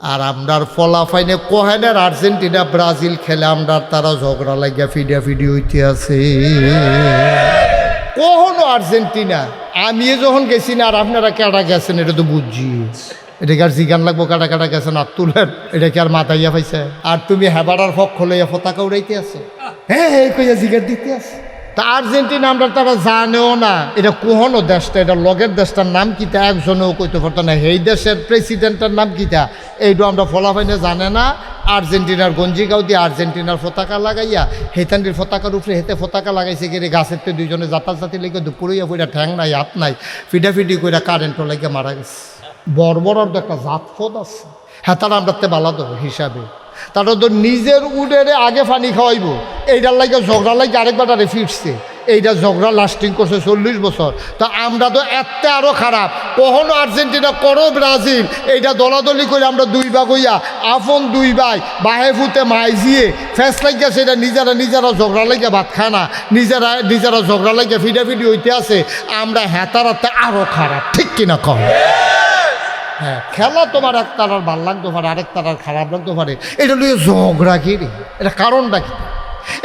আর আমরার ফলাফাইনে কোহেনের Argentina Brazil খেলে আমরা তারা ঝগড়া লাগিয়া ফিডি হইতে আছে। কখনো আর্জেন্টিনা আমি যখন গেছি না আর আপনারা কেটা গেছেন এটা তো বুঝছি, এটা কি আর জিগান লাগবো কাটা কাটা গেছেন আর তুলেন, এটা কি আর মাথাইয়া পাইছে? আর তুমি হেবাড়ার পক্ষ লইয়া পতাকা উড়াইতে আছে, হ্যাঁ হ্যাঁ কইয়া জিগার দিতে আছে। তা আর্জেন্টিনা আমরা তারা জানেও না এটা কোহনো দেশটা, এটা লগের দেশটার নাম কিতা একজনেও কইতে পারতো না, এই দেশের প্রেসিডেন্টের নাম কিতা এইটা আমরা ফলাফাইনে জানে না। আর্জেন্টিনার গঞ্জিগাঁও দিয়ে আর্জেন্টিনার পতাকা লাগাইয়া হেতান্ডির পতাকার উপরে হেতে পতাকা লাগাইছে গেলে গাছের তো দুইজনে জাতি লেগে দুপুরইয়া পইরা ঠ্যাং নাই হাত নাই ফিডাফিডি কইরা কারেন্টও লাগিয়ে মারা গেছে। বর্বরের তো একটা জাতফদ আছে, হ্যাঁ তারা আমরা বালা দেবো হিসাবে, তারা তো নিজের উডেরে আগে পানি খাওয়াইব, এইটার লাগে ঝগড়া লাগে আরেকবারে ফিরছে, এইটা ঝগড়া লাস্টিং করছে 40 বছর। তা আমরা তো এত আরও খারাপ, কখনো আর্জেন্টিনা করো ব্রাজিল এইটা দলাদলি করে আমরা দুই ভাগ হইয়া আপন দুই ভাই বাহে ফুতে মাইজিয়ে ফেস লাগিয়া সেটা নিজেরা ঝগড়া লাগিয়া ভাত খায় না, নিজেরা ঝগড়া লাগিয়া ফিডাফিডি হইতে আছে। আমরা হেতারাতে আরও খারাপ, ঠিক কিনা কম? হ্যাঁ, খেলা তোমার এক তারার ভাল লাগতে পারে, আরেক তারার খারাপ লাগতে পারে, এটা লইয়া ঝগড়া কি রে? এটা কারণটা কি?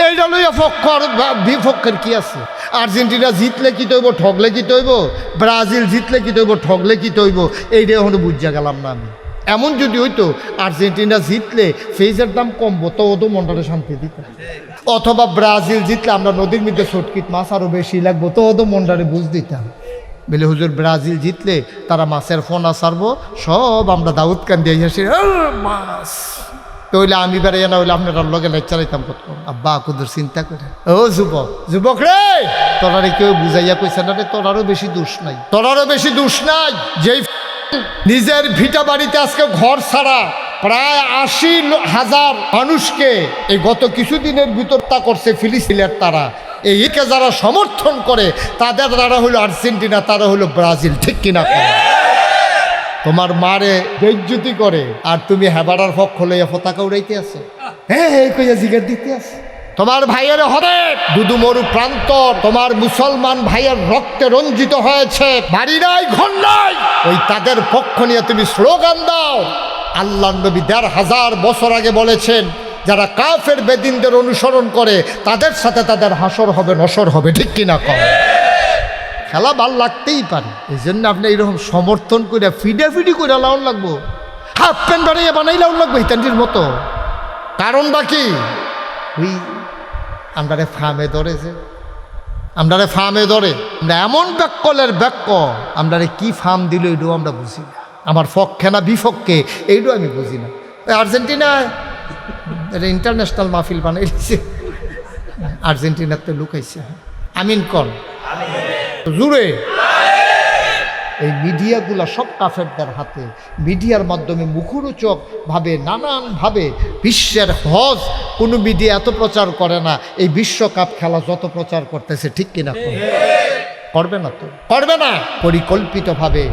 এইটা লইয়া পক্ষর বিপক্ষের কি আছে? আর্জেন্টিনা জিতলে কি তৈব, ঠগলে কি তৈব? ব্রাজিল জিতলে কি তৈব, ঠগলে কি তৈব? এইটা এখন বুঝা গেলাম না আমি। এমন যদি হইতো আর্জেন্টিনা জিতলে ফেজের দাম কমবো তো ও তো মনটারে শান্তি দিত, অথবা ব্রাজিল জিতলে আমরা নদীর মধ্যে ছটকিত মাছ আরও বেশি লাগবো তো ও তো মনটারে বুঝ দিতাম। বলে হুজুর ব্রাজিল জিতলে তারা মাছের ফোনা সারবো সব আমরা দাউদ কান দিয়ে আসি মাছ তইলে আমি বেড়াইয়া না হইলে আপনার লগে লেক চালাইতাম কত। আব্বা কুদুর চিন্তা করে ও যুবক রে তোরারে কেউ বুঝাইয়া কইছে না রে, তোরারও বেশি দোষ নাই, তোরারও বেশি দোষ নাই। যেই নিজের ভিটা বাড়িতে আজকে ঘর ছাড়া প্রায় 80,000 মানুষকে এই গত কিছুদিনের ভিতর তা করছে ফিলিস্তিনের তারা, এইকে যারা সমর্থন করে তাদের দ্বারা হলো আর্জেন্টিনা, তারা হলো ব্রাজিল, ঠিক কিনা? তোমার মারে বেইজ্জতি করে আর তুমি হেবাড়ার পক্ষ লইয়া পতাকা উড়াইতে আছে, হ্যাঁ হ্যাঁ কইয়া জিগার দিতে আছে। তোমার ভাইয়ের হবে দুদু মরু প্রান্তর, তোমার মুসলমান ভাইয়ের রক্তে রঞ্জিত হয়েছে, বাড়ি নাই ঘর নাই, ওই তাদের পক্ষ নিয়ে তুমি স্লোগান দাও। আল্লাহ নবী ১,৫০০ বছর আগে বলেছেন যারা কাফের বেদিনদের অনুসরণ করে তাদের সাথে তাদের হাসর হবে নসর হবে, ঠিক কিনা কম? খেলা ভাল লাগতেই পারে, এই জন্য আপনি এইরকম সমর্থন করে ফিডাফিডি করে লাউন লাগবো, হাফ প্যান্ট বানিয়ে বানাই লাউন লাগবো হিতান্ডির মতো। কারণটা কি? ওই আমরারে ফার্মে ধরেছে, আমরারে ফার্মে ধরে, আমরা এমন ব্যাককলের ব্যাক্য আমরারে কি ফার্ম দিল এইটাও আমরা বুঝি না, আমার পক্ষে না বিপক্ষে এইটাও আমি বুঝি না। আর্জেন্টিনা এটা ইন্টারন্যাশনাল মাহফিল বানাইছে, আর্জেন্টিনাতে লুকাইছে। আমিন কন জুড়ে। এই মিডিয়াগুলা সব কাফেরদের হাতে, মিডিয়ার মাধ্যমে মুখরোচক ভাবে নানানভাবে বিশ্বের হজ কোনো মিডিয়া এত প্রচার করে না এই বিশ্বকাপ খেলা যত প্রচার করতেছে, ঠিক কিনা? করবে না তো, করবে না। পরিকল্পিতভাবে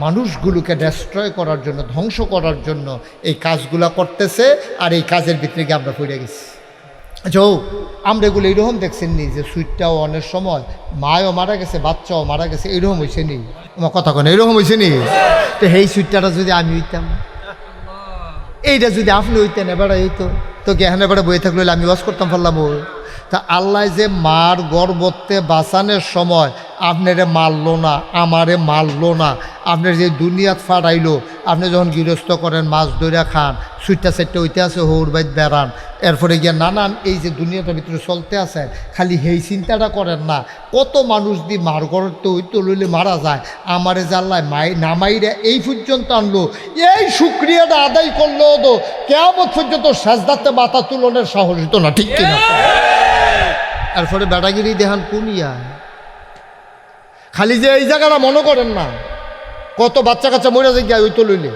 মানুষগুলোকে ডেস্ট্রয় করার জন্য, ধ্বংস করার জন্য এই কাজগুলা করতেছে, আর এই কাজের ভিতরে গিয়ে আমরা পড়ে গেছি। আচ্ছা আমরা এগুলো এইরকম দেখছেন নি যে সুইটটাও অনেক সময় মায়ও মারা গেছে, বাচ্চাও মারা গেছে, এইরকম হয়েছে নি? আমার কথা কেন এরকম হয়েছে নি? তো এই সুইটটা যদি আমি হইতাম, এইটা যদি আপনি হইতেন এবারে হইতো তো কি এখন এবারে বই থাকলে আমি ওয়াজ করতাম পারলাম। তা আল্লাহ যে মার গর্ভতে বাঁচানোর সময় আপনারে মারলো না, আমারে মারলো না, আপনার যে দুনিয়াত ফাটাইলো, আপনি যখন গৃহস্থ করেন মাছ ধরে খান, সুইটটা সেটটা হইতে আছে হৌর বাইত বেড়ান, এরপরে গিয়ে নানান এই যে দুনিয়াটার ভিতরে চলতে আছে, খালি সেই চিন্তাটা করেন না কত মানুষ দিয়ে মার গড়তে হইতে লইলে মারা যায়, আমারে জাল্লায় নামাইরা এই পর্যন্ত আনলো, এই শুক্রিয়াটা আদায় করলো তো কেমন পর্যন্ত সাজদাতে মাথা তুলনের সাহস হতো না, ঠিক কিনা? এরপরে বেড়াগিরি দেখান কুনিয়া, খালি যে এই জায়গাটা মনে করেন না কত বাচ্চা কাচ্চা মরে যায় ওই তো লইলে,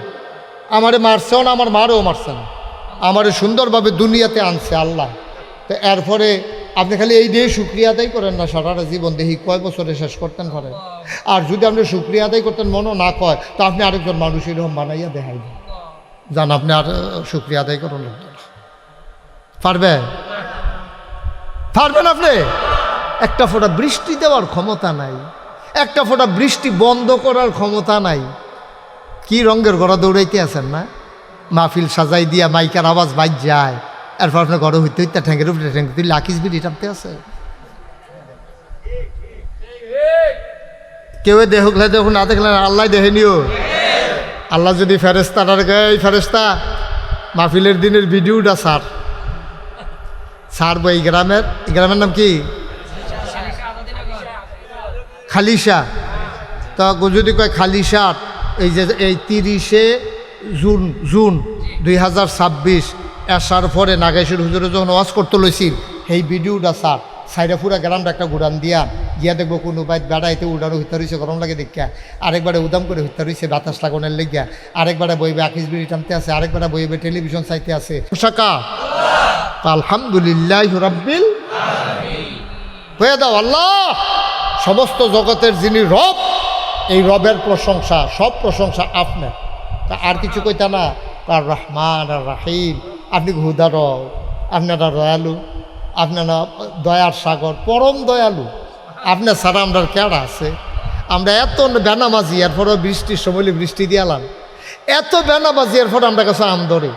আমারে মারছেও না, আমার মারও মারছে না, আমারে সুন্দরভাবে দুনিয়াতে আনছে আল্লাহ। তো এরপরে আপনি খালি এই দিয়ে শুক্রিয়া আদায় করেন না, সারাটা জীবন দেখি কয় বছরে শেষ করতেন পারেন। আর যদি আপনি শুক্রিয়া আদায় করতেন মনও না কয় তো আপনি আরেকজন মানুষ এরকম বানাইয়া দেখাই দেন, জান আপনি আর শুক্রিয়া আদায় করুন, পারবে? পারবেন আপনি? একটা ফোঁটা বৃষ্টি দেওয়ার ক্ষমতা নাই, একটা ফোঁটা বৃষ্টি বন্ধ করার ক্ষমতা নাই। কি রঙের গড়া দৌড়াইতে আছেন না? মাহফিল সাজাই দিয়া মাইকার আওয়াজ বাইর যায়, এরপর আপনার ঘরে হইতে হইতে ঠ্যাঙ্গের উপরে ঠ্যাঙ্গে তুই লাকিস বিড়ি টানতে আছে। কেউ দেখলে দেখুন, না দেখলেন আল্লাহ দেখে নিও। আল্লাহ যদি ফেরেস্তাটার গায়ে, এই ফেরেস্তা মাহফিলের দিনের ভিডিওটা ছাড়বো। এই গ্রামের নাম কি? খালিশা। তা যদি কয় খালিশা, এই যে এই 30শে জুন 2026 আসার পরে নাগেশ্বর হুজুরে যখন ওয়াজ করতে লইছিল, এই ভিডিওটা সাইডে পুরা গ্রামটা একটা গুড়ান দিয়া গিয়া দেখবো কোনো বাইত বেড়াইতে উড়ানো হইতে রয়েছে, গরম লাগে দেখা, আরেকবারে উদাম করে হইতে রয়েছে বাতাস লাগানোর লেগিয়া, আরেকবারে বইবে আকিস বিড়ি টানতে আছে, আরেকবারে বইবে টেলিভিশন চাইতে আছে। পোশাকা আলহামদুলিল্লাহ রাব্বিল হয়ে দাও আল্লাহ, সমস্ত জগতের যিনি রব, এই রবের প্রশংসা, সব প্রশংসা আপনার। তা আর কিছু কইতা না, আর রহমান আর রাহিম, আপনি হুদার, আপনারা দয়ালু, আপনারা দয়ার সাগর, পরম দয়ালু। আপনার ছাড়া আমরা কেডা আছে? আমরা এত বেনামাজি, এরপরও বৃষ্টির সময় বৃষ্টি দিয়ালাম, এত বেনামাজি, এরপর আমরা কাছে আমদরে,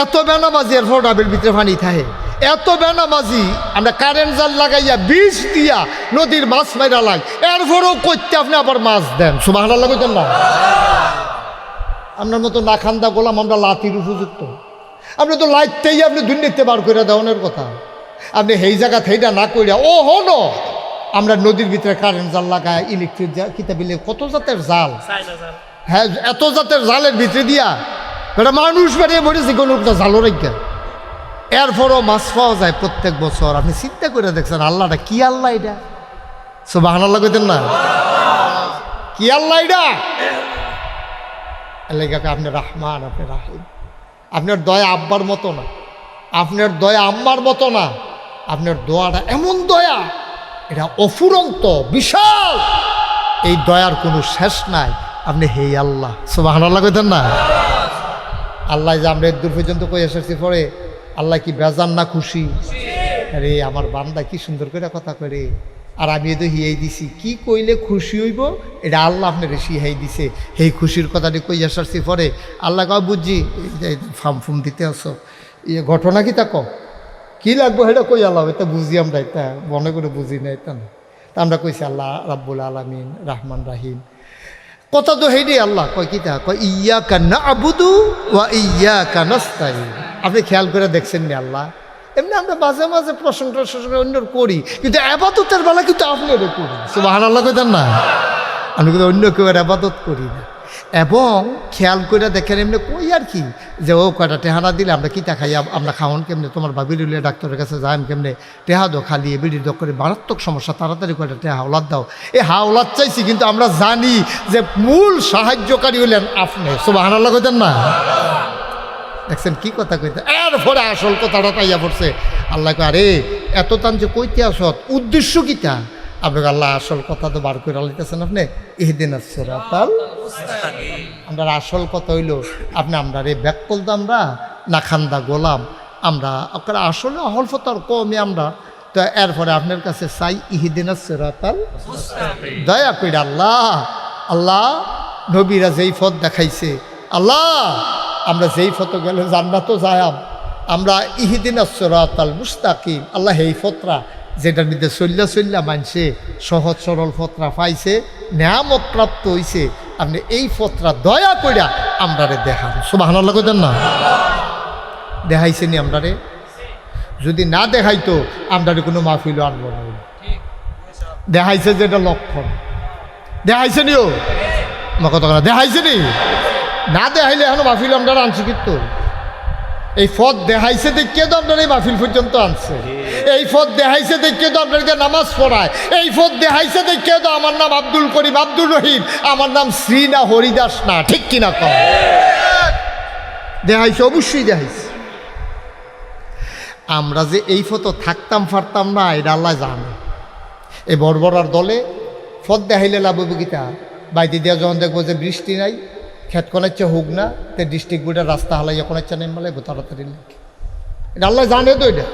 এত বেনামাজি, এরপর ডাবের ভিতরে পানি থাকে, এত বেনামাজি, আমরা কারেন্ট জাল লাগাইয়া বিষ দিয়া নদীর মাছ মাইরা লাগ, এরপরও করতে আপনি আবার মাছ দেন। সুবহানাল্লাহ কইতেন না? আপনার মতো না খান্দা গোলাম আমরা লাতির উপযুক্ত। আপনি তো লাইটটাই আপনি দুর্নীতি বার করে দেওয়ানোর কথা, আপনি সেই জায়গা থেইটা না কইরা ও হলো আমরা নদীর ভিতরে কারেন্ট জাল লাগায়, ইলেকট্রিক কিতাবিলে কত জাতের জাল, হ্যাঁ এত জাতের জালের ভিতরে দিয়া এটা মানুষ বেরিয়ে পড়েছে কোনো জালো রেখা, এরপরও মাছ পাওয়া যায় প্রত্যেক বছর। আপনি চিন্তা করে দেখছেন আল্লাহটা কি আল্লাহ এটা? সুবহানাল্লাহ কইতেন না? কি আল্লাহ এটা? এলাকাকে আপনি রহমান, আপনি রাহিম, আপনার দয়া আব্বার মতো না, আপনার দয়া আম্মার মতো না, আপনার দয়াটা এমন দয়া, এটা অফুরন্ত বিশাল, এই দয়ার কোনো শেষ নাই। আপনি হেই আল্লাহ। সুবহানাল্লাহ কইতেন না? আল্লাহ যে আমরা দূর পর্যন্ত কই এসেছি, পরে আল্লাহ কি বেজান না খুশি? আরে আমার বান্দা কি সুন্দর করে কথা করে, আর আমি তো হিয়াই দিছি, কি কইলে খুশি হইব এটা আল্লাহ আপনার শিহাই দিছে। সেই খুশির কথাটি কই আসারছি, পরে আল্লাহ কয় বুঝছি ফার্ম ফুম দিতে আসো, ইয়ে ঘটনা কি তা কি লাগবো সেটা কই আল্লাহ, এটা বুঝি আমরা, এটা মনে করে বুঝি না, এটা না। তা আমরা কইছি আল্লাহ রাব্বুল আলামিন রহমান রাহিম, কথা তো হেডি আল্লাহ কয় কি তা কয় ইয়াকা না'বুদু ওয়া ইয়াকা নাস্তাইন। আপনি খেয়াল করে দেখছেন নি আল্লাহ, এমনি আমরা মাঝে মাঝে প্রশংসা অন্যর করি, কিন্তু আবাদতের বেলা কিন্তু আপনি এটা করি। সুবহানাল্লাহ কইতেন না? আমি কিন্তু অন্য কেউ আবাদত করি না। এবং খেয়াল করে দেখেন এমনি কই আর কি, যে ও কয়টা টেহানা দিলে আমরা কিতা খাই, আমরা খাওয়ান কেমনে, তোমার ভাবি রইলে ডাক্তারের কাছে যাই কেমনে, টেহা দো খালি বিড়ি দো করে মারাত্মক সমস্যা, তাড়াতাড়ি কয়টা টেহা হাওলাদ দাও। এই হাওলাদ চাইছি, কিন্তু আমরা জানি যে মূল সাহায্যকারী হইলেন আপনি। সুবহানাল্লাহ কইতেন না? দেখছেন কি কথা কইতে, এরপরে আসল কথাটা পাইয়া পড়ছে। আল্লাহ কয় আরে এত টান যে কইতে আসত, উদ্দেশ্য কিতা? আপনাকে আল্লাহ আসল কথা তো বার করে আলাইতেছেন আপনি, ইহদিনাস সিরাতাল মুস্তাকিম। আমরা আসল কথা হইল আপনি আমরা রে ব্যাকল তো আমরা না খান্দা গোলাম, আমরা আপনার আসলে অহল ফতর কমে আমরা তো, এরপরে আপনার কাছে চাই ইহদিনাস সিরাতাল মুস্তাকিম। দয়া কইরা আল্লাহ, আল্লাহ নবীরা যেই পথ দেখাইছে, আল্লাহ আমরা যেই পথ গেলে জান্নাতও যায়াম, আমরা ইহদিনাস সিরাতাল মুস্তাকিম, আল্লাহ এই ফতরা যেটার মধ্যে চল্লা মানছে সহজ সরল ফতরা পাইছে, নেয়ামত প্রাপ্ত হইছে, আপনি এই ফতরা দয়া কইরা আমরারে দেখান। সুবহানাল্লাহ কইতেন না? দেখাইছে নি আমরারে? যদি না দেখাইতো আমরারে কোনো মাহফিলও আনবো না। দেখাইছে যেটা লক্ষণ, দেখাইছে নিও আমার কথা দেখাইছে নি? না দেখাইলে এখন মাহফিল আমরা আনছি, কিন্তু এই পথ দেখাইছে দেখে তো আপনার এই মাহফিল পর্যন্ত আনছে, এই পথ দেখাইছে দেখে তো আপনাদেরকে নামাজ পড়ায়, এই পথ দেখাইছে দেখে তো আমার নাম আব্দুল করিম, আব্দুল রহিম, আমার নাম শ্রী না হরিদাস না, ঠিক কিনা কম? দেখাইছে, অবশ্যই দেখাইছে। আমরা যে এই ফটো থাকতাম পারতাম না এটা আল্লাহ জানে। এই বড়বড়ার দলে পথ দেখাইলে লাভ হইব গীতা, বাইতে দিয়া যখন দেখবো যে বৃষ্টি নাই, খেত কোনাচ্ছে হোক না, তো ডিস্ট্রিক্ট বোর্ডের রাস্তা হালাইয়া কোনাচ্ছে নেই মালাই তাড়াতাড়ি লাগে, এটা আল্লাহ জানে তো। এটা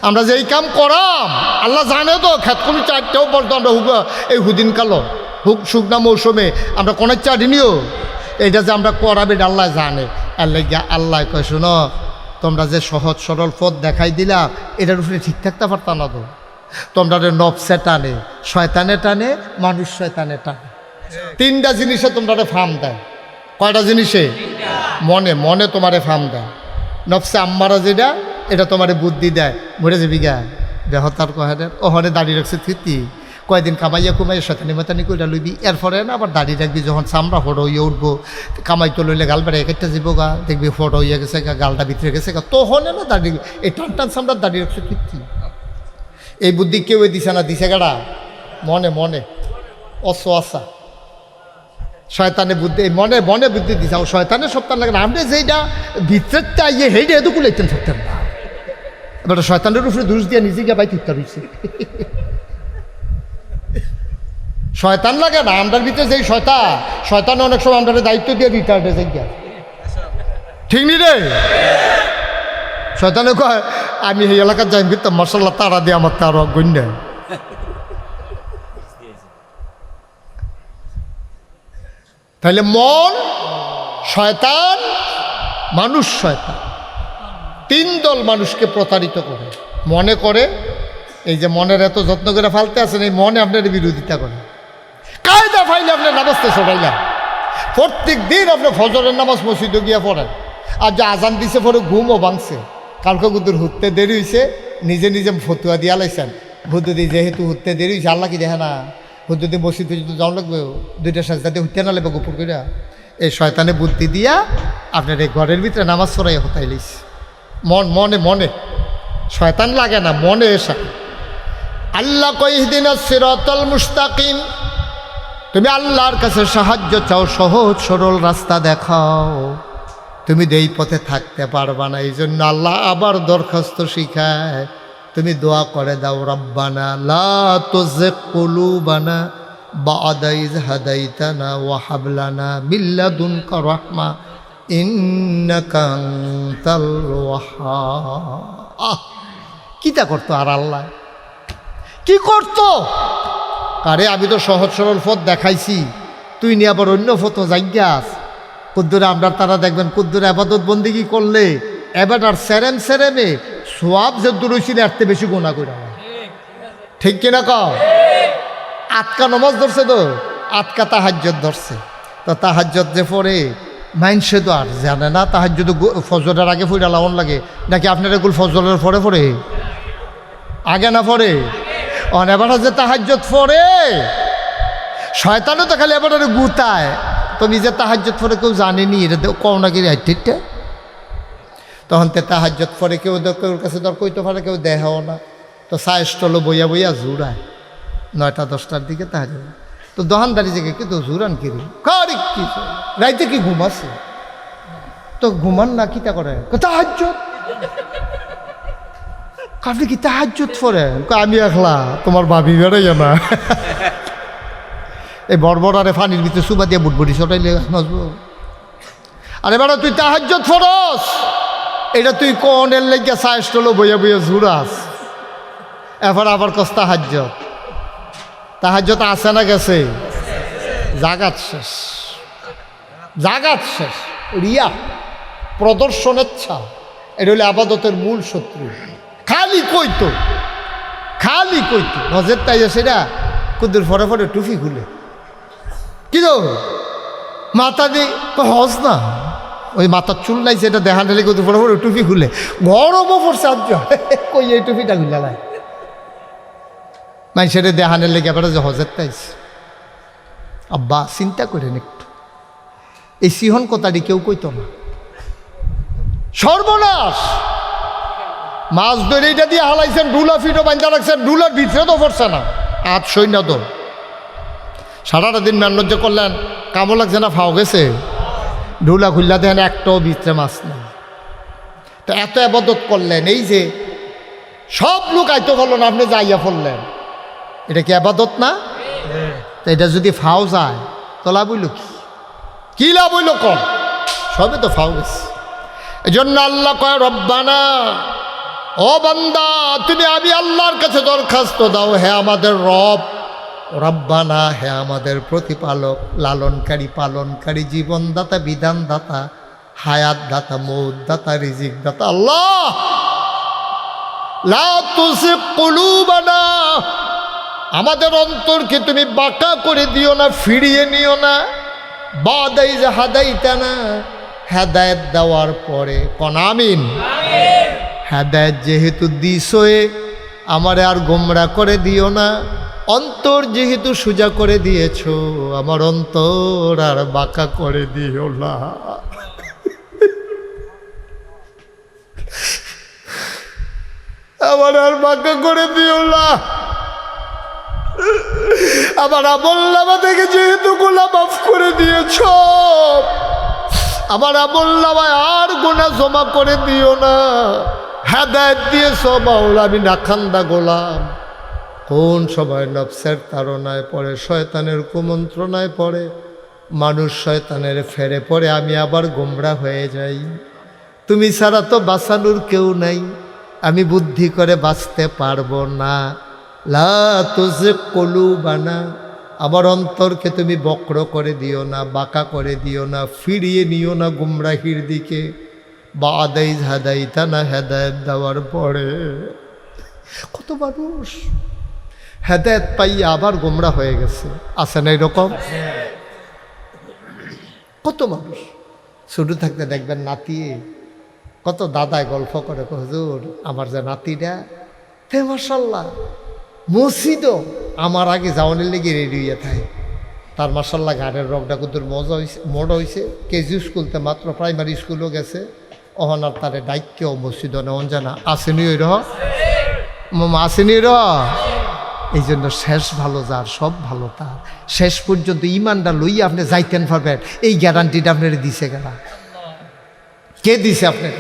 আমরা যে এই কাম করাম আল্লাহ জানে তো, খেত কোনো চারটেও বলতো আমরা হুক এই হুদিন কালো হুক শুকনা মৌসুমে আমরা কোনাচ্ছে আডিনিও, এটা যে আমরা করাবে এটা আল্লাহ জানে। আল্লাহ কয় শোনো, তোমরা যে সহজ সরল পথ দেখাই দিলা এটার উপরে ঠিক থাকতে পারতা না তো। তোমরা নফসে টানে, শয়তানে টানে, মানুষ শয়তানে টানে। তিনটা জিনিসে তোমরা ফার্ম দেয়। কয়টা জিনিসে? মনে, মনে তোমারে ফার্ম দেয়। নফসে আম্মারা যেটা, এটা তোমারে বুদ্ধি দেয়, মরে যাবি গা দেহতার কহের ওহনে দাঁড়িয়ে রাখছে থিতি কয়দিন কামাইয়া কুমাইয়া শয়তানি মাতানি কইরা লইবি, এরপরে না আবার দাঁড়িয়ে রাখবি, যখন চামড়া ফটো হইয়া উঠবো কামাইতে লইলে গাল বেড়ে একটা যাবো গা, দেখবি ফটো হইয়া গেছে গা, গালটা ভিতরে গেছে গা, তখন না দাঁড়িয়ে এই টান টান চামড়া দাঁড়িয়ে রাখছে থিতি। এই বুদ্ধি কেউ দিছে না, দিছে গাড়া মনে মনে অসা শয়তানে বুদ্ধি, মনে মনে বুদ্ধি দিছে। শয়তানের সপ্তাহ লাগে না, আপনি যেইটা ভিতরটা ইয়ে হেইটা এত কুলাইতেন থাকতেন না। এবার শয়তানের উপরে দোষ দিয়ে নিজে গিয়ে বাই ঠিকঠাক হয়েছে। শয়তান লাগে না আমরার ভিতরে, যেই শয়তান অনেক সময় আমরা দায়িত্ব দিয়ে রিটায়ার্ডে যাই গিয়া, ঠিক নি রে? শয়তানে কয় আমি এই এলাকার যাই কিন্তু মশাল্লা তারা দিয়ে আমার তার অজ্ঞ। তাহলে মন শয়তান, মানুষ শয়তান, তিন দল মানুষকে প্রতারিত করে। মনে করে, এই যে মনের এত যত্ন করে ফালতে আছেন, এই মনে আপনার বিরোধিতা করে। কায়দা ফাইলে আপনার নামাজতে ছড়াইলাম, প্রত্যেক দিন আপনি ফজরের নামাজ মসজিদে গিয়া পড়েন, আর যে আজান দিছে পরে ঘুমও ভাঙছে, কালকে কুদুর হুঁতে দেরি হয়েছে, নিজে নিজে ফতুয়া দিয়া লাইছেন, হুদ্দুদি যেহেতু হুঁতে দেরি হয়েছে, আল্লাহ কি দেখে না? হুদ্দুদি মসজিদে যদি যাওয়া লাগবে, দুইটা সাজদা দিয়ে হুঁতে না লাগবে গোপর করিয়া। এই শয়তানে বুদ্ধি দিয়া আপনার এই ঘরের ভিতরে নামাজ পড়াইয়া হতাই লাইছে। মনে মনে শয়তান লাগে না, মনে এসা। আল্লাহ কইদিন সিরাতাল মুস্তাকিম, তুমি আল্লাহর কাছে সাহায্য চাও, সহজ সরল রাস্তা দেখাও, তুমি এই পথে থাকতে পারবা না। এই জন্য আল্লাহ আবার দরখাস্ত শিখায়, তুমি দোয়া করে দাও, রব্বানা লা তুযিগ কুলুবানা বা'দা ইয হাদাইতানা ওয়া হাব লানা মিন লাদুনকা রাহমা ইন্নাকা আনতাল ওয়াহ্হাব। কিতা করতো আর আল্লাহ কি করতো? আরে আমি তো সহজ সরল পথ দেখাইছি, তুই নিয়ে আবার অন্য পথ যাইয়াস। কুদ্দুরে আমরা তারা দেখবেন, কুদ্দুরে আবাদত বন্দিগি করলে এবার আর সেরেমে সোয়াব যে দূরছিল এর থেকে বেশি গুণা করে, ঠিক কিনা কও? আটকা নমাজ ধরছে তো, আটকা তাহাজ্জুদ ধরছে, তো তাহাজ্জুদ যে পড়ে মাইনসে তো আর জানে না তাহাজ্জুদ ফজরের আগে ফুইরা লাউন লাগে নাকি আপনার এগুলো ফজরের পরে আগে না পড়ে? এবার যে তাহাজ্জুদ পড়ে শয়তানও তো খালি এবার গুতায়, তুমি যে তাহাজ্জুদ পড়ে কেউ জানেনি, এটা কও নাকি ঠিকটা। তখন তে তাহাজ্জুদ পড়ে কেউ কেউর কাছে দর কইতে পারে, কেউ দেখাও না, তো সাইস্টলো বইয়া বইয়া জুড়ায় 9টা 10টার দিকে তাহাজ্জুদ। তো দোকানদারি থেকে কিন্তু জুরান কিরি কারি কি রাইতে কি ঘুমাচ্ছে, তো ঘুমান না কিতা করে তাহাজ্জুদ, আপনি কি তাহাজ্জুদ পড়েন? আমি একলা, তোমার ভাবি বেড়াইয়া না। এই বড়বড়ারে পানির ভিতরে সুবা দিয়ে বুটবুটি সটাইলে নজবো। আরে বেড়া তুই তাহাজ্জুদ ফরস, এটা তুই কোনের লেগে সাইস্টলো বইয়া বইয়া ঝুরাস, এরপর আবার কস তাহাজ্জুদ। তাহাজ্জুদ আছে না গেছে? জাগাত শেষ, জাগাত শেষ। রিয়া প্রদর্শনেচ্ছা, এটা হলে আবাদতের মূল শত্রু। খালি কইতো নজর তাই সেটা কুদ্দুর ফরে টুপি খুলে কি তো মাথা দিয়ে হস না, ওই মাথার চুল নাই সেটা দেখা নিলে কুদ্দুর ফরে টুপি খুলে গরমও পড়ছে আজ কই এই টুপিটা খুলে লাই মাই সেটা দেখা নিলে এবারে যে হজের তাইছে। আব্বা চিন্তা করেন একটু, এই সিহন কথাটি কেউ কইতো না, সর্বনাশ। মাছ ধরে এটা দিয়ে হালাইছেন, ডুলা ফিটও বান্ধা রাখছেন, ডুলার ভিতরে তো পড়ছে না, আজ সৈন্য তো সারাটা দিন ম্যান্যজ্য করলেন, কামও লাগছে না, ফাও গেছে, ডুলা খুললা দেন একটাও ভিতরে মাছ নেই। তো এত আবাদত করলেন, এই যে সব লোক আইতো বললেন, আপনি যাইয়া পড়লেন, এটা কি আবাদত না? তো এটা যদি ফাও যায় তো লাভ হইল কি লাভ হইল কম, সবে তো ফাও গেছে। এই জন্য আল্লাহ কয় রব্বানা, ও বান্দা তুমি আমি আল্লাহর কাছে দরখাস্ত দাও, হে আমাদের রব রব্বানা, হে আমাদের প্রতিপালক, লালনকারী, পালনকারী, জীবনদাতা, বিধানদাতা, হায়াত দাতা, মৌত দাতা, রিজিক দাতা। আল্লাহ লা তুযিগ কুলুবানা, আমাদের অন্তরকে তুমি বাঁকা করে দিও না, ফিরিয়ে নিও না। বাদা ইয হাদাইতানা, হেদায়েত দেওয়ার পরে কোন আমিন। হেদায়েত যেহেতু দিছোয়ে, আমারে আর গোমরা করে দিও না। অন্তর যেহেতু সোজা করে দিয়েছো, আমার অন্তর আর বাঁকা করে দিও না। আমার আর বাঁকা করে দিও না। আমার আমলনামা থেকে যেহেতু গুনাহ মাফ করে দিয়েছ, আমার আমলনামায় আর গুনাহ জমা করে দিও না। হেদায়েত দিয়েছ মাওলা, আমি নাখান্দা গোলাম। কোন সময় নফসের তাড়নায় পড়ে, শয়তানের কুমন্ত্রণায় পড়ে, মানুষ শয়তানের ফেরে পড়ে, আমি আবার গোমরা হয়ে যাই। তুমি ছাড়া তো বাঁচানোর কেউ নাই, আমি বুদ্ধি করে বাঁচতে পারবো না। লা তুযিগ কুলুবানা, আমার অন্তরকে তুমি বক্র করে দিও না, বাঁকা করে দিও না, ফিরিয়ে নিও না গুমরাহির দিকে। বাদা ইয হাদাইতানা, হেদায়েত দেওয়ার পরে। কত মানুষ হেদায়েত পাইয়া আবার গোমরা হয়ে গেছে, আছে না এরকম? কত মানুষ ছোট থাকতে দেখবেন নাতি, কত দাদায় গল্প করে, হুজুর আমার যে নাতিটা, হে মাশাল্লাহ মসজিদও আমার আগে যাওয়ানের লেগে রেডি হইয়া থাকে। তার মাশাল্লাহ গাড়ির রগটা কত মজা হয়েছে, মোড় হয়েছে। কেজি স্কুলতে মাত্র প্রাইমারি স্কুলও গেছে, অহনার তারে ডাইকেও মসজিদও নেওয়া জানা। আসেনি ওই রহ মামা, আসেনি র। এই জন্য শেষ ভালো যার, সব ভালো তার। শেষ পর্যন্ত ইমানটা লইয়া আপনি যাইতেন পারবেন, এই গ্যারান্টিটা আপনার দিছে গেলা। কে দিছে আপনার?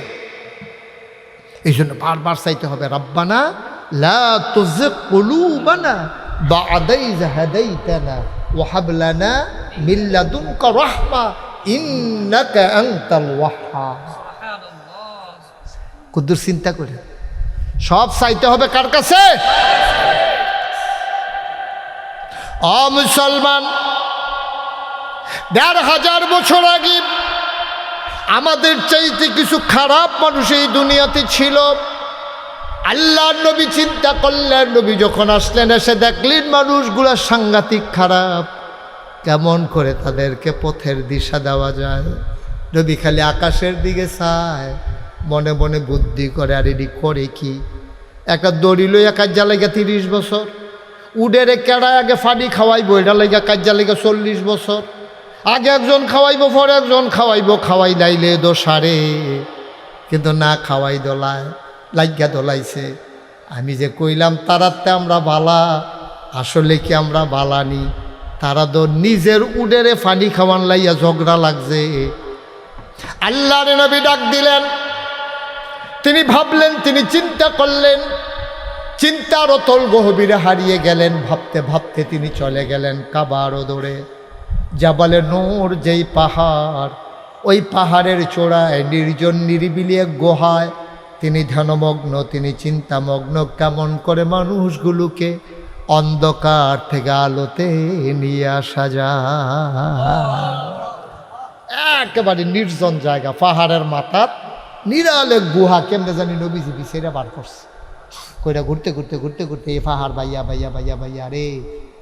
এই জন্য বারবার চাইতে হবে, রব্বানা লা তুযিগ কুলুবানা বা'দা ইয হাদাইতানা ওয়া হাব লানা মিন লাদুনকা রাহমা ইন্নাকা আনতাল ওয়াহ্হাব। কুদ্দুর চিন্তা করে সব চাইতে হবে কার কাছে? ও মুসলমান, ১৫০০ বছর আগে আমাদের চাইতে কিছু খারাপ মানুষ এই দুনিয়াতে ছিল। আল্লাহর নবী চিন্তা করলেন, নবী যখন আসলেন, এসে দেখলেন মানুষগুলা সাংঘাতিক খারাপ, কেমন করে তাদেরকে পথের দিশা দেওয়া যায়। নবী খালি আকাশের দিকে চায়, মনে মনে বুদ্ধি করে, আর এটি করে কি? একটা দড়ি লইয়া কাজ্জা লেগে ৩০ বছর, উডেরে কেড়ায় আগে ফানি খাওয়াইবো, এটা লেগে কাজ্জা লেগে ৪০ বছর। আগে একজন খাওয়াইবো, পরে একজন খাওয়াইবো, খাওয়াই লাইলে দোষারে, কিন্তু না খাওয়াই দোলায়, লাগিয়া দোলাইছে। আমি যে কইলাম তারাতে আমরা বালা, আসলে কি আমরা বালানি? তারা তো নিজের উডেরে ফানি খাওয়ান লাইয়া ঝগড়া লাগছে। আল্লাহর নবী ডাক দিলেন, তিনি ভাবলেন, তিনি চিন্তা করলেন, চিন্তার অতল গহীরে হারিয়ে গেলেন। ভাবতে ভাবতে তিনি চলে গেলেন কাবার ওদরে। জাবালে নূর যেই পাহাড়, ওই পাহাড়ের চূড়ায় নির্জন নিরিবিলি এক গুহায় তিনি ধ্যানমগ্ন, তিনি চিন্তামগ্ন, কেমন করে মানুষগুলোকে অন্ধকার থেকে আলোতে নিয়ে আসা যায়। একেবারে নির্জন জায়গা, পাহাড়ের মাথার নিরালে গুহা, কেমনে জানি নবীজি বিছেরা বার করছে। কইরা ঘুরতে ঘুরতে ঘুরতে ঘুরতে এই পাহাড় বাইয়া বাইয়া বাইয়া বাইয়া রে,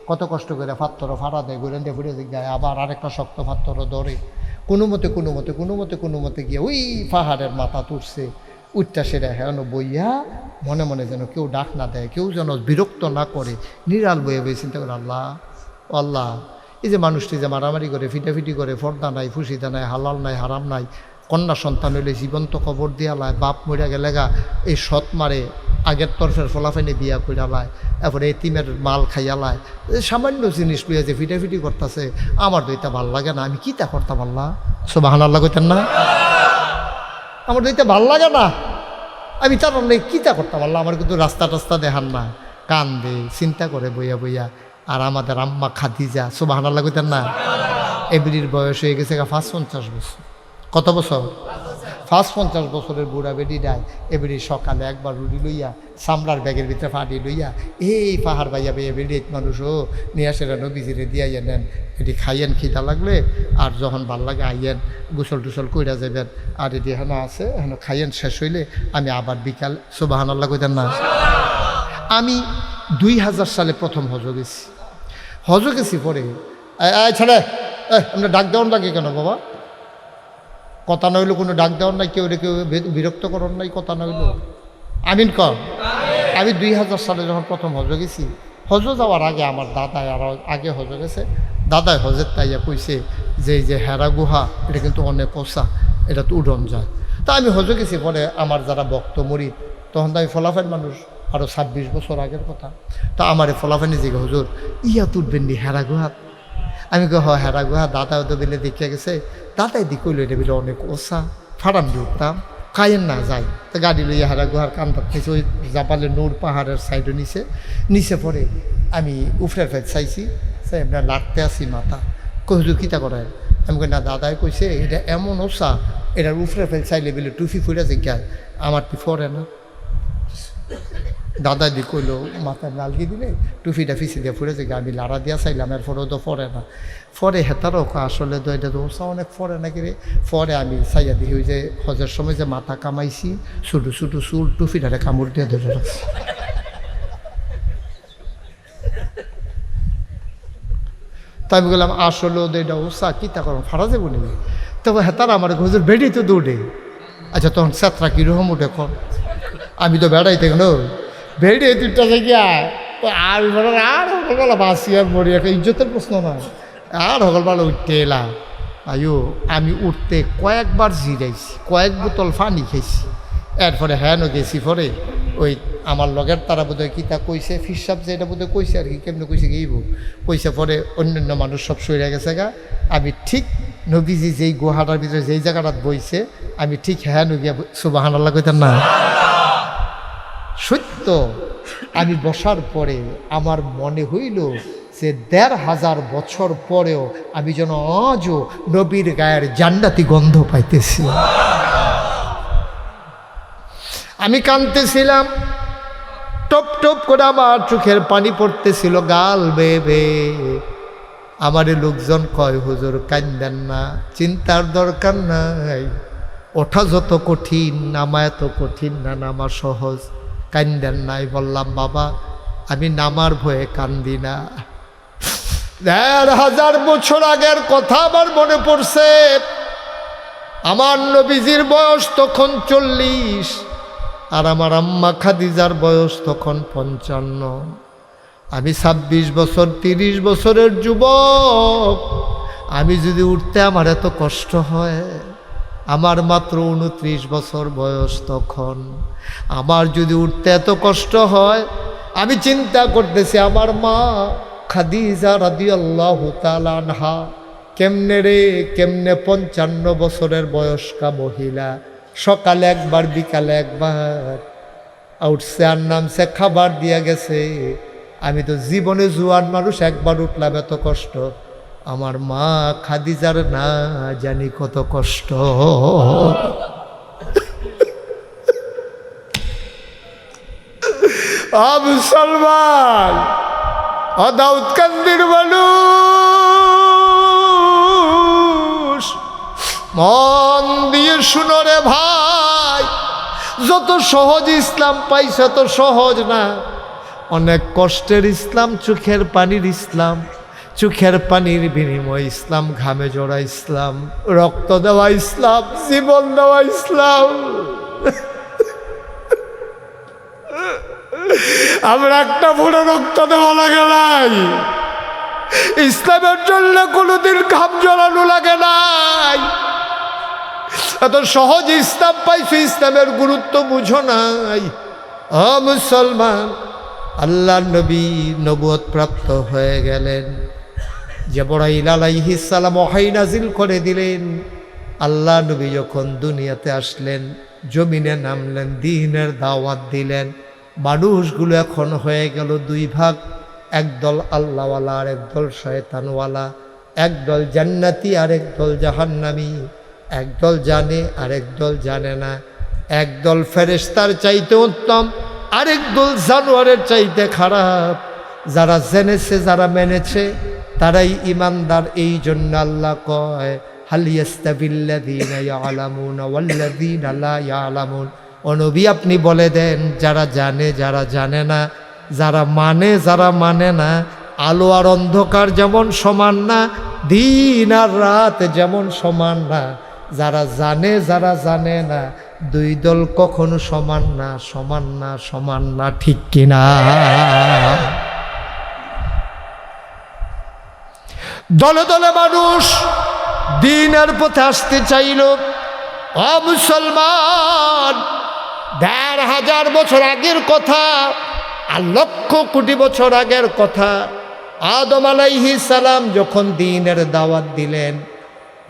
কত কষ্ট করে পাথর ফাড়া দেয়, ঘুরে দিয়ে ঘুরে যায়, আবার আরেকটা শক্ত পাথর ধরে কোনো মতে গিয়ে ওই পাহাড়ের মাথা তুলছে। উঠটা সেটা হেন বইয়া মনে মনে যেন কেউ ডাক না দেয়, কেউ যেন বিরক্ত না করে, নিরাল বইয়ে বই চিন্তা করে, আল্লাহ আল্লাহ, এই যে মানুষটি যে মারামারি করে, ফিটাফিটি করে, ফর্দা নাই, ফুসিদা নাই, হালাল নাই, হারাম নাই, কন্যা সন্তান হইলে জীবন্ত কবর দিয়া লায়, বাপ মরিয়া গেলে গা এই সৎ মারে, আগের তরফের ফলাফাইনে বিয়া কইরা লায়, এরপরে এতিমের মাল খাইয়া লায়, সামান্য জিনিস লইয়া যে ফিটাফিটি করতেছে, আমার তো এটা ভাল লাগে না। আমি কিতা করতাম আল্লাহ? সুবহানাল্লাহ কইতেন না? আমার তো এটা ভাল লাগে না, আমি তার কিতা করতাম আল্লাহ? আমার কিন্তু রাস্তা টাস্তা দেখান না, কান দে চিন্তা করে বইয়া বইয়া। আর আমাদের আম্মা খাদিজা, সুবহানাল্লাহ কইতেন না? এবিলির বয়স হয়ে গেছে ৫৫ বছর। কত বছর? ফার্স্ট 50 বছরের বুড়া বেডি ডায় এবারে সকালে একবার রুটি লইয়া সামলার ব্যাগের ভিতরে ফাটি লইয়া এই পাহাড় বাইয়া বেয়ে বেডি মানুষও নিয়ে আসে নবীজিরে দিয়ে নেন এটি খাইয়েন খিদা লাগলে আর যখন ভাল লাগে আইয়েন গোসল টুসল কইরা যাবেন আর এটি হেন আছে হেন খাইয়েন শেষ হইলে আমি আবার বিকাল সুবহানাল্লাহ কইতেন না। আমি 2000 সালে প্রথম হজ গেছি পরে ছেড়ে আপনার ডাক দেওয়ার লাগে কেন বাবা? কথা নইল কোনো ডাক দেওয়ার নাই, কেউ কেউ বিরক্ত করার নাই, কথা নইল আমিন কর। আমি 2000 সালে যখন প্রথম হজ গেছি, হজ যাওয়ার আগে আমার দাদায় আরও আগে হজ গেছে, দাদায় হজের তাইয়া কইছে যে এই যে হেরা গুহা এটা কিন্তু অনেক ওসা, এটা তো উডন যায়। তা আমি হজ গেছি পরে আমার যারা ভক্ত মরি তখন তো আমি ফলাফেন মানুষ, আরও 26 বছর আগের কথা। তা আমার ফলাফেনি জিগে হুজুর ইয়া তুলবেন নি হেরা গুহাত? আমি কই হেরা গুহা দাদা তো বেলে দেখিয়া গেছে, দাদাই দি কইল এটা বেলে অনেক ওসা, ফাড়ান দিয়ে উঠতাম কায়েন না যাই। তো গাড়ি লইয়া হেরা গুহার কান্দার থেকে ওই জাপালে নূর পাহাড়ের সাইডে নিচে পরে আমি উফরের ফেট চাইছি, চাই আমরা লাটতে আসি মাথা। কই হুজুর কিতা করায়? আমি কই না দাদাই কইছে এটা এমন ওসা, এটার উফরের ফেট চাইলে বেলে টুফি ফুড়ে জিজ্ঞায় আমার টি ফরে না। দাদা দি কইল মাথায় নালগি দিলে টুফিটা ফিসি দিয়ে ফুড়ে যে আমি লাড়া দিয়া চাইলাম এরপরেও তো ফরে না। ফরে হেতারও আসলে তো এটা তো ওসা অনেক ফরে নাকি রে। ফরে আমি চাইয়া দিই ওই যে হজের সময় যে মাথা কামাইছি ছোটো ছোটো চুল টুফিটারে কামড় দিয়ে ধরে রাখছি। তাই আমি বললাম আসলেও তো এটা ওসা কিতা করো ফাড়া যাবো নি। তবে হেতারা আমার হুজুর বেড়ি তো দৌড়ে। আচ্ছা তখন চেত্রা কীরকম উঠে কর? আমি তো বেড়াইতে গেল বেড়ে দুটা জায়গা আর সকলবেলা বাসি আর মরি, একটা ইজ্জতের প্রশ্ন না। আর সকলবেলা উঠতে এলাম আয়ো আমি উঠতে কয়েকবার জিরাইছি, কয়েক বোতল পানি খাইছি। এরপরে হ্যাঁ গেছি পরে ওই আমার লগের তারা বোধহয় কিতা কইছে ফিরসাব যে এটা বোধহয় কইছে আর কি কেমনে কইছে গিয়েব কইছে। পরে অন্যান্য মানুষ সব সইরা গেছে গা। আমি ঠিক নবীজি যেই গুহাটার ভিতরে যেই জায়গাটাত বইছে আমি ঠিক হ্যাঁ গিয়া সুবহানাল্লাহ কইতাম না। সত্য আমি বসার পরে আমার মনে হইল যে 1500 বছর পরেও আমি যেন আজও নবীর গায়ের জান্নাতি গন্ধ পাইতেছি। আমি কাঁদতেছিলাম, টপ টপ করে আমার চোখের পানি পড়তেছিল গাল বেয়ে। আমার লোকজন কয় হুজুর কান্দেন না, চিন্তার দরকার নাই, ওঠা যত কঠিন নামা এত কঠিন না, নামা সহজ, কান্দেন নাই। বললাম বাবা আমি নামার ভয়ে কান্দি না। 1500 বছর আগের কথা আমার মনে পড়ছে। আমার নবীজির বয়স তখন 40 আর আমার আম্মা খাদিজার বয়স তখন 55। আমি 26 বছর 30 বছরের যুবক। আমি যদি উঠতে আমার এত কষ্ট হয়, আমার মাত্র 29 বছর বয়স তখন, আমার যদি উঠতে এত কষ্ট হয়, আমি চিন্তা করতেছি আমার মা খাদিজা রাদিয়াল্লাহু তাআলা আনহা কেমনে 55 বছরের বয়স্কা মহিলা সকালে একবার বিকালে একবার উঠছে আর নামছে, খাবার দিয়া গেছে। আমি তো জীবনে জুয়ান মানুষ, একবার উঠলাম এত কষ্ট। আমার মা খাদিজার না জানি কত কষ্ট। মুসলমান দাউদকান্দির মানুষ মন দিয়ে শুনো রে ভাই, যত সহজ ইসলাম পাইছে তো সহজ না, অনেক কষ্টের ইসলাম, চোখের পানির ইসলাম, চোখের পানির বিনিময় ইসলাম, ঘামে জড়া ইসলাম, রক্ত দেওয়া ইসলাম, জীবন দেওয়া ইসলাম। আমরা একটা পুরো রক্ত দেওয়া লাগে নাই, ইসলামের জন্য কোনোদিন ঘাম জড়ানো লাগে নাই। এত সহজ ইসলাম পাইছে, ইসলামের গুরুত্ব বুঝো নাই। মুসলমান আল্লাহ নবী নবুয়ত প্রাপ্ত হয়ে গেলেন, জিবরাইল আলাইহিস সালাম ওহী নাজিল করে দিলেন। আল্লাহ নবী যখন দুনিয়াতে আসলেন, জমিনে নামলেন, দ্বীনের দাওয়াত দিলেন। মানুষগুলো এখন হয়ে গেল দুই ভাগ, একদল আল্লাহওয়ালা আর একদল শয়তানওয়ালা, একদল জান্নাতি আর একদল জাহান্নামী। একদল জানে আরেক দল জানে না, একদল ফেরেশতার চাইতে উত্তম, আরেক দল জানোয়ারের চাইতে খারাপ। যারা জেনেছে, যারা মেনেছে, তারাই ইমানদার। এই জন্য আল্লাহ কয় হাল ইয়াস্তাবিল্লাযীনা ইয়ালামুনা ওয়াল্লাযীনা লা ইয়ালামুন। ও নবী আপনি বলে দেন, যারা জানে যারা জানে না, যারা মানে যারা মানে না, আলো আর অন্ধকার যেমন সমান না, দিন আর রাত যেমন সমান না, যারা জানে যারা জানে না, দুই দল কখনো সমান না, সমান না, সমান না, ঠিক কিনা? দলে দলে মানুষ দ্বীনের পথে আসতে চাইল। ও মুসলমান, ১,৫০০ বছর আগের কথা আর লক্ষ কোটি বছর আগের কথা। আদম আলাইহিস সালাম যখন দ্বীনের দাওয়াত দিলেন,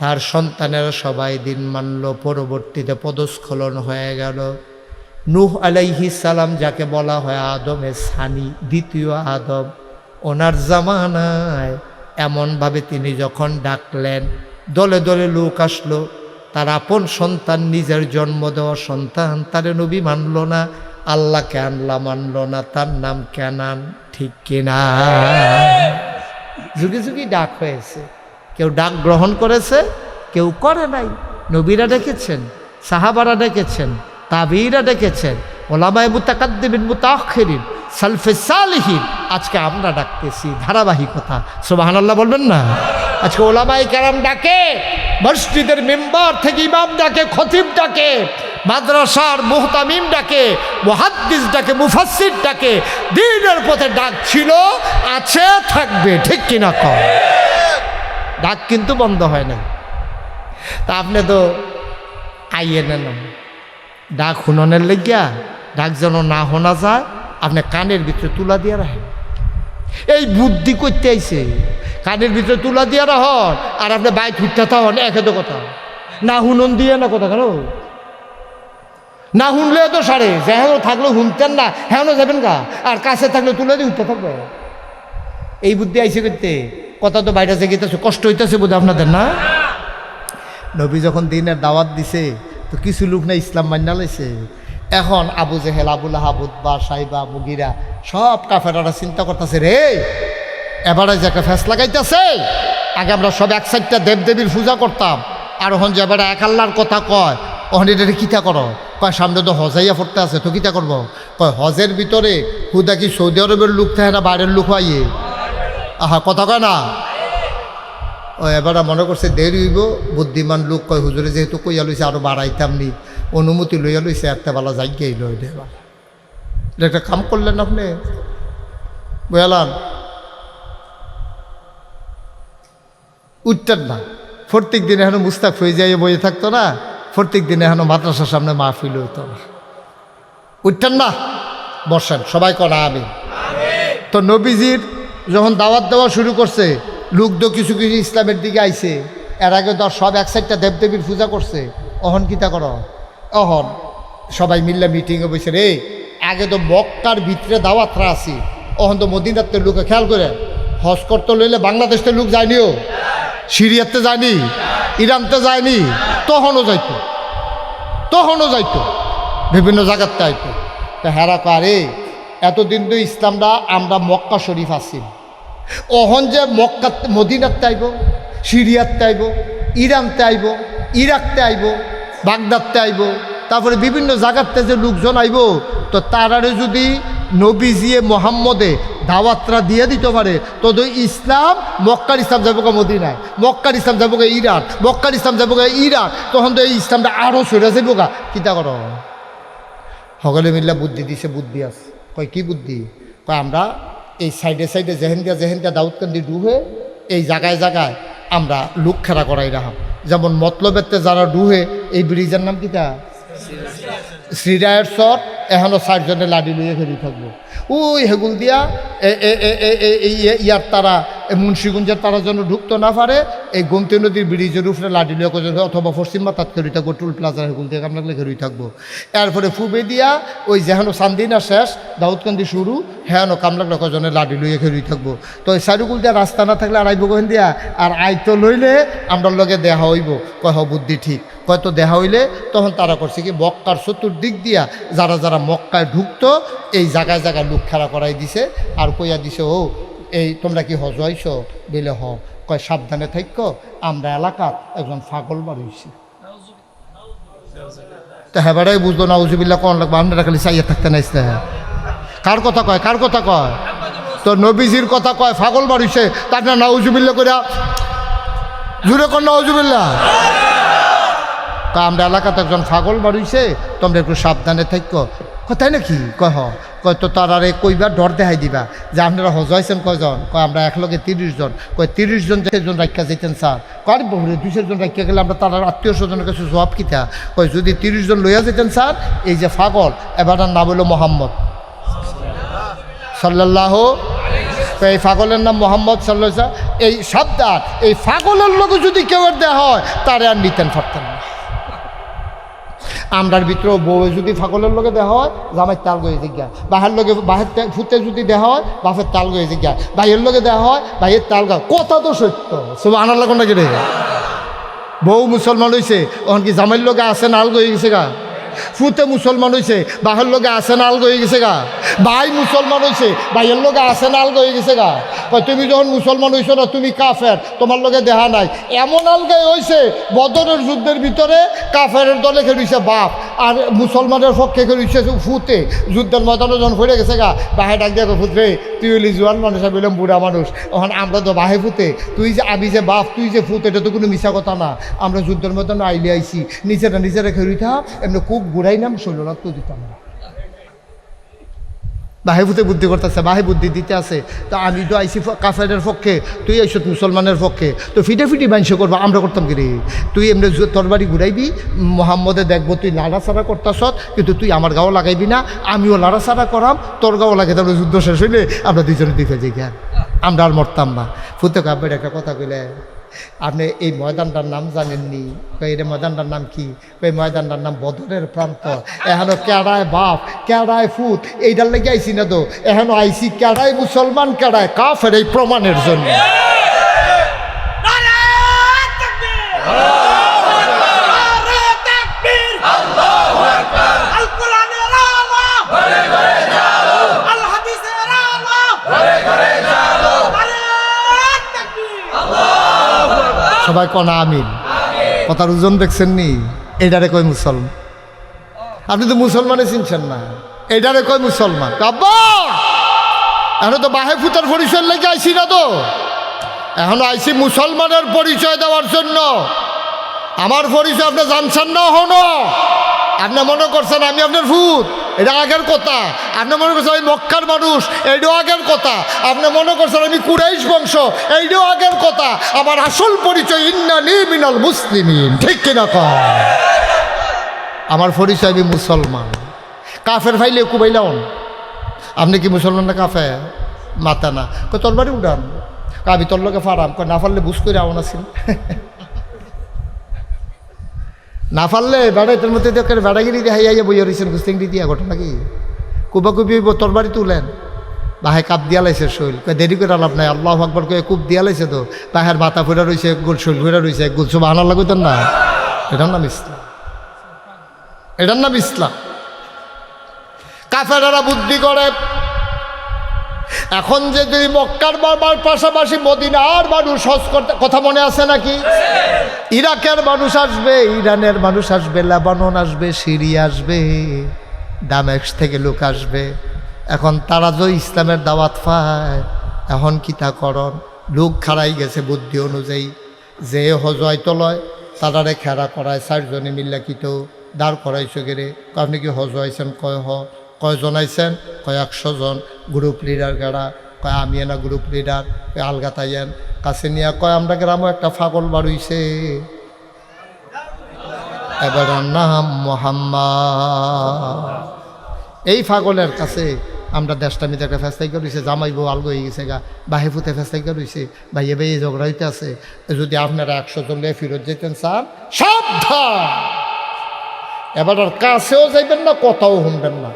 তার সন্তানেরা সবাই দিন মানল। পরবর্তীতে পদস্খলন হয়ে গেল। নূহ আলাইহিস সালাম, যাকে বলা হয় আদমের সানি, দ্বিতীয় আদম, ওনার জামানায় এমনভাবে তিনি যখন ডাকলেন, দলে দলে লোক আসলো। তার আপন সন্তান, নিজের জন্ম দেওয়া সন্তান, তারে নবী মানল না, আল্লাহকে আল্লাহ মানল না, তার নাম কেনান, ঠিক কিনা? যুগে যুগে ডাক হয়েছে, কেউ ডাক গ্রহণ করেছে, কেউ করে নাই। নবীরা ডেকেছেন, সাহাবারা ডেকেছেন, তাবিঈরা ডেকেছেন, ওলামায়ে মুতাকাদ্দিমিন মুতাআখিরিন, সালফে সালিহিন। আজকে আমরা ডাকতেছি, ধারাবাহিকতা। সুবহানাল্লাহ বলবেন না? আজকে ওলামায়ে কেরাম ডাকে, মসজিদের মেম্বার থেকে ইমাম ডাকে, খতিব ডাকে, মাদ্রাসার মুহতামিম ডাকে, মুহাদ্দিস ডাকে, মুফাসসির ডাকে। দ্বীনের পথে ডাক ছিল, আছে, থাকবে, ঠিক কিনা কও? ডাক কিন্তু বন্ধ হয় না। তা আপনি তো আইয়ে নেন ডাক শুননের লেগিয়া, ডাক যেন না শোনা যায়, আপনি কানের ভিতরে তুলা দিয়ে রাখেন। এই বুদ্ধি করতে আইছে, কানের ভিতরে তুলা দিয়ে রাখুন, আর আপনি বাইক উঠতে থাকুন, একেতো কথা না শুনন দিয়ে না কথা। কেন না শুনলে তো সারে, যেহেন থাকলেও শুনতেন না, হেন যাবেন গা, আর কাছে থাকলে তুলে দিয়ে উঠতে থাকবে। এই বুদ্ধি আইসে করতে, কথা তো বাইরে জেগেছে, কষ্ট হইতেছে বোধ আপনাদের না? নবী যখন দ্বীনের দাওয়াত দিছে, তো কিছু লোক না ইসলাম মান্না লাইছে। এখন আবু জেহেল, আবুল আহাব, উতবা, সাইবা, মুগিরা, সব কাফেরারা চিন্তা করতেছে, রে এবারে যে একটা ফ্যাস লাগাইতেছে, আগে আমরা সব এক সাইডটা দেবদেবীর পূজা করতাম, আর ওখান যে এবারে এক আল্লাহর কথা কয়, ওখানে এটা কিতা করো? কয় সামনে তো হজাইয়া পড়তে আছে, তো কিতা করবো? কয় হজের ভিতরে হুদা কি সৌদি আরবের লোক থাকে না বাইরের লোক হইয়ে? আহা, কথা কয় না। ও এবার মনে করছে দেরি হইব, বুদ্ধিমান লোক কয় হুজুরে যেহেতু কইয়া লইছে আরো বাড়াইতাম নি, অনুমতি লইয়া লইছে, একটা বেলা যাইগেই লই দে। এটা একটা কাম করলেন আপনি, বুঝলাম? উঠতেন না, প্রত্যেক দিন এখনো মুস্তাক হয়ে যাইয়ে বইয়ে থাকতো না, প্রত্যেক দিন এখনো মাদ্রাসার সামনে মাহফিল হইতো না। উঠতেন না, বসেন, সবাই করা আমি। তো নবীজির যখন দাওয়াত দেওয়া শুরু করছে, লোক তো কিছু কিছু ইসলামের দিকে আইছে। এর আগে তো সব এক সাইডটা দেবদেবীর পূজা করছে। অহন কিতা করো? অহন সবাই মিললে মিটিংয়ে বসে, রে আগে তো মক্কার ভিতরে দাওয়াতরা আছি, অহন তো মদিনাতে লোকে খেয়াল করে হজ করতে লইলে বাংলাদেশতে লোক যায়নিও, সিরিয়াতে যায়নি, ইরানতে যায়নি, তখনও যাইতো, বিভিন্ন জায়গাতে আইতো। তো হেরা কারে এতদিন তো ইসলামটা আমরা মক্কা শরীফ আছি, অহন যে মক্কা মদিনাতে আইব, সিরিয়াতে আইব, ইরানতে আইব, ইরাকতে আইব, বাগদাদতে আইব, তারপরে বিভিন্ন জায়গাতে যে লোকজন আইব, তো তারারে যদি নবীজিয়ে মোহাম্মদে দাওয়াতরা দিয়ে দিতে পারে, তো ইসলাম, মক্কার ইসলাম যাবো গা মদিনায়, মক্কার ইসলাম যাবো গা ইরান, মক্কার ইসলাম যাবো গা ইরাক, তখন তো এই ইসলামটা আরও সরে যাবো গা। কিতা কর? সকলে মিল্লা বুদ্ধি দিছে, বুদ্ধি আছে। কয় কি বুদ্ধি? কয় আমরা এই সাইডে সাইডে জেহেন্দিয়া দাউদকান্দি ডুহে এই জায়গায় জায়গায় আমরা লোক খেলা করাই রাখাম। যেমন মতলবেতে যারা ডুহে, এই ব্রিজের নাম কিতা? শ্রীরায়ের চর, এখনও 4 জনে লাডি লইয়া খেলি থাকবো। ওই হেগুল দিয়া ইয়ার তারা মুন্সিগঞ্জের তারা যেন ঢুকতে না পারে এই গোমতী নদীর ব্রিজের উপরে লাডি লইয়া করে অথবা পশ্চিম মাতাত খেলি থাকবো, টুল প্লাজার হেগুল দিয়ে কামলাগলে খেলি থাকবো। এরপরে ফুবে দিয়া ওই যেহেন চান্দিনা শেষ দাউদকান্দি শুরু হেন কামলাগলে কজনে লাডি লইয়া খেলি থাকবো। তো ওই চারুকুল দিয়া রাস্তা না থাকলে আর আইব কখন দিয়া আর আইতো লইলে আমরা লগে দেহা হইব। কয় হ বুদ্ধি ঠিক, হয়তো দেখা হইলে তখন তারা করছে কি মক্কার চতুর্দিক দিয়া যারা যারা মক্কায় ঢুকতো এই জায়গায় জায়গায় লোক খেলা করাই দিছে আর কইয়া দিছে ও এই তোমরা কি হজ হইছ বলে হ। কয় সাবধানে থাইক, আমরা এলাকার একজন ফাগল বাড়িয়েছি। তো হেবারাই বুঝলো না উজুবিল্লা কোন লাগবে, আপনারা খালি চাইয়া থাকতে নাইছে। কার কথা কয়, কার কথা কয়? তো নবীজির কথা কয় ফাগল বাড়িছে, তার না নাউজুবিল্লা করে জুড়ে কর নাউজুবিল্লা। তা আমরা এলাকাতে একজন ফাগল বাড়িছে, তোমরা একটু সাবধানে থাকো। তাই নাকি? কয় কয় তো তার আরে কইবার ডর দেখাই দিবা যে আপনারা হজ হয়েছেন কয়জন? কয় আমরা একলগে 30 জন। কয় 30 জন জন রাখিয়া যেতেন স্যার? কয় বহুরে 200 জন রাখিয়া গেলে আমরা তার আত্মীয় স্বজনের কাছে জবাব কিতা? কয় যদি 30 জন লইয়া যেতেন স্যার, এই যে ফাগল এবার নাম হলো মোহাম্মদ সাল্লাল্লাহু, এই ফাগলের নাম মোহাম্মদ সাল্লাল্লাহু। এই সাবধান, এই ফাগলের লোকে যদি কেউ দেওয়া হয় তারে আর নিতেন পারতেন না। আমরার ভিতরেও বউ যদি ফাগলের লগে দেওয়া হয় জামাই তাল গয়ে জিজ্ঞা, বাহের লগে বাহের ফুটে যদি দেওয়া হয় বাপের তাল গয়ে জিজ্ঞা, ভাইয়ের লগে দেওয়া হয় ভাইয়ের তাল গা। কথা তো সত্য, সব আনার লাগে নাকি রে? বউ মুসলমান হয়েছে ওখান কি জামাইয়ের লগে আসে না আলগ হয়ে গেছে গা? ফুতে মুসলমান হয়েছে বাহের লগে আসে না আলগ হয়ে গেছে গা? ভাই মুসলমান হয়েছে ভাইয়ের লগে আসে না আলগ হয়ে গেছে গা? তুমি যখন মুসলমান হয়েছো না তুমি কাফের, তোমার লগে দেখা নাই। এমন আলগাই হয়েছে বদরের যুদ্ধের ভিতরে কাফেরের দলে খেলছে বাপ আর মুসলমানের পক্ষে খেলছে ফুতে। যুদ্ধের ময়দানে যখন ফিরে গেছে গা, বাহে ডাক দিয়ে ফুটরে তুই হইলি জোয়ান মানুষ, আমি বললাম বুড়া মানুষ। ওখানে আমরা তো বাহে ফুতে, তুই যে আমি যে বাপ তুই যে ফুতে, এটা তো কোনো মিশা কথা না। আমরা যুদ্ধের ময়দানে আইলে আইছি, নিজেরা খেলি থাক এমনি খুব ঘুরাই নাম শৈলনাথ তো দিতাম না। বাহে ফুতে বুদ্ধি করতেছে, বাহে বুদ্ধি দিতে আছে। তা আমি তো আইসি কাফেরের পক্ষে, তুই আইস মুসলমানের পক্ষে, তো ফিটাফিটি মাংস করবো, আমরা করতাম কি রে? তুই এমনি তোর বাড়ি ঘুরাইবি, মোহাম্মদে দেখবো তুই লাড়াচাড়া করতাস, কিন্তু তুই আমার গাও লাগাইবি না, আমিও লাড়াচাড়া করাম, তোর গাও লাগে। তারপরে যুদ্ধ শেষ হইলে আমরা দুজনে দিকে যাই, আমরা আর মরতাম না। ফুতে কাব্যের একটা কথা কইলে, আপনি এই ময়দানটার নাম জানেননি? এই ময়দানটার নাম কি? এই ময়দানটার নাম বদরের প্রান্ত। এখনো কেড়ায় বাপ কেড়ায় ফুত, এইটার লেগে আইসি না তো, এখনো আইসি কেড়ায় মুসলমান কেড়ায় কাফের, এই প্রমাণের জন্য। সবাই কনা আমিন। কথার ওজন দেখছেন নি? এইটারে কই মুসলমান। আপনি তো মুসলমানে চিনছেন না, এইটারে কই মুসলমান। আব্বা এখন তো বাহে ফুতার পরিচয় লেগে আইসি না তো, এখন আইসি মুসলমানের পরিচয় দেওয়ার জন্য। আমার পরিচয় আপনি জানছেন না হনো, আপনি মনে করছেন আমি আপনার ভূত, এটা আগের কথা। আপনি মনে করছেন আমি মক্কার মানুষ, এইটাও আগের কথা। আপনি মনে করছেন আমি কুরাইশ বংশ, এইটাও আগের কথা। আমার আসল পরিচয় ইন্নানি মিনাল মুসলিমিন, ঠিক কিনা কয়? আমার পরিচয় আমি মুসলমান। কাফের ভাইলে কুবাইলাম, আপনি কি মুসলমান না কাফের? মাথা না কয় তোর বাড়ি উঠান, আমি তোর লোকে ফারাম, কয় না পারলে বুঝ করে আমন আছেন, না পারলে বেড়াইতের মধ্যে বেড়াগিরি হাইয়া বইয়া রয়েছেন গুস্তিংটি দিয়া। ঘটনা কি? কুবাকুবি তোর বাড়ি তুলেন, বাহে কাপ দিয়া লাইছে শৈল, দেরি করে লাভ নাই। আল্লাহ আকবার কয়ে কূপ দিয়া লাইছে তো, বাহের মাথা ফেরা রয়েছে, এক গোল শৈল ফেরা রয়েছে, এক গোল সব আনার লাগুতেন না। এটার নাম ইসলাম, এটার নাম ইসলাম। কাফেরেরা বুদ্ধি করে। এখন যে যদি মক্কার বাবার পাশাপাশি মদিনার মানুষ হজ করতে, কথা মনে আছে নাকি? ইরাকের মানুষ আসবে, ইরানের মানুষ আসবে, লেবানন আসবে, সিরিয়া আসবে, দামেস্ক থেকে লোক আসবে। এখন তারা যে ইসলামের দাওয়াত পায়, এখন কি তা করন? লোক খাড়াই গেছে বুদ্ধি অনুযায়ী, যে হজ হয়তো লয় তারারে খেরা করায়। 4 জনে মিল্লা কিতো দাঁড় করাইছো গেরে, আপনি কি হজ হয়েছেন? কয়জন আইছেন? 100 জন। গ্রুপ লিডার গাড়া, কয় আমি না গ্রুপ লিডার। আলগা তাইয়েন কাছে নিয়ে কয় আমরা গ্রামও একটা ফাগল বাড়ুইছে, এবার নাম মোহাম্মদ। এই পাগলের কাছে আমরা দেশটা মিতে একটা ফেস্তাই করেছে, জামাই বউ আলগো হয়ে গেছে গা, বাহে ফুতে ফেস্তাই করেছে, ভাইয়ে ভাইয়ে ঝগড়া হইতে আছে। যদি আপনারা 100 জন লিয়ে ফিরত যেতেন চান, সাবধান, এবার আর কাছেও যাইবেন না, কথাও শুনবেন না।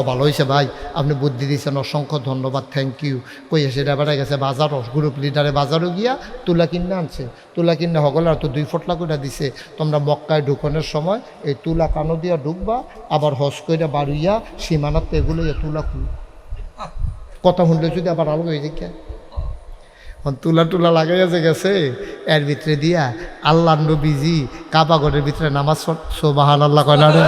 ভালো হয়েছে ভাই, আপনি বুদ্ধি দিয়েছেন, অসংখ্য ধন্যবাদ, থ্যাংক ইউ। কই এসে এবারে গেছে বাজারও, গ্রুপ লিডারে বাজারও গিয়া তুলা কিনে আনছে। তুলা কিনে সকলে আর তো 2 ফটলা করে দিছে, তোমরা মক্কায় ঢুকানোর সময় এই তুলা কানো দিয়া ঢুকবা, আবার হজ করে বাড়িয়া সীমানাতে এগুলো তুলা খুল। কথা শুনলে যদি আবার আলো হয়ে যায়, তুলা টুলা লাগাইয়াছে গেছে, এর ভিতরে দিয়া আল্লাহ নবীজি কাবা ঘরের ভিতরে নামাজ সুবহানাল্লাহ কয় না রে,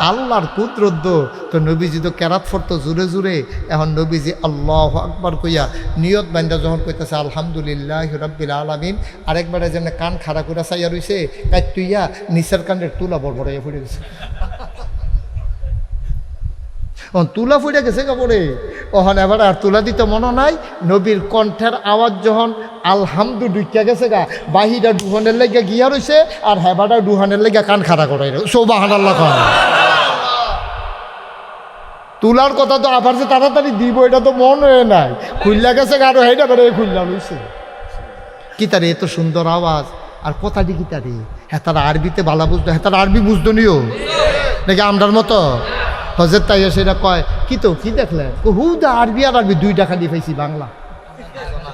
আল্লাহর কুদরত। তো নবীজি তো কেরাত ফরতো জুড়ে জুড়ে, এখন নবীজি আল্লাহু আকবার কইয়া নিয়ত বান্দা যখন কইতেছে আলহামদুলিল্লাহ রাব্বিল আলামিন, আরেকবারে যেন কান খাড়া করে চাইয়া রইছে, কাইতুইয়া নিচের কানের তুলা বড়বড়াইয়া পড়ে গেছে। তুলা ফুটে গেছে কাপড়ে, ওখানে এবার আর তুলা দিতে মনে নাই। নবীর কণ্ঠের আওয়াজ যখন আলহামদু ঢুকিয়া গেছে গা, বাহিরা ডুহানের লেগে গিয়া রয়েছে, আর হেবাটা ডুহানের লেগে কান খাড়া করাই সুবহানাল্লাহ। তুলার কথা তো আবার যে তাড়াতাড়ি দিব এটা তো মন হয়ে নাই, খুললা গেছে গা, আরো হেটা বেড়ে খুললা রয়েছে। কি তারে এত সুন্দর আওয়াজ, আর কথাটি কি তারে, হ্যাঁ তারা আরবিতে ভালো বুঝতো, হ্যাঁ তারা আরবি বুঝতো নিও নাকি আমরার মতো। হজরত তাই সেটা কয় কি তো কি দেখলেন, হুদা আরবি আর আরবি 2 টাকা দিয়ে পাইছি বাংলা।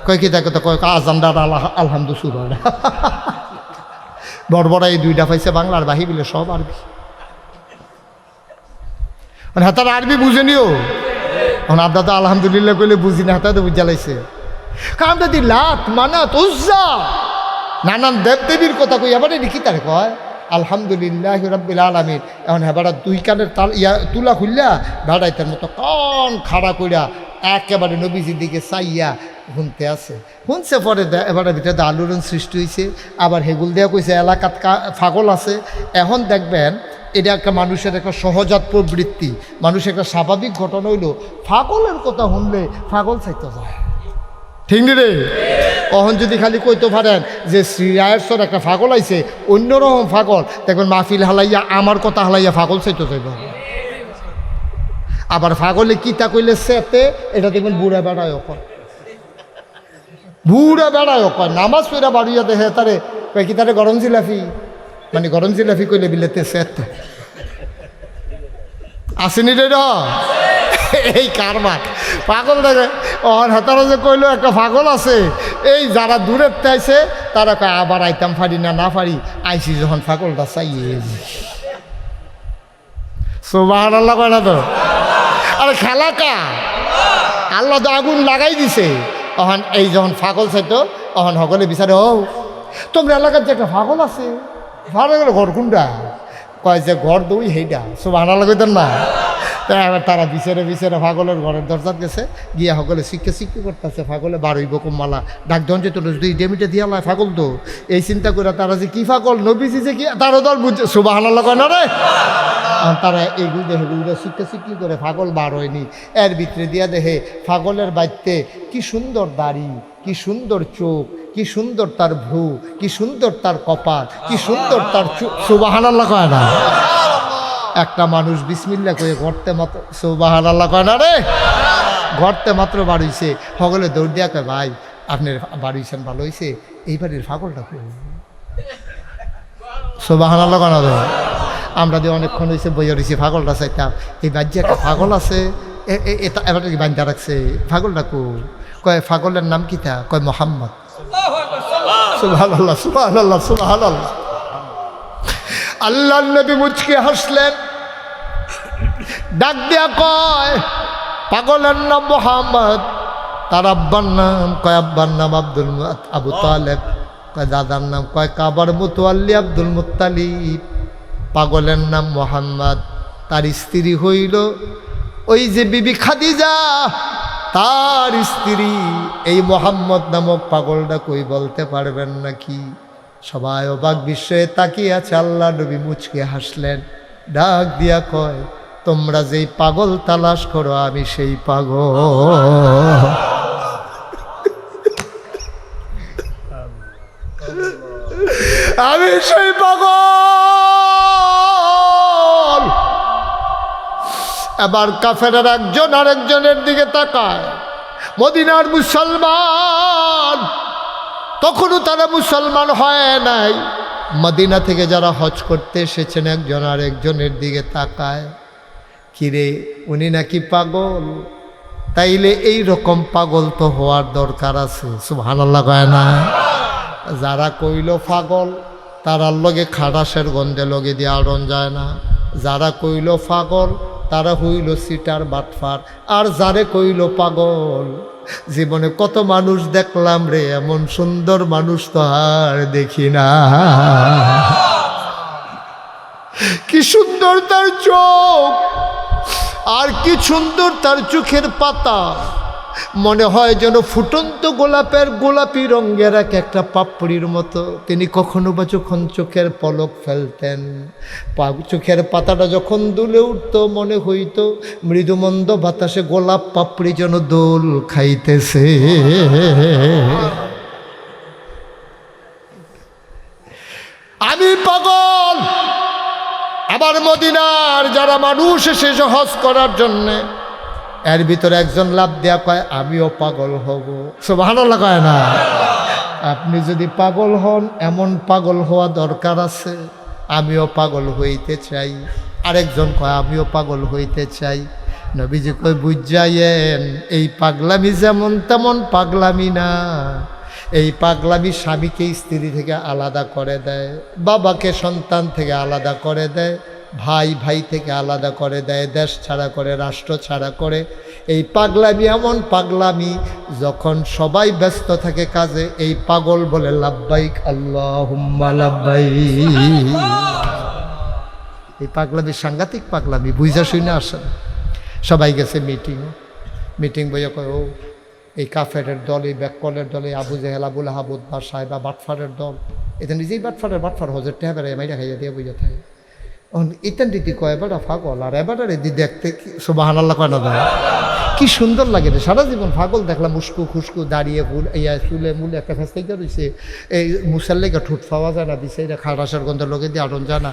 কয় কি দেখো তো, কয় আজানদার আলহামদু শুরু হয় না, বড় এই 2টা পাইছে বাংলা, আর বাহি বিলে সব আরবি। মানে হাতার আরবি বুঝে নিও, এখন আপনার তো আলহামদুলিল্লাহ কইলে বুঝি না, হাতাতে বুঝা লাইছে। কারণ যদি লাত মানাত উজ্জা নানান দেবদেবীর কথা কই, আবার এটি কি তার কয় আলহামদুলিল্লাহ রাব্বিল আলামিন। এখন হেবাটা 2 কানের তুলা খুললা ভাড়াইতার মতো কান খাড়া কইরা একেবারে নবীজির দিকে চাইয়া শুনতে আছে। শুনছে পরে এবারের ভিতরে আলোড়ন সৃষ্টি হয়েছে, আবার হেগুল দেওয়া কইছে এলাকাত ফাগল আছে। এখন দেখবেন এটা একটা মানুষের একটা সহজাত প্রবৃত্তি, মানুষের একটা স্বাভাবিক ঘটনা হইল, ফাগলের কথা শুনলে ফাগল চাইতে যায়, ঠিক নি রে? অহন যদি খালি কইতে পারেন যে শ্রীরায়েশ্বর একটা ফাগল আইছে, অন্যরকম ফাগল দেখবেন মাহফিল হালাইয়া আমার কথা হালাইয়া ফাগল চাইতে যাইব। আবার ফাগলে কিতা কইলে সেতে, এটা দেখবেন বুড়া বেড়ায় কয়, বুড়া বেড়ায় কয়, নামাজ পড়া বাড়িয়া দেখে তারে কয় কি তারে গরম জিলাফি, মানে গরম জিলাফি কইলে বিলেতে সেতে আসেনি রে। এই কারবার পাগল দেখে ওর হাতারা যে কইলো একটা পাগল আছে, এই যারা দূরের চাইছে তারা কয় আবার আইতাম পারি না, না পারি আইসি যখন পাগলটা চাইয়ে সুবহানাল্লাহ কয় না তো। আরে খেলা কা আল্লাহ তো আগুন লাগাই দিছে। তখন এই যখন পাগল চাইতো তখন সকলে বিচারে, ও তোমরা এলাকার যে একটা পাগল আছে, ভালো ঘর কোনটা, কয় যে ঘর দই সেইটা, সুবহানাল্লাহ কইতেন না। এবার তারা বিচারে বিচারে পাগলের ঘরের দরজার গেছে, গিয়া সকলে শিক্ষা করতেছে, পাগলে বারোই বকম মালা ডাক ধন যে তোর দুই ডেমিটে দিয়া লাই পাগল তো, এই চিন্তা করে তারা যে কি পাগল নবীজি যে কি তারও দল বুঝছে সুবহানাল্লাহ কয় না রে। তারা এগুলো হেগুলো শিক্ষা করে পাগল বার হয়নি, এর ভিতরে দিয়া দেখে পাগলের বাড়িতে কি সুন্দর দাড়ি, কি সুন্দর চোখ, কি সুন্দর তার ভ্রু, কি সুন্দর তার কপাল, কি সুন্দর তার সুবহানাল্লাহ কয় না। একটা মানুষ বিসমিল্লাহ কয়ে ঘরতে মাত্র সুবহানাল্লাহ কয় না রে, ঘরতে মাত্র বাড়িছে, সকলে দৌড় দিয়া কয় ভাই আপনার বাড়িছেন ভালো হয়েছে, এই বাড়ির পাগলটা কই, সুবহানাল্লাহ কয় না তো। আমরা যে অনেকক্ষণ হয়েছে বইয়া রয়েছি পাগলটা চাইতাম, এই বাড়ি একটা পাগল আছে, এবার কি বান্ধা রাখছে পাগলটা কয় পাগলের নাম কি তা, কয় মোহাম্মদ। সুবহানাল্লাহ সুবহানাল্লাহ সুবহানাল্লাহ। আল্লাহর নবী মুচকে হাসলেন, ডাক দিয়া কয় পাগলের নাম মোহাম্মদ, তার আব্বার নাম, কয় আব্বার নাম আবু তালেব, কয় দাদার নাম, কয় কাবার মুতওয়াল্লি আব্দুল মুত্তালিব। পাগলের নাম মোহাম্মদ, তার স্ত্রী হইল ওই যে বিবি খাদিজা, তার স্ত্রী। এই মোহাম্মদ নামক পাগলটা কই বলতে পারবেন নাকি? সবাই অবাক বিস্ময়ে তাকিয়ে আছে। আল্লাহ নবী মুচকে হাসলেন, ডাক দিয়া কয় তোমরা যেই পাগল তালাশ করো আমি সেই পাগল। আমি সেই পাগল। এবার কাফেরের একজন আরেকজনের দিকে তাকায়। মদিনার মুসলমান, তখনও তারা মুসলমান হয় নাই। মদিনা থেকে যারা হজ করতে এসেছেন একজন আরেকজনের দিকে তাকায়, কিরে উনি নাকি পাগল, তাইলে এই রকম পাগল তো হওয়ার দরকার আছে। সুবহানাল্লাহ কয় না? যারা কইল পাগল তারার লগে খাটাসের গন্ধে লগে দিয়ে আড়ন যায় না। যারা কইল পাগল তারা হইল সিটার বাটফার। আর যারে কইল পাগল, জীবনে কত মানুষ দেখলাম রে, এমন সুন্দর মানুষ তো আর দেখি না। কি সুন্দর তার চোখ, আর কি সুন্দর তার চোখের পাতা, মনে হয় যেন ফুটন্ত গোলাপের গোলাপি রঙের একটা পাপড়ির মতো। তিনি কখনো বা যখন চোখের পলক ফেলতেন, চোখের পাতাটা যখন দুলে উঠত, মনে হইত মৃদুমন্দ বাতাসে গোলাপ পাপড়ি যেন দোল খাইতেছে। আমি পাগল। আবার মদিনার যারা মানুষ এসেছে হজ করার জন্যে, এর ভিতরে একজন লাভ দেয়া কয় আমিও পাগল হব। সুবহানাল্লাহ কয় না? আপনি যদি পাগল হন, এমন পাগল হওয়া দরকার আছে। আমিও পাগল হইতে চাই। আরেকজন কয় আমিও পাগল হইতে চাই। নবীজি কয় বুঝাইয়েন, এই পাগলামি যেমন তেমন পাগলামি না। এই পাগলামি স্বামীকে স্ত্রী থেকে আলাদা করে দেয়, বাবাকে সন্তান থেকে আলাদা করে দেয়, ভাই ভাই থেকে আলাদা করে দেয়, দেশ ছাড়া করে, রাষ্ট্র ছাড়া করে। এই পাগলামি এমন পাগলামি, যখন সবাই ব্যস্ত থাকে কাজে, এই পাগল বলে লাব্বাইক আল্লাহুম্মা লাব্বাইক। এই পাগলামি সাংঘাতিক পাগলামি, বুঝা শুনে আসেন। সবাই গেছে মিটিং বইয়া কয় ও এই কাফেরের দল, এই ব্যাককলের দল, এই আবু জেহেল, আবুল আহাব, উতবা সাহেবা বাটফারের দল, এটা নিজেই বাটফার হজের টেহাবের মাইরা খাইয়া দিয়ে বুঝা থাকে। ইতান দিদি কয় এবারটা ফাগল, আর এবারে দি দেখতে সুবহানাল্লাহ কয় না দেয়। কি সুন্দর লাগে রে, সারা জীবন ফাগল দেখলাম, উস্কু খুস্কু দাঁড়িয়ে ফুল ইয়া চুলে মুলে একটা ফেস্তাইতে রয়েছে। এই মুসার লেগে ঠোঁট পাওয়া যায় না, দিছে এটা খাটাসের গন্ধের লোকে দিয়ে আটন যায় না।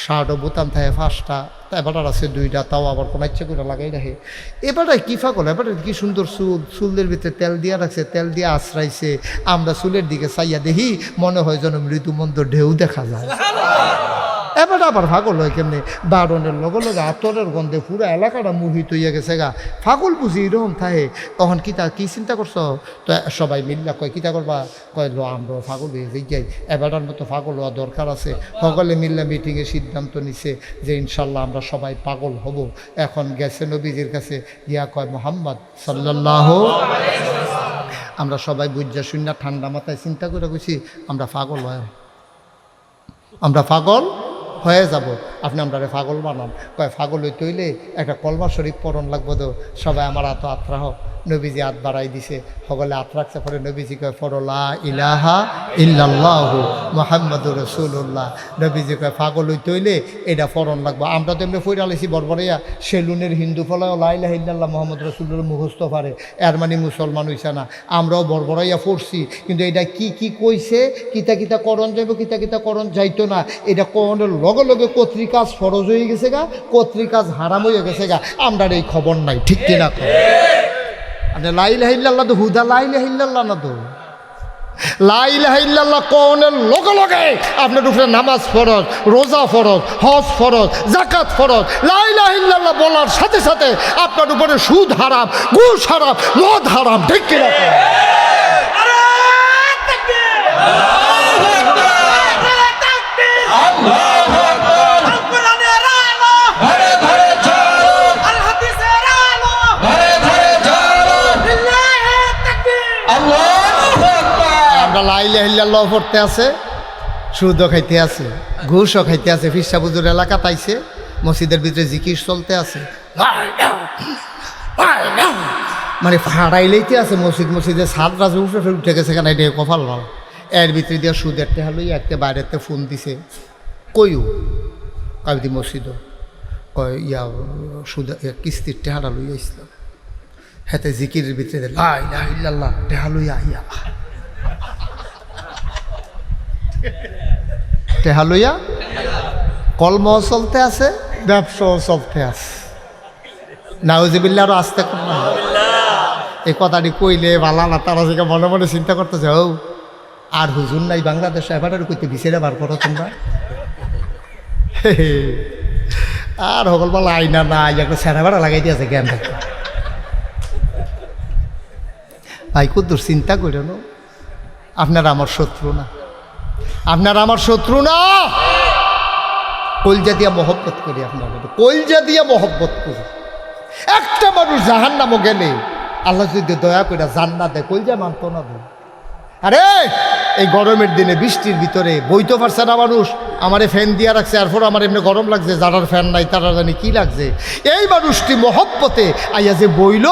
শার্টও বোতাম থাকে 5টা, এবারটার আছে 2টা, তাও আবার কোনো ইচ্ছে করে লাগাই রাখে। এবারটা কি ফাগল, এবারে কি সুন্দর চুলের ভিতরে তেল দিয়া রাখছে, তেল দিয়ে আশ্রাইছে। আমরা চুলের দিকে চাইয়া দেখি, মনে হয় যেন মৃদুমন্দ ঢেউ দেখা যায়। এবার আবার ফাগল হয় কেমনি, বারণের লগে লগে আতরের গন্ধে পুরো এলাকাটা মোহিত হইয়া গেছে গা। ফাগল বুঝি এরকম থাকে। তখন কি চিন্তা করছো? তো সবাই মিল্লা কয় কিতা করবা? কয় লো আমরা ফাগল হয়ে যাই, এবারটার মতো ফাগল হওয়া দরকার আছে। সকলে মিল্লা মিটিংয়ে সিদ্ধান্ত নিছে যে ইনশাল্লাহ আমরা সবাই পাগল হব। এখন গেছে নবীজির কাছে, ইয়া কয় মুহাম্মদ সাল্লাল্লাহু, আমরা সবাই বুঝা শূন্য ঠান্ডা মাথায় চিন্তা করে কইছি আমরা পাগল হয়, আমরা পাগল হয়ে যাব। আপনি আমরা পাগল বানান। কয় পাগল হইতে হইলে একটা কলমা শরীফ পড়ন লাগবো। তো সবাই আমার আত আত্রাহ। নবীজি হাত বাড়াই দিছে, সকলে হাত রাখছে। পরে নবীজি কয় ফরলা ইলাহা ইল্লাল্লাহু মুহাম্মাদুর রাসূলুল্লাহ। নবীজি কয় পাগল হইতে হইলে এটা ফরন লাগবো। আমরা তো এমনি ফইরা লাইছি বরবরিয়া, সেলুনের হিন্দু ফলায় লা ইলাহা ইল্লাল্লাহ মুহাম্মাদুর রাসূলুল্লাহ মুখস্থ পারে, এর মানে মুসলমান হইছে না। আমরাও বরবরাইয়া পড়ছি, কিন্তু এটা কি কি কইছে, কিতা কিতা করণ যাইব, কিতা কিতা করণ যাইতো না, এটা করণের লগে লগে কর্তৃকাজ ফরজ হয়ে গেছে গা, কর্তৃকাজ হারাম হয়ে গেছে গা। আমরা এই খবর নাই, ঠিক কিনা? আপনি লা ইলাহা ইল্লাল্লাহ তো হুদা লা ইলাহা ইল্লাল্লাহ না, তো লা ইলাহা ইল্লাল্লাহ কোনের লগে লগে আপনার উপরে নামাজ ফরজ, রোজা ফরজ, হজ ফরজ, যাকাত ফরজ। লা ইলাহা ইল্লাল্লাহ বলার সাথে সাথে আপনার উপরে সুদ হারাম, ঘুষ হারাম, মদ হারাম, ঠিক কিনা? লা ইলাহা ইল্লাল্লাহ পড়তে আছে, সুদও খাইতে আছে, ঘুষও খাইতে আছে, ফিরসা বুজুর এলাকা পাইছে, মসজিদের ভিতরে জিকির চলতে আছে, মানে ফাড়াইলেইতে আছে। মসজিদের সাত রাজে উঠে গেছে, কেন এটা কপাল ভালো। এর ভিতরে দিয়ে সুদের টেহা লইয়া একটা বাইরেতে ফোন দিছে, কইও কাবিদি মসজিদও কয় ইয়া সুদের কিস্তির টেহাটা লইয়া আসলাম। হাতে জিকিরের ভিতরে লা ইলাহা ইল্লাল্লাহ টেহা লইয়া আইয়া, টেহা লইয়া কলমও চলতে আছে, ব্যবসাও চলতে আছে। নাউজুবিল্লাহ আরো আসতে কম না। এই কথাটি কইলে ভালো না, তারা যে মনে মনে চিন্তা করতেছে ও আর হুজুর নাই বাংলাদেশে, এবার কইতে বিছেরে বার করো তোমরা। আর সকল বলা আইনা নাই, একটা সেরা ভাড়া লাগাই দিয়েছে জ্ঞান। ভাই কুদ্দুর চিন্তা করেন, আপনারা আমার শত্রু না, আপনারা আমার শত্রু না। কলজা দিয়া মহব্বত করি, আপনারা কলজা দিয়া মহব্বত করি। একটা মানুষ জাহান্নামও গেলে আল্লাহ যদি দয়া করে জান্নাত দেয়, কলজা মানতো না। আরে এই গরমের দিনে বৃষ্টির ভিতরে বইতে পারছে না মানুষ, আমারে ফ্যান দিয়া রাখছে, এরপর আমার এমনি গরম লাগছে, যারার ফ্যান নাই তারা জানি কি লাগছে। এই মানুষটি মহব্বতে আইয়া যে বইল,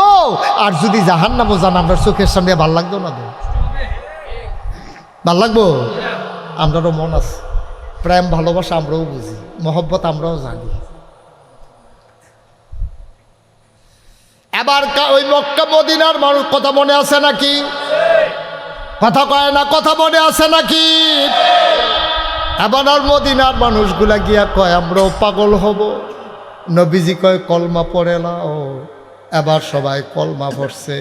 আর যদি জাহান্নামও জান আমরা চোখের সামনে ভাল লাগতো না, ভাল লাগবো? আমরারও মন আছে, প্রেম ভালোবাসা আমরাও বুঝি, মহব্বত আমরাও জানি। এবার ওই মক্কা মদিনার মানুষ কথা মনে আছে নাকি? কথা কয় না, কথা মনে আছে নাকি? এবার আর মদিনার মানুষগুলা গিয়া কয় আমরাও পাগল হব। নবীজি কয় কলমা পড়ে নাও। এবার সবাই কলমা পড়ছে।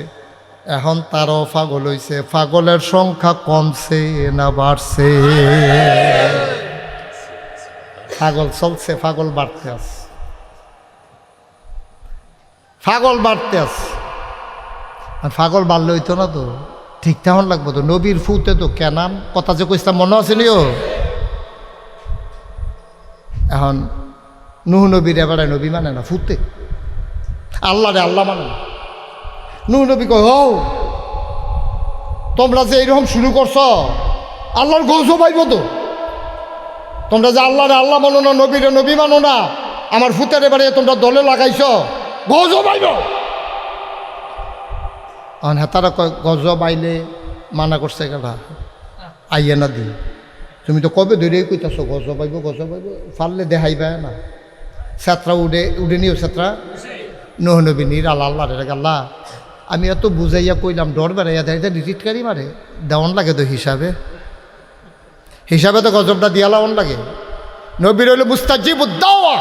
এখন তারও পাগল হইছে। পাগলের সংখ্যা কমছে না বাড়ছে? পাগল চলছে, পাগল বাড়তে আছে, পাগল বাড়তে আছে। আর পাগল বাড়লে হইতো না তো, ঠিক তেমন লাগবো তো। নবীর ফুতে তো কেনাম কথা যে কইতাম মনে আছে নিও। এখন নুহ নবীর এবারে নবী মানে না, ফুতে আল্লাহ রে আল্লাহ মানে না। নুহ নবী কয় ও তোমরা যে এইরকম শুরু করছো, আল্লাহর গজব আইব তো। তোমরা যে আল্লাহ রে আল্লাহ মানো না, নবী রে নবী মানো না, আমার ফুতের এবারে তোমরা দলে লাগাইছ, গজব আইব। এখন হেতারা কয় গজব আইলে মানা করছে কেনা, আইয়ে না দি। তুমি তো কবে ধরেই কইতাছো গজব আইব গজব আইব, ফাললে দেখাইবা না। ছাত্রা উঠে নিও, ছাত্রা নুহ নবী নির আল্লাহ রে আল্লাহ আমি এত বুঝাইয়া কইলাম, ডর বেড়াইয়া দেয় রিটিটকারি মারে, দেওয়ান লাগে তো হিসাবে, হিসাবে তো গজবটা দিয়া লাওয়ান লাগে। নবীর হইলে মুস্তাজিব দাওয়া,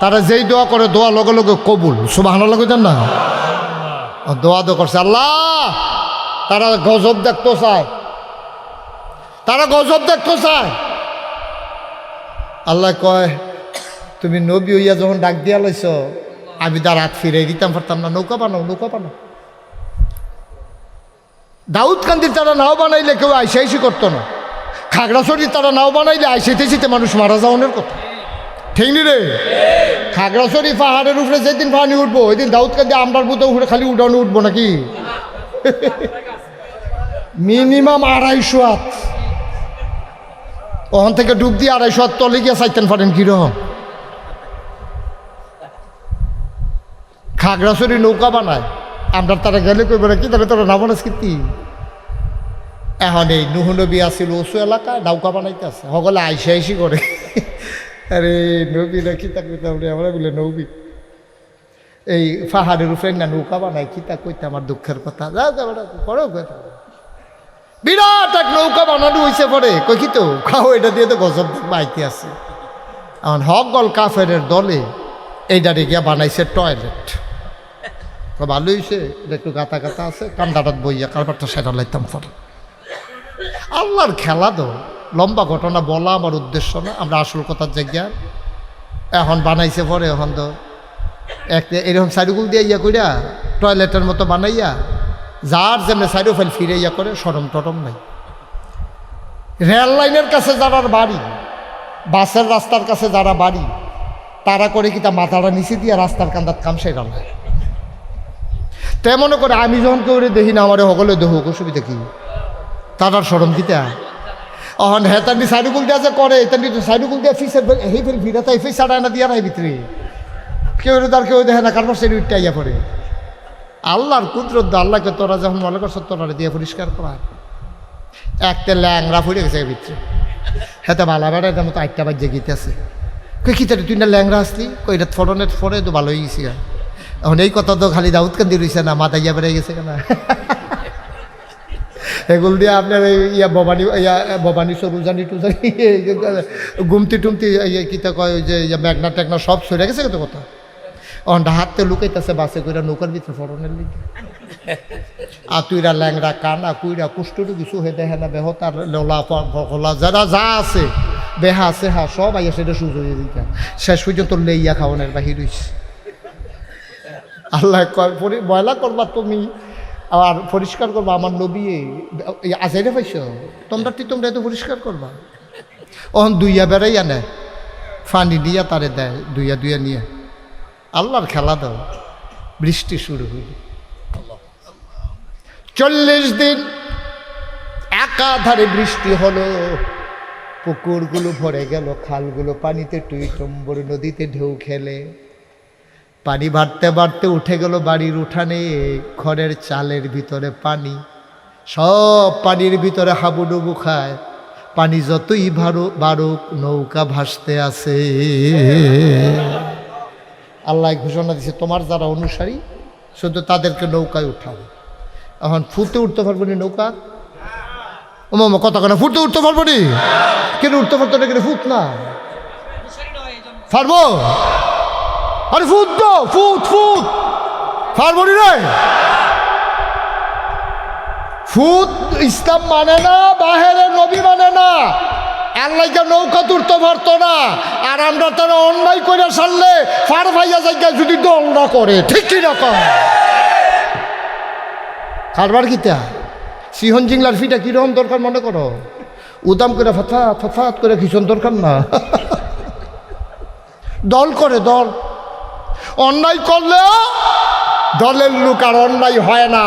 তারা যেই দোয়া করে দোয়া লগে লগে কবুল। সুবহানাল্লাহ কইতেন না? দোয়া তো করছে আল্লাহ। তারা গজব দেখতে চায়, তারা গজব দেখতে চায়। আল্লাহ কয় তুমি নবী হইয়া যখন ডাক দিয়া লাইছ, আমি তার হাত ফিরাই দিতাম পারতাম না? নৌকা বানাও, নৌকা বানাও। দাউদ কান্দির তারা নাও বানাইলে কেউ আইসাইসি করতো না। খাগড়াছড়ির তারা নাও বানাইলে আইসাইতে মানুষ মারা যাওয়ানোর কথা, ঠিক নি রে? খাগড়াছড়ি পাহাড়ের উপরে যেদিন পানি উঠবো, ওই দিন দাউদ কান্দি আমরার মতো উঠে খালি উঠানো উঠবো নাকি? মিনিমাম 250 হাত, ওখান থেকে ডুব দিয়ে 250 হাত তলে গিয়ে চাইতেন পারেন কিরকম। খাগড়াছড়ি নৌকা বানায়, আমরা তারা গেলে কইবে না কি তাহলে তোরা না বানাস কীর্তি। এখন এই নুহ নবী আসিল ওসু এলাকায় নৌকা বানাইতে আছে, সকলে আইসি আইসি করে। আরে নবী না কিতা কইতাম রে, আমরা বলে নবী এই পাহাড়ের উপরে না নৌকা বানায়, কিতা কইতে আমার দুঃখের কথা। যাও করো, বিরাট এক নৌকা বানানো হয়েছে পরে, কই কি তো খাও, এটা দিয়ে তো গজব বাইতে আছে। এখন হক গল কাফের দলে এইটারে গিয়া বানাইছে টয়লেট। ভালো হয়েছে, এটা একটু গাতা গাতা আছে, কান্দাটাত বইয়া কারবারটা সেটা লাইতাম পরে। আল্লাহর খেলা তো, লম্বা ঘটনা বলা আমার উদ্দেশ্য না, আমরা আসল কথার জায়গা। এখন বানাইছে পরে, এখন তো একটা এরকম সাইডুগুল দিয়ে ইয়া কইরা টয়লেটের মতো বানাইয়া, যার যেমনি সাইডও ফেল ফিরে ইয়া করে, সরম টরম নাই। রেল লাইনের কাছে যারা বাড়ি, বাসের রাস্তার কাছে যারা বাড়ি, তারা করে কি তা মাথাটা নিচে দিয়ে রাস্তার কান্দাত কাম সেরা নাই। তেমন করে আমি যখন কেউ দেখি না, আমার সকলে দেখুক, অসুবিধা কি? তার সরম কিতা অহন হেতানি সাইডুকুল দিয়া যে করে, এতানি সাইডুকুল দিয়া ফিসের এই ফের ভিড়া তাই ফিস ছাড়ায় না দিয়া নাই ভিতরে, কেউ তার কেউ দেখে না, কারবার সেটা উঠতে আইয়া পড়ে। আল্লাহর কুদরত, আল্লাহকে তোরা যখন মনে করছো তোরা দিয়ে পরিষ্কার করা, একটা ল্যাংরা ফুড়ে গেছে ভিতরে। হেতে ভালো বেড়া এটা মতো 8টা বাজে গিতেছে, কই কি তুই না ল্যাংরা আসলি, কই এটা ফটনের ফরে তো ভালো হয়ে গেছি। এখন এই কথা তো খালি দাউদ কান্দি রয়েছে না, মাথা ইয়া বেড়ে গেছে কেনা। এগুলো দিয়ে আপনার ইয়া ভবানী সরুজানি টুজানি গুমতি টুমতি কিতা কয়, ওই যে মেঘনা টেঘনা সব সরে গেছে কত কথা। অন্ডা হাতে লুকাইতেছে বাসে কইরা নৌকার ভিতরে ফরনের লিগে। আর তুইরা ল্যাংরা কানা কুইরা কুষ্ঠটু কিছু হয়ে দেখে না বেহতার লোলা ফলা যারা যা আছে বেহা আছে হা সব আইয়া সেটা সুযোগ হয়ে দিকা শেষ পর্যন্ত লেইয়া খাওয়ানোর বাহির হইছে। আল্লাহ কয় ময়লা করবা তুমি আর পরিষ্কার করবা আমার নবী আজাইরে পাইছ তোমরা এত পরিষ্কার করবা। অহন দুইয়া বেড়াইয়া নেয় ফানি দিয়া তারে দেয় দুইয়া নিয়ে আল্লাহর খেলা দাও। বৃষ্টি শুরু হইল 40 দিন একাধারে বৃষ্টি হলো। পুকুরগুলো ভরে গেল, খালগুলো পানিতে টুইটম্বর, নদীতে ঢেউ খেলে। পানি বাড়তে বাড়তে উঠে গেল বাড়ির উঠানে, ঘরের চালের ভিতরে পানি, সব পানির ভিতরে হাবুডুবু খায়। পানি যতই বারুক নৌকা ভাসতে আছে। আল্লাহ ঘোষণা দিছে তোমার যারা অনুসারী শুধু তাদেরকে নৌকায় উঠাও। এখন ফুটে উঠতে পারবো নি নৌকা? ও মামা কথা কেন ফুটে উঠতে পারবো নি? কেন উঠতে পারতো না? কেন ফুট না পারবো? আরে ফুট তো ফুট পারবো নি রে। ফুট ইসলাম মানে না, বাহিরের নবী মানে না। আল্লাহকে নৌকা তুলতে পারতো না। আর আমরা তারা অন্যায় করে সারলে ফার ভাইয়া জায়গায় যদি দণ্ড করে, ঠিক কি রকম কারবার কিতা সিহন জিংলার ফিটা কিরকম দরকার মনে করো? উদাম করে ফাফাত করে খিচন দরকার না। দল করে দল অন্যায় করলেও দলের লোক আর অন্যায় হয় না।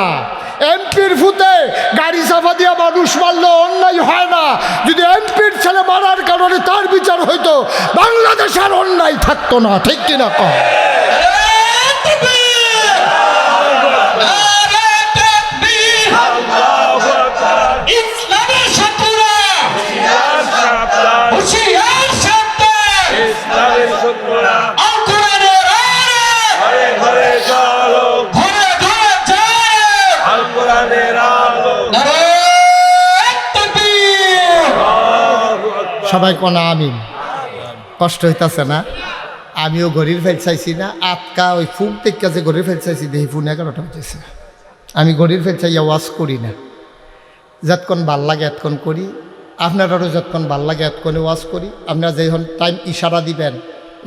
এমপির ফুতে গাড়ি চাপা দিয়া মানুষ মারলে অন্যায় হয় না। যদি এমপির ছেলে মারার কারণে তার বিচার হইতো, বাংলাদেশ আর অন্যায় থাকতো না, ঠিক কিনা কম? সবাই কোনা আমিন। কষ্ট হইতাছে না? আমিও ঘড়ির ফেল চাইছি না, আটকা ওই ফুক থেকে যে ঘড়ির ফেল চাইছি দেখি ফোন 11টা হইতেছে। আমি ঘড়ির ফেল চাইয়া ওয়াশ করি না, যতক্ষণ ভাল লাগে এতক্ষণ করি। আপনারাও যতক্ষণ ভাল লাগে এতক্ষণে ওয়াশ করি। আপনারা যখন টাইম ইশারা দিবেন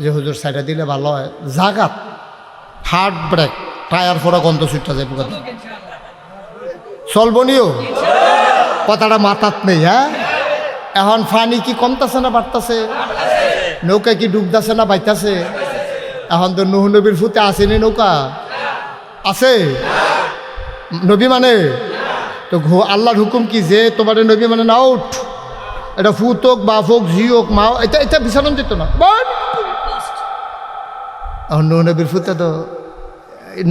যে হুজুর সাইডে দিলে ভালো হয়, জাগাত হার্ট ব্রেক টায়ার ফোরা গন্ধ ছুটটা যায় পোকা চলবনিও কথাটা মাথাত নেই। হ্যাঁ, এখন ফানি কি কমতাছে না বাড়তাছে? নৌকা কি ডুবতাছে না বাইতাছে? এখন তো নুহ নবীর ফুতে আসেনি, নৌকা আছে নবী মানে তো আল্লাহর হুকুম কি যে তোমার নবী মানে না উঠ, এটা ফুত হোক বাপ হোক ঝি হোক মা এটা বিছানো যেত না। এখন নুহ নবীর ফুতে তো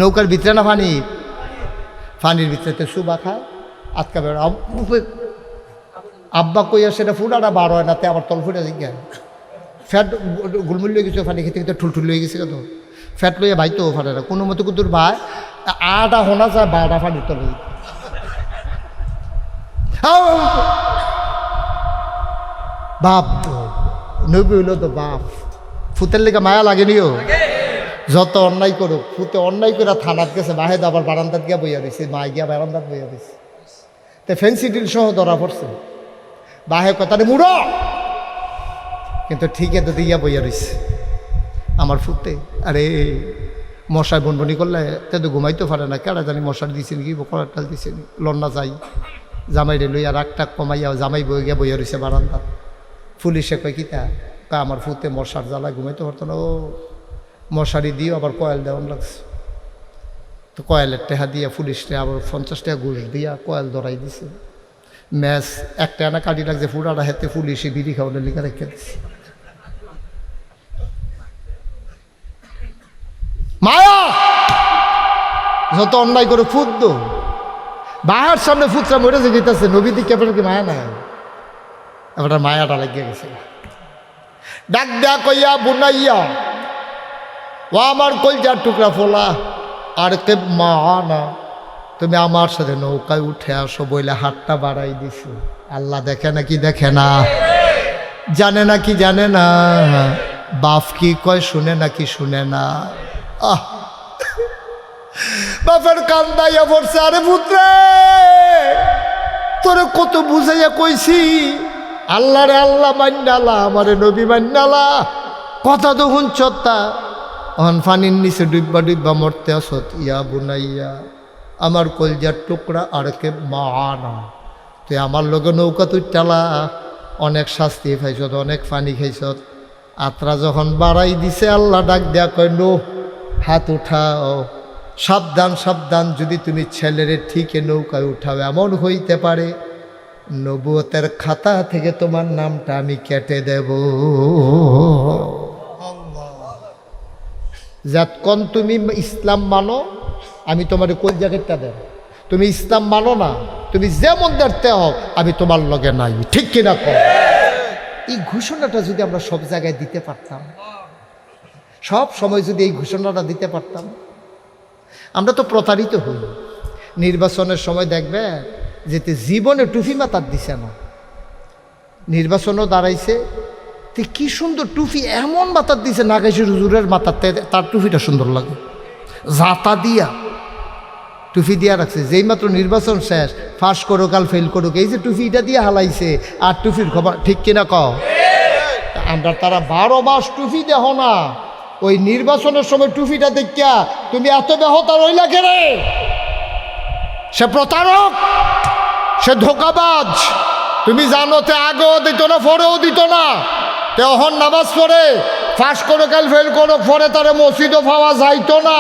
নৌকার ভিতরে না ফানির ভিতরে সুবা খায় আটকা বেড়া। আব্বা কইয়া সেটা ফুটাটা বার হয় না, তে আবার তল ফুটে জিজ্ঞা ফ্যাট গুলমুল লয়ে গেছে, ফানি খেতে খেতে ঠুলঠুল লয়ে গেছে কত ফ্যাট লইয়া ভাইতো ফাটে না কোনো মতো কুতুর ভাই আটা হোনা যায় 12টা ফানির তলে। বাপ নবী হইল তো বাপ, ফুতের লেগে মায়া লাগেনিও। যত অন্যায় করুক, ফুতে অন্যায় করে থানাত গেছে, বাহেদ আবার বারান্দাত গিয়া বইয়া দিছে, মা গিয়া বারান্দাত বইয়া দিছে। তো ফেন্সি ডিল সহ ধরা পড়ছে, বাহে কথাটা মুড়ো, কিন্তু ঠিক এত দিয়া বইয়া রয়েছে আমার ফুতে। আরে মশায় বনবনি করলে তে তো ঘুমাইতে পারে না, কেডা জানি মশার দিছে নাকি বকরার টাল দিছে নি, লন্না যাই জামাই রে লইয়া রাগটা কমাইয়া জামাই বই গিয়া বইয়া রয়েছে বারান্দাত। পুলিশে কয় কিতা তা আমার ফুতে মশার জ্বালায় ঘুমাইতে পারতো না, ও মশারি দিয়েও আবার কয়েল দেওয়ান লাগছে। তো কয়েলের টেহা দিয়া পুলিশটা আবার 50 টাকা ঘুষ দিয়া কয়েল ধরাই দিছে। ম্যাচ একটা আনা কাটি লাগছে, ফুটাটা হাতে পুলিশে বিড়ি খাওয়ালে লিখা রেখে দিচ্ছে। মায়া যত অন্যায় করে ফুট বাহার সামনে ফুটরা মরে যে গেতেছে, নবী দিকে আপনার কি মায়া নাই? এবার মায়াটা লাগিয়ে গেছে। ডাক দেয়া কইয়া বুনাইয়া ও আমার কলজার টুকরা ফোলা, আর কে মা না তুমি আমার সাথে নৌকায় উঠে আসো বইলে হাতটা বাড়াই দিছো। আল্লাহ দেখে না কি দেখে না, জানে না কি জানে না, বাপ কি কয় শুনে না কি শুনে না। আহ বাপের কান্দাইয়া পড়ছে, আরে পুত্রে তোরে কত বুঝাইয়া কইছি আল্লাহ রে আল্লাহ মান্নালা, আমারে নবী মান্নালা, কথা তো শুনছতা অন ফানির নিচে ডুববা ডুববা মরতে আসত। ইয়া বুনাইয়া, আমার কলজার টুকরা আর কে মানা, তুই আমার লগে নৌকা তুই চালা, অনেক শাস্তি খাইছত, অনেক পানি খাইছত। আত্রা যখন বাড়াই দিছে আল্লাহ ডাক দেয়া কয় নো হাত উঠাও, সাবধান সাবধান, যদি তুমি ছেলেরে ঠিকে নৌকায় উঠাও এমন হইতে পারে নবুয়তের খাতা থেকে তোমার নামটা আমি কেটে দেব। যতক্ষণ তুমি ইসলাম মানো আমি তোমার কোন জায়গাটা দেব, তুমি ইসলাম মানো না, তুমি যেমন দেখতে হোক আমি তোমার লগে নাই, ঠিক কিনা কর। এই ঘোষণাটা যদি আমরা সব জায়গায় দিতে পারতাম, সব সময় যদি এই ঘোষণাটা দিতে পারতাম, আমরা তো প্রতারিত হই। নির্বাচনের সময় দেখবে যেতে জীবনে টুপি মাথার দিছে না, নির্বাচনও দাঁড়াইছে, তে কি সুন্দর টুপি এমন মাথার দিছে, নাগাইছে হুজুরের মাথাতে, তার টুপিটা সুন্দর লাগে, জাতা দিয়া টুপি দিয়া রাখছে। যেই মাত্র নির্বাচন শেষ, ফাঁস করুক আর ফেল করুক, এই যে টুপিটা দিয়ে হালাইছে, আর টুপির খবর, ঠিক কিনা কও। আমরা তারা 12 মাস টুপি দেহ না, ওই নির্বাচনের সময় টুপিটা দেখিয়া তুমি এত বেহতা রইলা কেরে? সে প্রতারক, সে ধোকাবাজ। তুমি জানো তে আগেও দিত না, পরেও দিত না, তে অহন নামাজ পড়ে ফাঁস করে কাল ফেল করো, পরে তারা মসজিদও পাওয়া যাইতো না।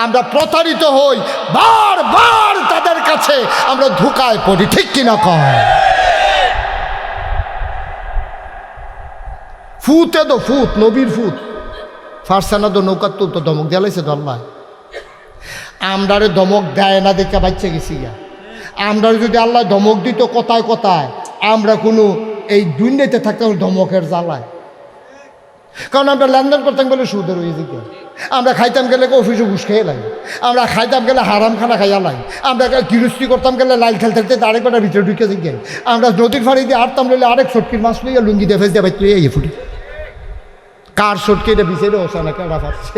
আমরা প্রতারিত হই, বারবার তাদের কাছে আমরা ধোকায় পড়ি, ঠিক কিনা কয়। ফুতে তো ফুত, নবীর ফুত, ফারসানা তো নৌকার তুলতো, ধমক দেয়ালাইছে দল্লা। আমরারে ধমক দেয় না দেখে বাচ্চা গেছি গা। আমরা যদি আল্লাহ ধমক দিত কথায় কথায়, আমরা কোনো এই দুনিয়াতে থাকতাম ধমকের জ্বালায়। কারণ আমরা লেনদেন করতাম গেলে সুদের হয়ে যেত, আমরা খাইতাম গেলে অফিসে ঘুষ খেয়ে লাই, আমরা খাইতাম গেলে হারাম খানা খাইয়া লাই, আমরা গৃহস্থী করতাম গেলে লাইল খেলতে খেলতে আরেকবার ভিতরে ঢুকে যাই, আমরা নদীর ফাড়ি দিয়ে আটতাম লইলে আরেক সটকির মাছ লইয়া লুঙ্গি দিয়ে ফেস দিয়ে বাইতে এই ফুটি কার সটকি এটা বিচেরে ওসানা কেডা পাচ্ছে।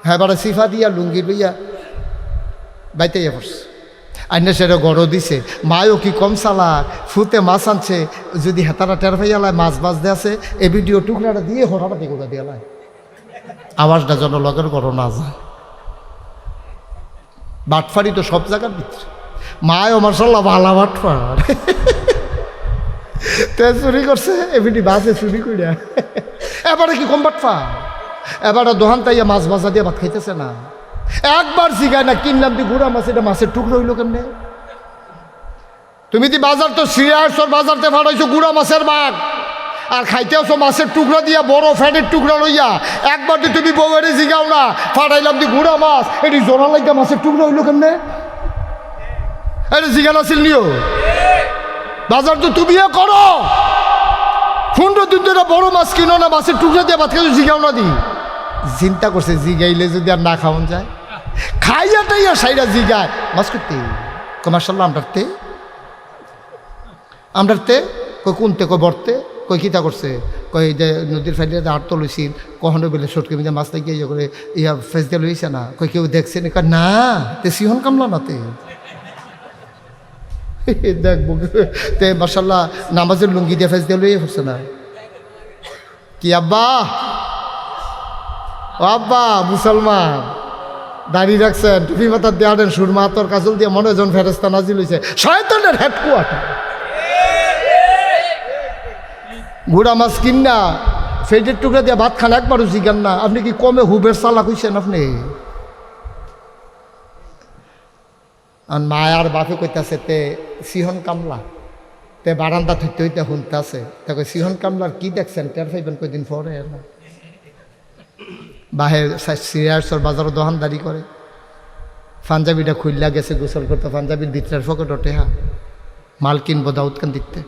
হ্যাঁ বারা সিফা দিয়া লুঙ্গি লইয়া বাইতে পড়ছে, আইনে সেটা গড় দিছে। মায়ও কি কম চালা, ফুতে মাছ আনছে, যদি হেতারা টের পাইয়ালায় মাছ বাজ দিয়ে আছে, এই ভিডিও টুকরাটা দিয়ে হঠাৎ গোড়া দিয়ালায়, আওয়াজটা যেন লগের গড় না যায়। বাটফারি তো সব জায়গার ভিতরে, মায়ও মার্শাল্লাহ ভালা বাটফার, তে চুরি করছে এবিডি বাসে চুরি করিয়া। এবারে কি কম বাটফার, এবারে দোহান তাইয়া মাছ ভাজা দিয়ে ভাত খাইতেছে না, একবার জিগায় না কিনলাম দি গুড়া মাছ, এটা মাছের টুকরো হইল কেমনে? তুমি দি বাজার তো সিরিয়াসর বাজারতে ফাটাইছো গুড়া মাছের ভাগ, আর খাইতেছো মাছের টুকরো দিয়া, বড় ফ্যাটের টুকরো লইয়া। একবার দি তুমি বউয়েরে জিগাও না, ফাটাইলাম দি গুড়া মাছ, এটি জোড়া লাগা মাছের টুকরো হইল কেমনে? এটা জিগান আসিল নিও, বাজার তো তুমিও করো। 15 দিন ধরে বড় মাছ কিনো না, মাছের টুকরো দিয়ে ভাত খাইছো, জিগাও না দি। চিন্তা করছে জিগাইলে যদি আর না খাওয়ান যায়, খাইয়াটাইয়া সাইরা জিগায় মাছ করতে মার্শাল্লাহ আমরাতে কই কোনতে কই বর্তে কই কিতা করছে, কই যে নদীর ফাইলে হাট তো লইছিল, কখনো বেলে সটকে মিলে মাছ লাগিয়ে ইয়ে করে ইয়া ফেস দিয়ে লইছে না, কই কেউ দেখছে না, তে সিহন কামলা না তে দেখবো তে মার্শাল্লাহ নামাজের লুঙ্গি দিয়ে ফেস দিয়ে লইয়ে পড়ছে না। কি আব্বা, আব্বা মুসলমান দাঁড়িয়ে রাখছেন, টুপি মাথার দিয়ে আনেন, সুরমা তোর কাজল দিয়ে মনে জন ফেরেস্তা নাজিল হয়েছে, শয়তানের হেডকোয়ার্টার। গুড়া মাছ কিনা ফেটের টুকরা দিয়ে ভাত খান, একবারও জিগান না। আপনি কি কমে হুবের চালা কইছেন আপনি? আর মায়ার বাপে কইতাছে তে সিহন কামলা, তে বারান্দা থইতে হইতে শুনতেছে, তা কই সিহন কামলার কি দেখছেন, টের পাইবেন কয়দিন পরে না। বাহের সিরিয়াসর বাজারও দোকানদারি করে, পাঞ্জাবিটা খুললা গেছে গোসল করতে, পাঞ্জাবির ভিতরের পকেটও টেহা, মাল কিনবো দাউদকান দিতে,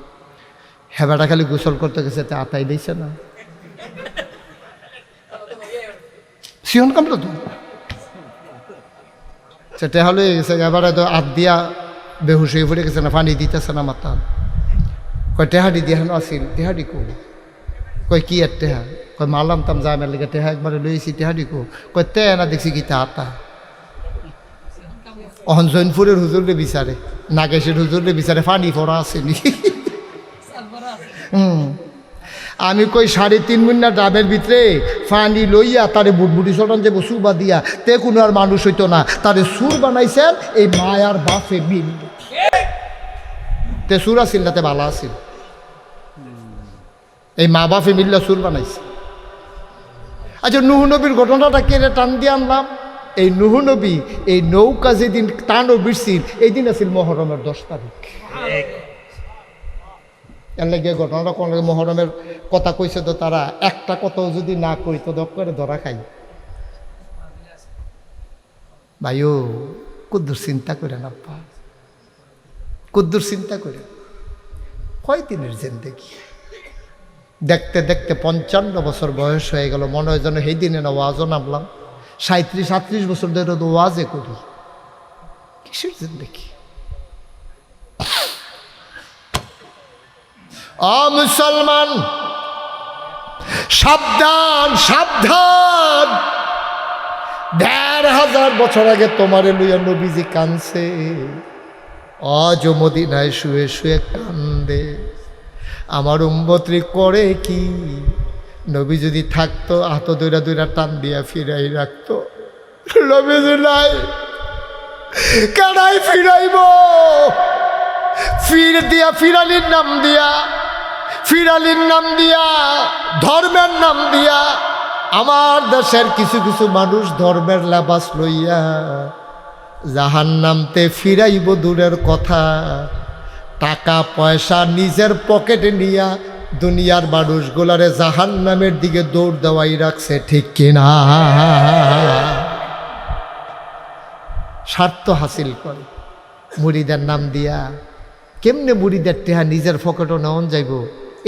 হেবাটা খালি গোসল করতে গেছে, তা আতাই দিয়েছে না। সিহন কামলা তো সেটা হলে গেছে, এবারে তো হাত দিয়া বেহুশ হয়ে পড়ে গেছে না, পানি দিতেছে না মাথা। কয় টেহাডি দিয়ে আসিল, টেহাডি কই, কই কি আর টেহা, কয় মারলাম তাম যায় আমার লেগে টেহা একবারে লইছি টেহা দিকো কয় তে না দেখছি কি তা অহন জৈনপুরের হুজুরে বিচারে নাগেশের হুজুরে বিচারে ফানি ফোড়া আসেনি আমি কই 3.5 মিনিট ডাবের ভিতরে ফানি লইয়া তারে বুটবুটি চটন যে সুবা দিয়া তে কোনো আর মানুষ হইতো না তারে সুর বানাইছেন এই মায়ার বাপে মিল তে সুর আসিল তাতে ভালো আসিল এই মা বাপে মিল্লা সুর বানাইছে। আচ্ছা নুহ নবীর ঘটনাটা কেড়ে টান দিয়ে আনলাম। এই নুহ নবী এই নৌকা যেদিন টানো বিরছিল এই দিন আছিল মহরমের 10 তারিখ। এর লাগে ঘটনাটা কোন লাগে মহরমের কথা কইছে তো তারা একটা কথাও যদি না কই তো দক করে ধরা খাই। ভাইও কুদ্দুর চিন্তা করে না পা কুদ্দুর চিন্তা করে কয় দিনের জিন্দেগি দেখতে দেখতে 55 বছর বয়স হয়ে গেল। মনে হয় যেন সেই দিনে না ওয়াজও নামলাম। 37-38 বছর ধরে তো ওয়াজে করি। কিসের জিন্দেগি? মুসলমান সাবধান সাবধান, 1500 বছর আগে তোমারে লইয়া নবীজি কানছে, আজও মদিনায় শুয়ে শুয়ে কান্দে। আমার উম্মতরি করে কি? নবী যদি থাকতো হাত দইরা দইরা টান দিয়া ফিরাই রাখতো। নবীজি নাই, কানাই ফিরাইব? ফিরালির নাম দিয়া, ফিরালির নাম দিয়া, ধর্মের নাম দিয়া আমার দেশের কিছু কিছু মানুষ ধর্মের লেবাস লইয়া জাহান্নামতে ফিরাইব দূরের কথা, টাকা পয়সা নিজের পকেটে নিয়া দুনিয়ার মানুষগুলারে জাহান্নামের দিকে দৌড় দেওয়াই রাখছে, ঠিক কিনা? স্বার্থ হাসিল করে মুরিদের নাম দিয়া। কেমনে মুরিদের টেহা নিজের পকেটও নেওয়ান যাইব,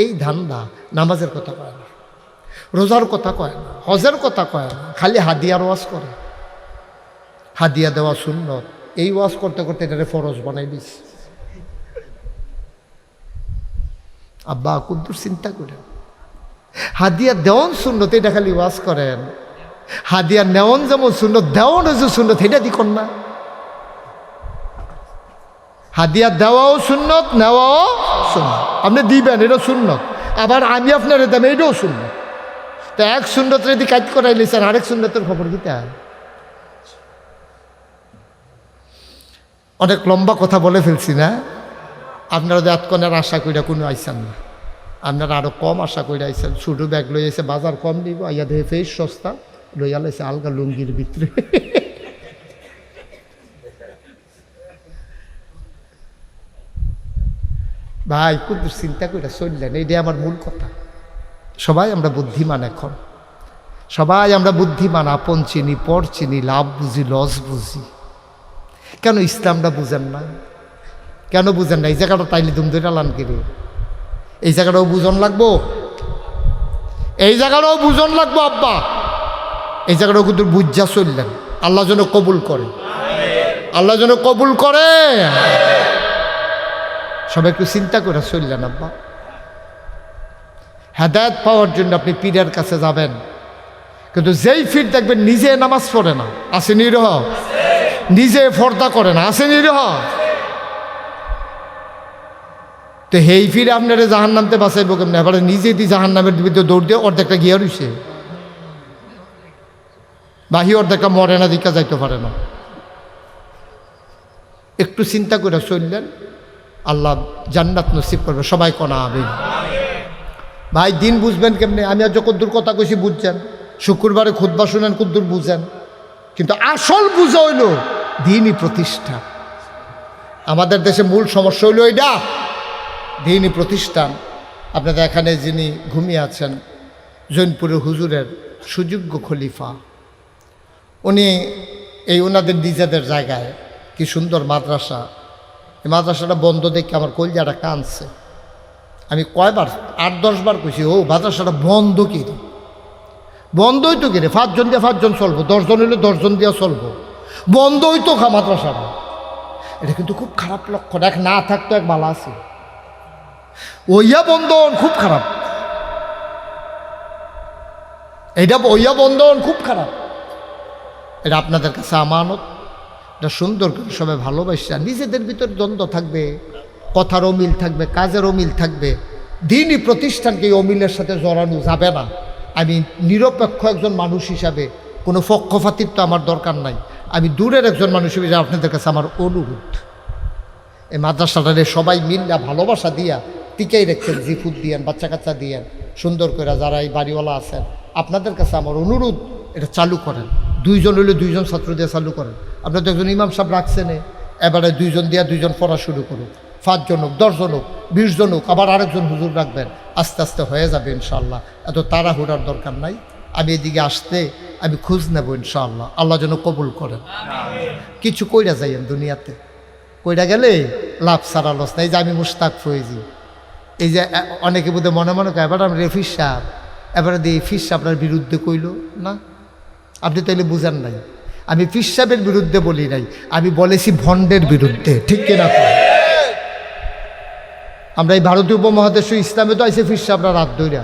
এই ধান্দা। নামাজের কথা কয় না, রোজার কথা কয় না, হজের কথা কয় না, খালি হাদিয়ার ওয়াজ করে। হাদিয়া দেওয়া সুন্নত, এই ওয়াজ করতে করতে এটারে ফরজ বানাই দিস। আব্বা কুদ্দুর চিন্তা করেন, হাদিয়া দেওয়ান সুন্নত, এটা খালি ওয়াজ করেন। হাদিয়া নেওয়ান যেমন সুন্নত, দেওয়ান যে সুন্নত, এটা দিকন না। হাদিয়া দেওয়াও সুন্নত, নেওয়াও সুন্নত। আপনি দিবেন, এটা সুন্নত। আবার আমি আপনার দাম, এটাও সুন্নত। তো এক সুন্নত যদি কাজ করাই লিছেন, আরেক সুন্নতের খবর কি? তা অনেক লম্বা কথা বলে ফেলছি না? আপনারা এতক্ষণের আশা কইরা কোনো আইসান না, আপনারা আরো কম আশা করে আইসেন। ছোটো ব্যাগ লই এসে বাজার কম দিব, আইয়া দেখে ফেস সস্তা, লইয়া লাইছে আলগা লুঙ্গির ভিতরে। ভাই কুদ্দুর চিন্তা করে চললেন, এইটাই আমার মূল কথা। সবাই আমরা বুদ্ধিমান, এখন সবাই আমরা বুদ্ধিমান। আপন চিনি, পর চিনি, লাভ বুঝি, লস বুঝি। কেন ইসলামটা বুঝেন না? কেন বুঝেন না? এই জায়গাটা তাইলে দুম ধরে লান কিরে, এই জায়গাটাও বুঝন লাগবো, এই জায়গাটাও বুঝন লাগবো আব্বা। এই জায়গাটাও কিন্তু বুঝা চললেন। আল্লাহ যেন কবুল করে, আল্লাহ যেন কবুল করে। সবাই একটু চিন্তা করে চললেন আব্বা। হেদায়েত পাওয়ার জন্য আপনি পীরের কাছে যাবেন, কিন্তু যেই পীর দেখবেন নিজে নামাজ পড়ে না, আছে নিরহ, নিজে ফর্দা করে না, আছে নিরহ, তো হেই ফিরে আপনারা জাহান নামতে বাঁচাইব কেমন? এবারে নিজে দিয়ে জাহান নামের ভিতরে দৌড় দিয়ে অর্ধেকটা গিয়া রইছে, বাহি অর্ধেকটা মরে না, দিকা যাইতে পারে না। একটু চিন্তা করে চললেন, আল্লাহ জান্নাত নসিব করবে। সবাই কোনা আমিন। ভাই দিন বুঝবেন কেমনে? আমি আজ কদ্দুর কথা কইছি বুঝছেন, শুক্রবারে খুতবা শুনেন কদ্দুর বুঝেন, কিন্তু আসল বুঝা হইল দিনই প্রতিষ্ঠা। আমাদের দেশে মূল সমস্যা হইল এইটা, দিনই প্রতিষ্ঠান। আপনাদের এখানে যিনি ঘুমিয়ে আছেন, জৈনপুরের হুজুরের সুযোগ্য খলিফা, উনি এই ওনাদের নিজেদের জায়গায় কি সুন্দর মাদ্রাসা, এই মাদ্রাসাটা বন্ধ দেখে আমার কলজাটা কাঁদছে। আমি কয়বার 8-10 বার কইছি, ও মাদ্রাসাটা বন্ধ কি রে, বন্ধ হইতো কি রে? 5 জন দিয়ে 5 জন চলবো, 10 জন হইলে 10 জন দিয়ে চলবো, বন্ধ হইতো খা মাদ্রাসাটা। এটা কিন্তু খুব খারাপ লক্ষণ। এক না থাকতো এক ভালো আছে, ওইয়া বন্ধন খুব খারাপ। এটা বইয়া বন্ধন খুব খারাপ। এটা আপনাদের কাছে আমানত, এটা সুন্দর করে সবাই ভালোবাসা, নিজেদের ভিতর দ্বন্দ্ব থাকবে, কথার অমিল থাকবে, কাজের অমিল থাকবে, দিনই প্রতিষ্ঠানকে এই অমিলের সাথে জড়ানো যাবে না। আমি নিরপেক্ষ একজন মানুষ হিসাবে কোনো পক্ষপাতিত্ব আমার দরকার নাই। আমি দূরের একজন মানুষ হিসেবে আপনাদের কাছে আমার অনুরোধ, এই মাদ্রাসাটারে সবাই মিল্লা ভালোবাসা দিয়া টিকেই রেখেছেন, জিফুদ দিয়েন, বাচ্চা কাচ্চা দিয়েন সুন্দর করে, যারা এই বাড়িওয়ালা আছেন আপনাদের কাছে আমার অনুরোধ, এটা চালু করেন। 2 জন হইলে 2 জন ছাত্র দিয়ে চালু করেন। আপনার তো একজন ইমাম সাহেব রাখছেন, এবারে 2 জন দিয়া 2 জন পড়া শুরু করুন, 5 জন হোক, 10 জন হোক, 20 জন হোক, আবার আরেকজন হুজুর রাখবেন, আস্তে আস্তে হয়ে যাবে ইনশাআল্লাহ। এত তাড়াহুড়ার দরকার নাই। আমি এদিকে আসতে আমি খোঁজ নেব ইনশাআল্লাহ, আল্লাহ যেন কবুল করেন। কিছু কইরা যাইয়েন দুনিয়াতে, কইরা গেলে লাভ সারা লস নাই। যে আমি মুশতাক ফয়েজি, এই যে অনেকে বোধহয় মনে মনে কয় এবার আমি রেফিস সাহেব, এবারে দিয়ে ফিস আপনার বিরুদ্ধে কইল না, আপনি তাইলে বুঝেন নাই। আমি ফিস সাহেবের বিরুদ্ধে বলি নাই, আমি বলেছি ভণ্ডের বিরুদ্ধে, ঠিক কিনা? আমরা এই ভারতীয় উপমহাদেশ ইসলামে তো আইসে ফিস সাহেবরা রাত দইরা,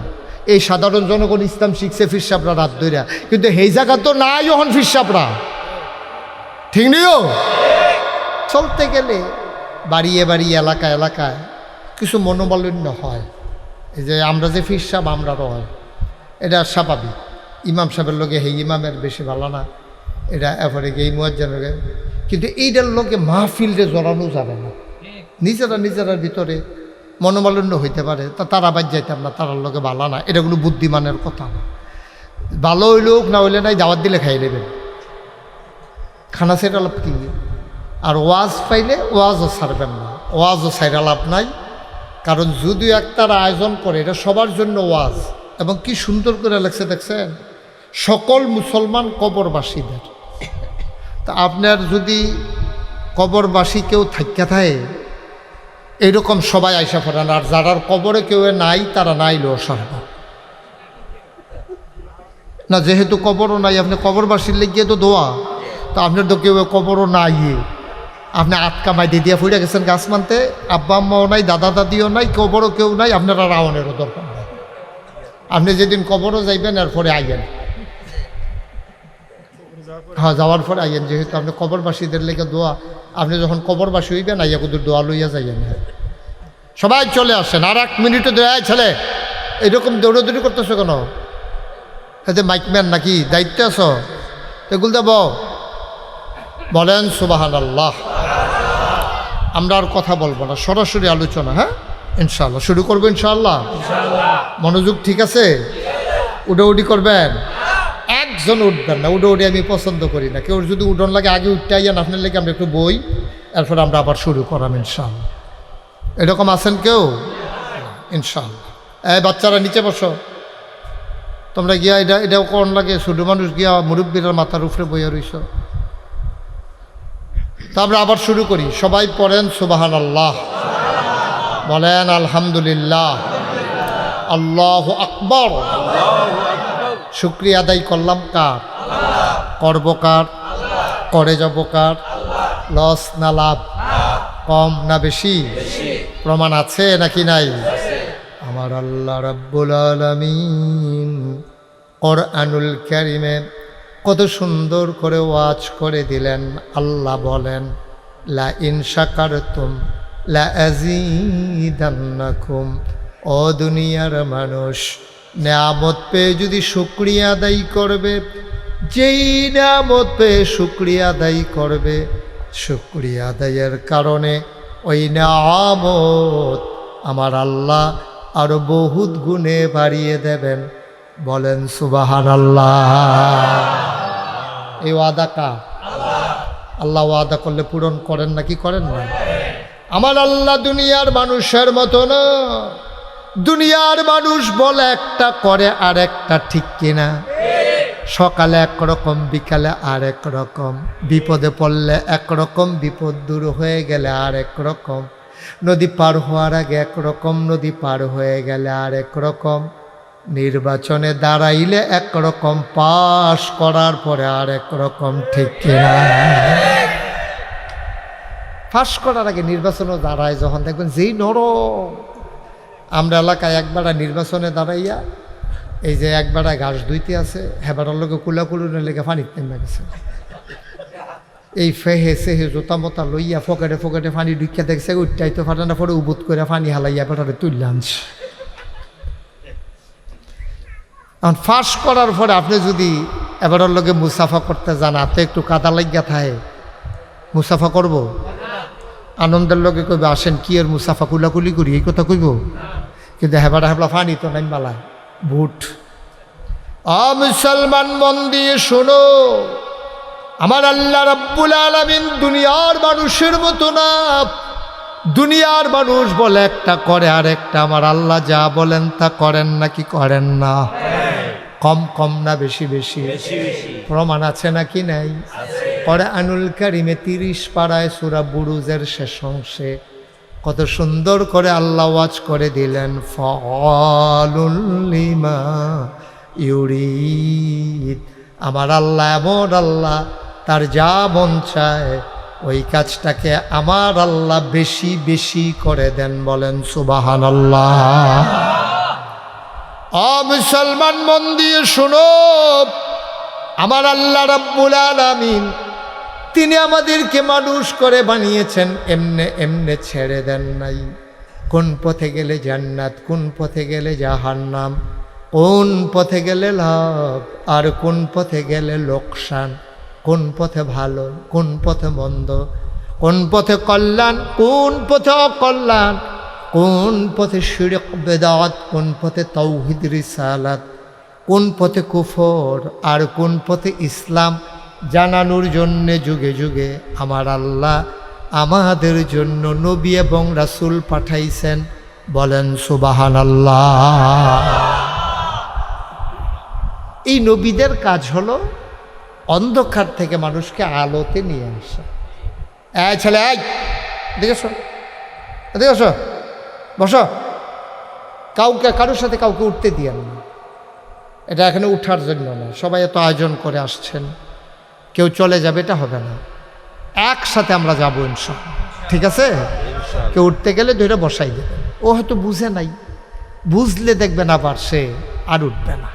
এই সাধারণ জনগণ ইসলাম শিখছে ফিস সাহেবরা রাত দইরা, কিন্তু এই জায়গা তো নাই এখন ফিস সাহেবরা, ঠিক নিও। চলতে গেলে বাড়িয়ে বাড়িয়ে এলাকায় এলাকায় কিছু মনোমালিন্য হয়। এই যে আমরা যে ফিস সাহেব আমরা রয়, এটা স্বাভাবিক। ইমাম সাহেবের লোকে হে ইমামের বেশি ভালো না, এটা এরপরে এই মুয়াজ্জিনের, কিন্তু এইটার লোকে মাহফিলরে জড়ানো যাবে না। নিজেরার ভিতরে মনোমালিন্য হইতে পারে, তা তারা বাদ যাইতাম না, তারার লোকে ভালো না, এটা কোনো বুদ্ধিমানের কথা না। ভালো হইলেও না হইলে নাই, দাওয়াত দিলে খাই নেবেন, খানা সেটা লাভ কি? আর ওয়াজ পাইলে ওয়াজও ছাড়বেন না, ওয়াজও ছাইরা লাভ নাই। কারণ যদি একটার আয়োজন করে, এটা সবার জন্য ওয়াজ, এবং কি সুন্দর করে লেখছে দেখছেন, সকল মুসলমান কবরবাসীদের। তা আপনার যদি কবরবাসী কেউ থাকিয়া থাকে, এইরকম সবাই আইসা পড়েন, আর যারার কবরে কেউ নাই তারা নাইলেও সারবা না। যেহেতু কবরও নাই, আপনি কবরবাসীর লেগিয়ে তো দোয়া, তো আপনার তো কেউ কবরও নাই, আপনি আটকামাই দিয়ে ফুড়ে গেছেন গাছ মানতে, আব্বা আম্মাও নাই, দাদা দাদিও নাই, কবরও কেউ নাই, আপনারা রাওয়ানেরও দরকার নাই। আপনি যেদিন কবরও যাইবেন এরপরে আইয়েন, হ্যাঁ যাওয়ার পরে আইয়েন, যেহেতু আপনি কবরবাসীদের লেগে দোয়া, আপনি যখন কবরবাসী হইবেন আইয়া কুদুর দোয়া লইয়া যাইয়েন। সবাই চলে আসেন, আর 1 মিনিটও দেয় ছেলে, এরকম দৌড়াদৌড়ি করতেছো কেন? এতে মাইকম্যান নাকি, দায়িত্ব আছো? এগুলো দেব, বলেন সুবহানাল্লাহ। আমরা আর কথা বলবো না, সরাসরি আলোচনা। হ্যাঁ ইনশাআল্লাহ শুরু করবো ইনশাআল্লাহ। মনোযোগ ঠিক আছে? উডাউডি করবেন, একজন উঠবেন না, উডাউডি আমি পছন্দ করি না। কেউ যদি উডন লাগে আগে উঠতে আইয়ান, আপনার লেগে আমরা একটু বই, এরপর আমরা আবার শুরু করাম ইনশাআল্লাহ। এরকম আছেন কেউ? ইনশাআল্লাহ। বাচ্চারা নিচে বসো, তোমরা গিয়া এটাও কোন লাগে, ছোটো মানুষ গিয়া মুরব্বীরা মাথার উপরে বইয়া রইছ। তা আমরা আবার শুরু করি, সবাই পড়েন সুবহানাল্লাহ, বলেন আলহামদুলিল্লাহ, আল্লাহু আকবার। শুকরিয়া আদায় করলাম কার? করব কার? করে যাব কার? লস না লাভ? কম না বেশি? প্রমাণ আছে নাকি নাই? আমার আল্লাহ রাব্বুল আলামিন কোরআনুল কারীমে কত সুন্দর করে ওয়াজ করে দিলেন। আল্লাহ বলেন, লা ইন শাকারতুম লা আযীদান্নাকুম। ও দুনিয়ার মানুষ, নেয়ামত পেয়ে যদি শুকরিয়া আদায় করবে, যেই নেয়ামত পেয়ে শুকরিয়া আদায় করবে, শুকরিয়া আদায়ের কারণে ওই নেয়ামত আমার আল্লাহ আরো বহুত গুণে বাড়িয়ে দেবেন। বলেন সুবহানাল্লাহ। এই ওয়াদা কার? আল্লাহ ওয়াদা করলে পূরণ করেন নাকি করেন না? আমার আল্লাহ দুনিয়ার মানুষের মতো না। দুনিয়ার মানুষ বলে একটা, করে আর একটা, ঠিক কিনা? সকালে একরকম, বিকালে আর এক রকম, বিপদে পড়লে একরকম, বিপদ দূর হয়ে গেলে আর এক রকম, নদী পার হওয়ার আগে একরকম, নদী পার হয়ে গেলে আর এক রকম, নির্বাচনে দাঁড়াইলে একরকম, পাশ করার পরে আর এক রকম, ঠিক কিনা? পাশ করার আগে নির্বাচনে দাঁড়ায় যখন, দেখবেন যেই নরম। আমরা এলাকায় একবার নির্বাচনে দাঁড়াইয়া এই যে একবেড়া ঘাস ধুইতে আছে হেবাটার লোকে কুলাকুলুনের লেগে পানি নেমে গেছে, এই ফেহে সেহে জোতা মোতা লইয়া ফকেটে ফকেটে পানি ঢুকিয়া দেখছে উঠটাই তো ফাটানা পরে উবুত করে পানি হালাইয়া পেটারে তুললে আনছে। এখন ফাঁস করার পরে আপনি যদি এবারের লোকে মুসাফা করতে যান, হাতে একটু কাদা লাগিয়া থাকে, মুসাফা করব? আনন্দের লোকে কইবে আসেন কি এর মুসাফা কুলাকুলি করি, এই কথা কইব? কিন্তু হেবাটা হেবলা ফানি তো নাই মালা বুট। মুসলমান মন দিয়ে শোনো, আমার আল্লাহ রাব্বুল আলামিন দুনিয়ার মানুষের মতো না। দুনিয়ার মানুষ বলে একটা করে আর একটা, আমার আল্লাহ যা বলেন তা করেন নাকি করেন না? কম কম না বেশি বেশি? প্রমাণ আছে নাকি নাই? কোরআনুল কারীমে 30 পারায় সূরা বুরুজের শেষ অংশে কত সুন্দর করে আল্লাহ ওয়াজ করে দিলেন, ফাআলুল লিমা ইউরিদ। আমার আল্লাহ এমন আল্লাহ, তার যা মন চায় ওই কাজটাকে আমার আল্লাহ বেশি বেশি করে দেন। বলেন সুবহানাল্লাহ। মুসলমান মন দিয়ে শোনো, আমার আল্লাহ রাব্বুল আলামিন তিনি আমাদেরকে মানুষ করে বানিয়েছেন, এমনে এমনে ছেড়ে দেন নাই। কোন পথে গেলে জান্নাত, কোন পথে গেলে জাহান্নাম, কোন পথে গেলে লাভ আর কোন পথে গেলে লোকসান, কোন পথে ভালো কোন পথে মন্দ, কোন পথে কল্যাণ কোন পথে অকল্যাণ, কোন পথে শিরক বেদাত কোন পথে তাওহীদ রিসালাত, কোন পথে কুফর আর কোন পথে ইসলাম জানানোর জন্যে যুগে যুগে আমার আল্লাহ আমাদের জন্য নবী এবং রাসূল পাঠাইছেন। বলেন সুবহানাল্লাহ। এই নবীদের কাজ হলো অন্ধকার থেকে মানুষকে আলোতে নিয়ে আসা। এই ছেলে, এই এদিকে এসো, এদিকে এসো, বসো। কাউকে কারোর সাথে কাউকে উঠতে দিয়েন না, এটা এখানে উঠার জন্য না। সবাই এত আয়োজন করে আসছেন, কেউ চলে যাবে এটা হবে না, একসাথে আমরা যাবো ইনশাআল্লাহ, ঠিক আছে? কেউ উঠতে গেলে ধরে বসাই দেবে। ও হয়তো বুঝে নাই, বুঝলে দেখবে না পার সে আর উঠবে না।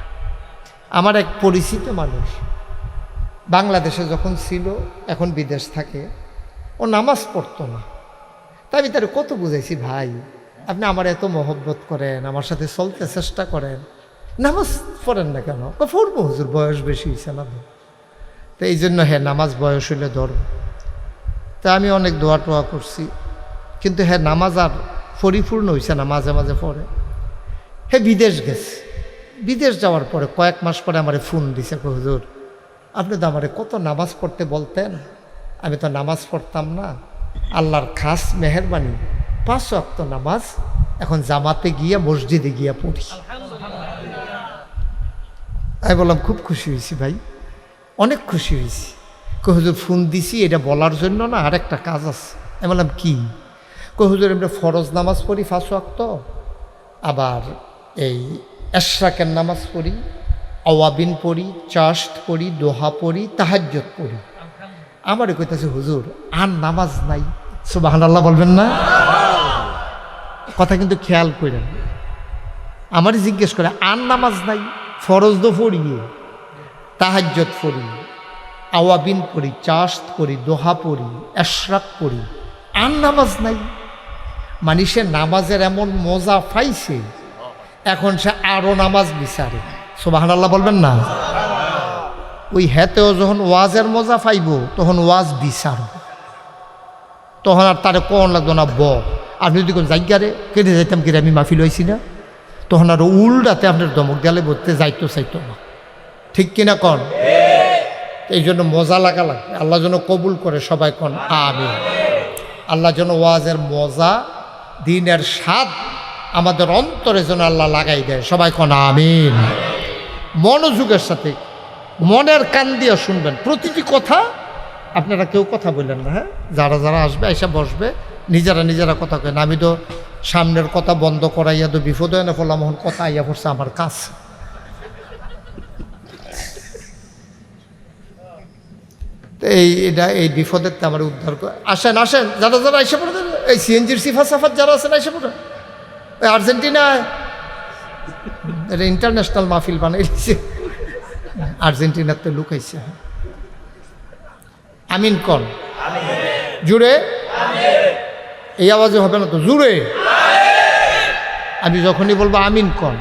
আমার এক পরিচিত মানুষ বাংলাদেশে যখন ছিল, এখন বিদেশ থাকে, ও নামাজ পড়তো না। তাই আমি তার কত বুঝাইছি, ভাই আপনি আমার এত মহব্বত করেন, আমার সাথে চলতে চেষ্টা করেন, নামাজ পড়েন না কেন? পড়বো হুজুর, বয়স বেশি হয়েছে না। তো এই জন্য হ্যাঁ নামাজ বয়স হইলে ধরব। তা আমি অনেক দোয়া টোয়া করছি, কিন্তু হ্যাঁ নামাজ আর পরিপূর্ণ হয়েছে না, মাঝে মাঝে পড়ে। হ্যাঁ বিদেশ গেছে, বিদেশ যাওয়ার পরে কয়েক মাস পরে আমারে ফোন দিছে, হুজুর আপনি তো আমারে কত নামাজ পড়তে বলতেন, আমি তো নামাজ পড়তাম না, আল্লাহর খাস মেহেরবানি 5 ওয়াক্ত নামাজ এখন জামাতে গিয়া মসজিদে গিয়া পড়ি। আমি বললাম খুব খুশি হয়েছি ভাই, অনেক খুশি হয়েছি। হুজুর ফোন দিছি এটা বলার জন্য না, আরেকটা কাজ আছে। আমি বললাম কি? হুজুর আমরা ফরজ নামাজ পড়ি 5 ওয়াক্ত, আবার এই এশরাকের নামাজ পড়ি, আওয়াবিন পড়ি, চাষ্ট পড়ি, দোহা পড়ি, তাহাজ্জুদ পড়ি। আমারও কইতাছে হুজুর আর নামাজ নাই। সুবহানাল্লাহ বলবেন না? কথা কিন্তু খেয়াল করেন, আমারই জিজ্ঞেস করে আর নামাজ নাই? ফরজ তো পড়ি, তাহাজ্জুদ পড়ি, আওয়াবিন পড়ি, চাষ্ট পড়ি, দোহা পড়ি, এশরাক পড়ি, আর নামাজ নাই? মানে সে নামাজের এমন মজা পাইছে, এখন সে আরও নামাজ বিচারে। সুবহানাল্লাহ বলবেন না? ওই হেতেও যখন ওয়াজের মজা পাইব তখন ওয়াজ বিচারব, তখন আর তারে কোন লাগতো না ব। আপনি যদি কোন জায়গারে কেটে যাইতাম কেটে আমি মাহফিল হয়েছি না, তখন আর উল্টাতে আপনার দমক গেলে বলতে যাইতো চাইতো না, ঠিক কিনা কন? এই জন্য মজা লাগা লাগবে। আল্লাহ যেন কবুল করে, সবাই কন আমিন। আল্লাহ যেন ওয়াজের মজা, দিনের স্বাদ আমাদের অন্তরে যেন আল্লাহ লাগাই দেয়, সবাই কন আমিন। মনোযোগের সাথে মনের কান দিয়ে শুনবেন প্রতিটি কথা। আপনারা কেউ কথা বললেন না, হ্যাঁ? যারা যারা আসবে এসে বসবে, নিজেরা নিজেরা কথা কেন। আমি তো সামনের কথা বন্ধ করাইয়া তো বিপদ হয় না, বললাম এখন কথা আইয়া পড়ছে আমার কাছে। এই বিপদের তো আমার উদ্ধার করে। আসেন আসেন, যারা যারা এসে পড়ে, এই সিএনজির সিফা সাফাত যারা আছেন এসে পড়ে। ওই আর্জেন্টিনা এটা ইন্টারন্যাশনাল মাহফিল বানাইছে, আর্জেন্টিনাতে লুকাইছে। আমিন কন জুড়ে, এই আওয়াজে হবে না তো, জুড়ে। আমি যখনই বলবো আমিন কন,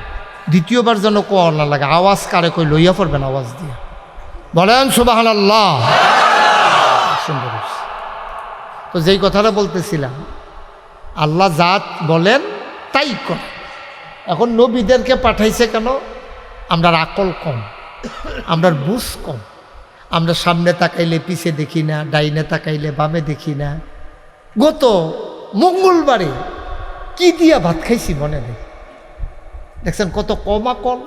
দ্বিতীয়বার যেন কর না লাগে, আওয়াজ কারে কই লইয়া পড়বেন, আওয়াজ দিয়ে বলেন সুবহানাল্লাহ। সুন্দর। তো যেই কথাটা বলতেছিলাম, আল্লাহ জাত বলেন তাই কর। এখন নবীদেরকে পাঠাইছে কেন? আমরা আকল কম, আমরা বুঝ কম, আমরা সামনে তাকাইলে পিছে দেখি না, ডাইনে তাকাইলে বামে দেখি না। গত মঙ্গলবারে কি দিয়া ভাত খাইছি মনে নেই, দেখছেন কত কম আকল।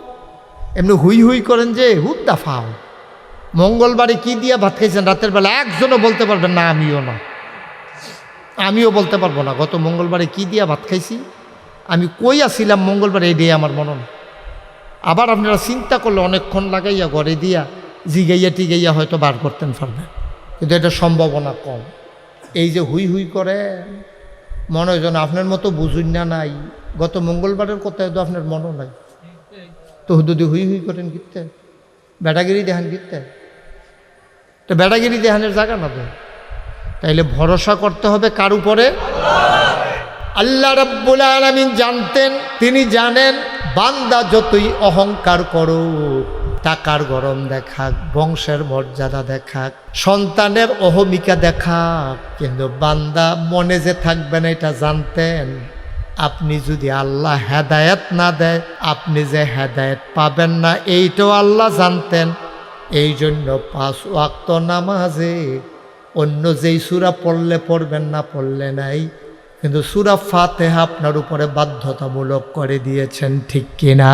এমনি হুই হুই করেন যে হুদ্দা ফাও। মঙ্গলবারে কি দিয়া ভাত খাইছেন রাতের বেলা একজনও বলতে পারবেন না, আমিও বলতে পারবো না গত মঙ্গলবারে কি দিয়া ভাত খাইছি। আমি কই আসছিলাম মঙ্গলবারে, এই দিয়ে আমার মনে নেই। আবার আপনারা চিন্তা করলে অনেকক্ষণ লাগাইয়া ঘরে দিয়া জিগাইয়া টিগাইয়া হয়তো বার করতেন পারবেন, কিন্তু এটা সম্ভাবনা কম। এই যে হুই হুই করে মনে হয় যেন আপনার মতো বুঝুন না নাই, গত মঙ্গলবারের কথায় তো আপনার মনও নাই, তো যদি হুই হুই করেন গিতে বেটাগিরি দেখান গিতে, তো বেটাগিরি দেখানের জায়গা না তো। তাইলে ভরসা করতে হবে কার উপরে? আল্লাহ রাব্বুল আলামিন জানতেন, তিনি জানেন বান্দা যতই অহংকার করো, টাকার গরম দেখাক, বংশের মর্যাদা দেখাক, সন্তানের অহমিকা দেখাক, কিন্তু বান্দা মনে যে থাকবে না এটা জানতেন। আপনি যদি আল্লাহ হেদায়েত না দেয়, আপনি যে হেদায়েত পাবেন না এইটাও আল্লাহ জানতেন। এই জন্য 5 ওয়াক্ত নামাজে অন্য যেই সূরা পড়লে পড়বেন না, পড়লে নাই, কিন্তু সূরা ফাতিহা আপনার উপরে বাধ্যতামূলক করে দিয়েছেন, ঠিক কিনা?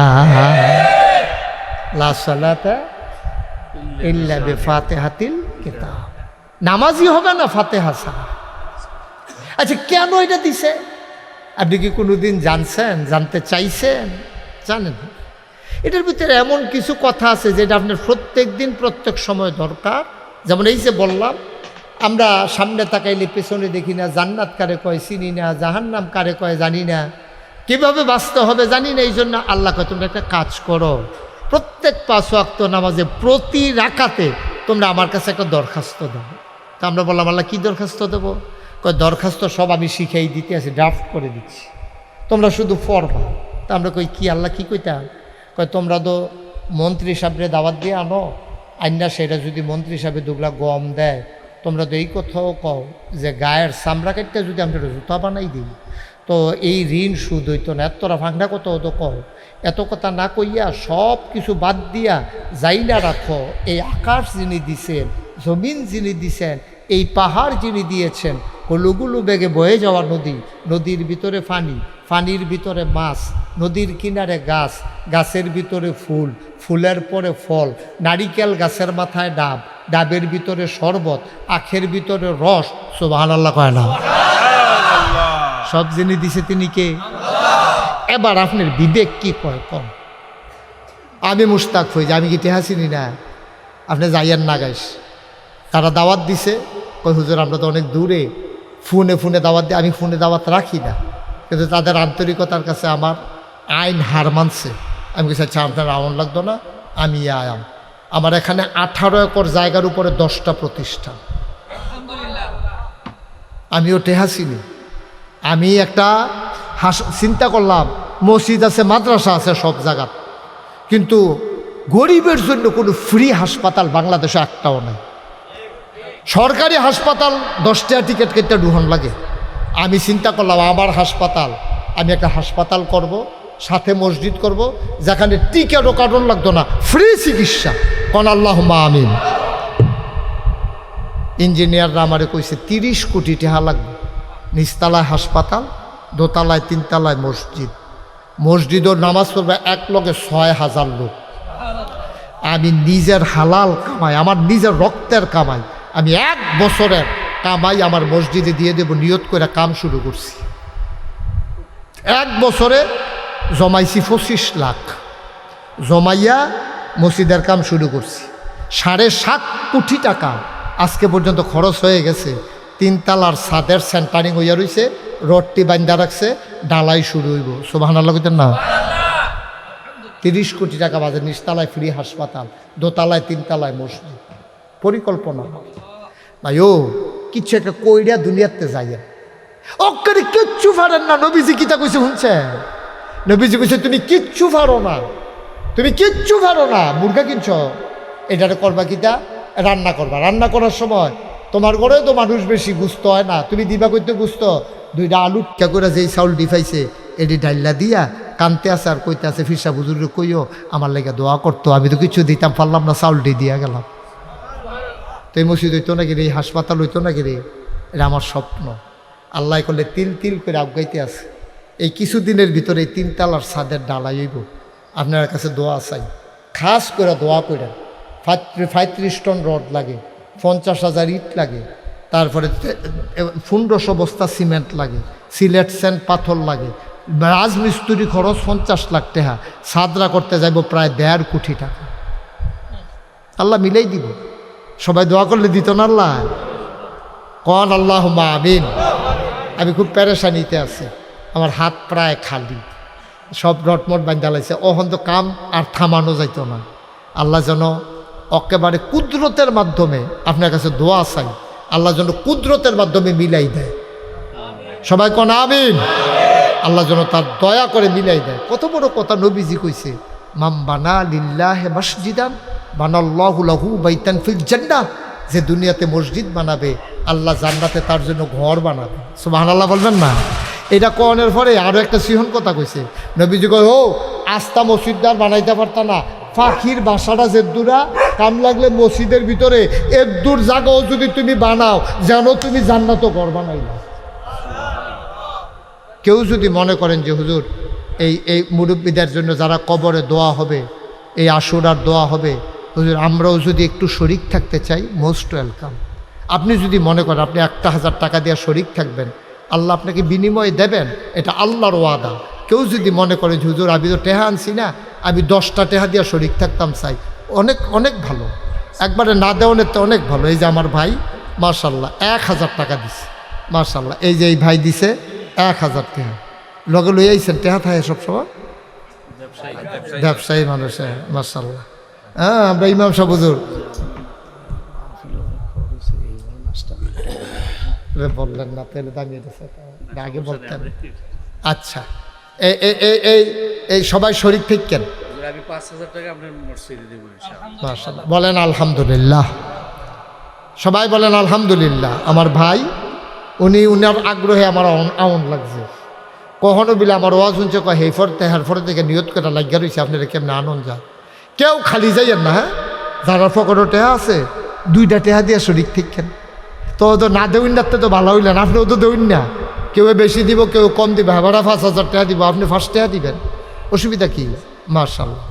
লা সালাতা ইল্লা বিফাতিহাতিল কিতাব, নামাজই হবে না ফাতিহা ছাড়া। আচ্ছা কেন এটা দিছে? আপনি কি কোনোদিন জানছেন, জানতে চাইছেন? জানেন এটার ভিতরে এমন কিছু কথা আছে যেটা আপনার প্রত্যেক দিন প্রত্যেক সময় দরকার। যেমন এই যে বললাম, আমরা সামনে তাকাইলে পেছনে দেখি না, জান্নাত কারে কয় চিনি না, জাহান্নাম কারে কয় জানি না, কীভাবে বাঁচতে হবে জানি না। এই জন্য আল্লাহ কয় তোমরা একটা কাজ করো, প্রত্যেক 5 ওয়াক্ত নামাজে প্রতি রাকাতে তোমরা আমার কাছে একটা দরখাস্ত দাও। তা আমরা বললাম আল্লাহ কী দরখাস্ত দেবো? কয় দরখাস্ত সব আমি শিখাই দিতে আছি, ড্রাফট করে দিচ্ছি, তোমরা শুধু পড়বা। তা আমরা কই কি আল্লাহ কী কইতা? কয় তোমরা তো মন্ত্রী সাহেবরে দাওয়াত দিয়ে আনো, আইনা সেটা যদি মন্ত্রী সাহেবে দুগলা গম দেয়, তোমরা তো এই কথাও কও যে গায়ের চামড়া কাটতে যদি আমরা জুতা বানাই দিই তো এই ঋণ সুদ হইতো না, এতটা ভাঙনা কত তো কও। এত কথা না কইয়া সব কিছু বাদ দিয়া যাইনা রাখো, এই আকাশ যিনি দিছেন, জমিন যিনি দিছেন, এই পাহাড় যিনি দিয়েছেন, হলুগুলু বেগে বয়ে যাওয়া নদী, নদীর ভিতরে পানি, পানির ভিতরে মাছ, নদীর কিনারে গাছ, গাছের ভিতরে ফুল, ফুলের পরে ফল, নারিকেল গাছের মাথায় ডাব, ডাবের ভিতরে শরবত, আখের ভিতরে রস, সুবহানাল্লাহ কয় না? সব যিনি দিছে তিনি কে? এবার আপনার বিবেক কি কয় কম? আমি মুশতাক হই যে আমি কি টেহাসিনি না, আপনি যাইয়েন না গাইস। তারা দাওয়াত দিছে, কই হুজুর আমরা তো অনেক দূরে, ফোনে দাওয়াত দিয়ে, আমি ফোনে দাওয়াত রাখি না, কিন্তু তাদের আন্তরিকতার কাছে আমার আইন হার মানছে। আমি কিছু আচ্ছা আপনার আউন লাগতো না, আমি আয়াম। আমার এখানে 18 একর জায়গার উপরে 10টা প্রতিষ্ঠান, আমিও টেহাসিনি। আমি একটা চিন্তা করলাম, মসজিদ আছে, মাদ্রাসা আছে সব জায়গা, কিন্তু গরিবের জন্য কোনো ফ্রি হাসপাতাল বাংলাদেশে একটাও নাই। সরকারি হাসপাতাল 10 টাকা টিকিট কেটে ঢুহন লাগে। আমি চিন্তা করলাম আমার হাসপাতাল, আমি একটা হাসপাতাল করব, সাথে মসজিদ করব, যেখানে টিকিটও কাটন লাগতো না, ফ্রি চিকিৎসা। কোন আল্লাহুম্মা আমিন। ইঞ্জিনিয়াররা আমারে কইছে 30 কোটি টাকা লাগবে, নিচতলায় হাসপাতাল, দোতলায় 3তলায় মসজিদ, মসজিদও নামাজ পড়বে এক লগে 6000 লোক। আমি নিজের হালাল কামাই, আমার নিজের রক্তের কামাই, আমি 1 বছরের কামাই আমার মসজিদে দিয়ে দেব নিয়ত করে কাম শুরু করছি। 1 বছরে জমাইছি 25 লাখ, জমাইয়া মসজিদের কাম শুরু করছি। 7.5 কোটি টাকা আজকে পর্যন্ত খরচ হয়ে গেছে। 3তলার ছাদের সেন্টারিং হইয়া রয়েছে, রডটি বান্ধা রাখছে, ডালাই শুরু হইব। সুবহানাল্লাহ কইতেন না? 30 কোটি টাকা বাজে, নিচতলায় ফ্রি হাসপাতাল, দোতলায় 3 তলায় মসজিদ, পরিকল্পনা। ভাই ও কিচ্ছু একটা কইরা দুনিয়াতে যাইয়া অক্কারে কিচ্ছু পারেন না। নবীজি কিতা কইছে শুনছেন? নবীজি কইছে তুমি কিচ্ছু পারো না, তুমি কিচ্ছু পারো না। মুরগা কিনছ, এটারে করবা কিতা? রান্না করবা। রান্না করার সময় তোমার ঘরেও তো মানুষ বেশি গুস্ত হয় না, তুমি দিবা করতে গুস্ত 2টা আলু টিকা করে যেই চাউল ডিফাইছে এটি ডাইল্লা দিয়া কানতে আছে আর কইতে আছে ফিরসা বুজুর্গ কইও আমার লেগে দোয়া করতো, আমি তো কিছু দিতাম পারলাম না, চাউলটি দিয়া গেলাম। তো এই মসজিদ হইতো নাকি রে, এই হাসপাতাল হইতো নাকি রে? এটা আমার স্বপ্ন। আল্লাহ করলে তিল তিল করে আগাইতে আছে। এই কিছুদিনের ভিতরে 3 তলার ছাদের ডালাই হইব। আপনার কাছে দোয়া চাই, খাস করে দোয়া করেন। 35 টন রড লাগে, 50,000 ইট লাগে, তারপরে 1500 বস্তা সিমেন্ট লাগে, সিলেট স্যান্ড পাথর লাগে, রাজমিস্ত্রি খরচ 50 লাখ টাকা, সাদরা করতে যাইব প্রায় 1.5 কোটি টাকা। আল্লাহ মিলাই দিব। সবাই দোয়া করলে দিত না আল্লাহ? কন আল্লাহুম্মা আমিন। আমি খুব পেরেশানিতে আছি, আমার হাত প্রায় খালি, সব রটমট বান্ধা লাগছে। ওখান তো কাম আর থামানো যাইতো না। আল্লাহ যেন একেবারে কুদরতের মাধ্যমে, আপনার কাছে দোয়া চাই, আল্লাহ যেন কুদরতের মাধ্যমে মিলাই দেয়। সবাই কোন আমিন। আল্লাহ যেন তার দয়া করে মিলাই দেয়। কত বড় কথা নবীজি কইছে, মাম বানা লিল্লাহি মসজিদান বানাল্লাহু লাহু বাইতান ফিল জান্নাহ। যে দুনিয়াতে মসজিদ বানাবে, আল্লাহ জান্নাতে তার জন্য ঘর বানাবে। সুবহানাল্লাহ বলবেন না? এটা কোনের পরে আরও একটা সিহন কথা কইছে নবীজি, কয় ও আস্তা মসজিদদার বানাইতে পারতা না, পাখির বাসাটা যেদুরা কাম লাগলে মসজিদের ভিতরে এদুর জায়গাও যদি তুমি বানাও, যেন তুমি জান্নাত ঘর বানাইলা। কেউ যদি মনে করেন যে হুজুর এই মুরব্বীদের জন্য যারা কবরে দোয়া হবে, এই আশুরার দোয়া হবে, হুজুর আমরাও যদি একটু শরিক থাকতে চাই, মোস্ট ওয়েলকাম। আপনি যদি মনে করেন আপনি 1,000 টাকা দিয়ে শরিক থাকবেন, আল্লাহ আপনাকে বিনিময়ে দেবেন, এটা আল্লাহর ওয়াদা। কেউ যদি মনে করে যে হুজুর আমি তো টেহা আনছি না, আমি 10টা টেহা দিয়ে শরিক থাকতাম, চাই, অনেক অনেক ভালো। একবারে না দেওয়ানের তো অনেক ভালো। এই যে আমার ভাই মাশাল্লাহ 1000 টাকা দিছে, মাশাল্লাহ। এই যে এই ভাই দিছে 1000 টাকা, লগে লই আইছেন, টেহা থাকে সবসময় ব্যবসায়ী মানুষ, মাশাল্লাহ। হ্যাঁ, আমরা ইমাম সাহেব হুজুর বললেন না, তাহলে দাঁড়িয়ে আগে বলতেন। আচ্ছা, এই সবাই শরীক ঠিক কেন? আমি 5,000 টাকা আপনার মসজিদে দেব ইনশাআল্লাহ। মাশাআল্লাহ, বলেন আলহামদুলিল্লাহ। সবাই বলেন আলহামদুলিল্লাহ। আমার ভাই উনার আগ্রহে আমার আমন লাগছে। কখনো বিলে আমার ওয়াজ শুনছে, কয় হেরফর থেকে নিয়ত করে লাগিয়া রয়েছে, আপনারা কেমন আনন্দ যায়। কেউ খালি যাইয়েন না। হ্যাঁ, যারা ফকরও টেহা আছে 2টা টেহা দিয়ে শরীক ঠিক কেন? তো না দেউন না, তো ভালো হইলেন। আপনিও তো দেউন না, কেউ বেশি দিব, কেউ কম দিবে। হেবারা 5,000 টাকা দিব, আপনি 1st টাকা দিবেন, অসুবিধা কি? মাশাআল্লাহ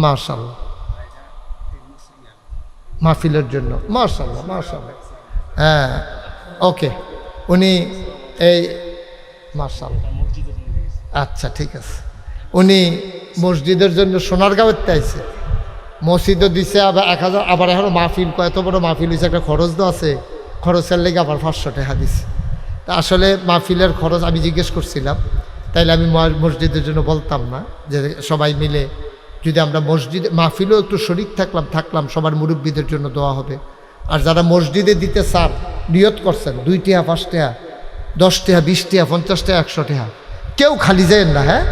মাশাআল্লাহ, মাহফিলের জন্য মাশাআল্লাহ মাশাআল্লাহ। হ্যাঁ, ওকে। উনি এই মাশাআল্লাহ, আচ্ছা ঠিক আছে। উনি মসজিদের জন্য সোনারগাঁওতে আইছে, মসজিদও দিছে, আবার 1000, আবার এখনও মাহফিল, এত বড় মাহফিল হয়েছে, একটা খরচ তো আছে, খরচের লেগে আবার 500 টাকা দিছে। তা আসলে মাহফিলের খরচ আমি জিজ্ঞেস করছিলাম, তাইলে আমি মসজিদের জন্য বলতাম না যে সবাই মিলে যদি আমরা মসজিদে মাহফিলেও একটু শরিক থাকলাম, সবার মুরব্বীদের জন্য দোয়া হবে। আর যারা মসজিদে দিতে চান, নিয়ত করছেন 2 টাকা 5 টাকা 10 টাকা 20 টাকা 50 টাকা 100 টাকা, কেউ খালি যায়েন না। হ্যাঁ,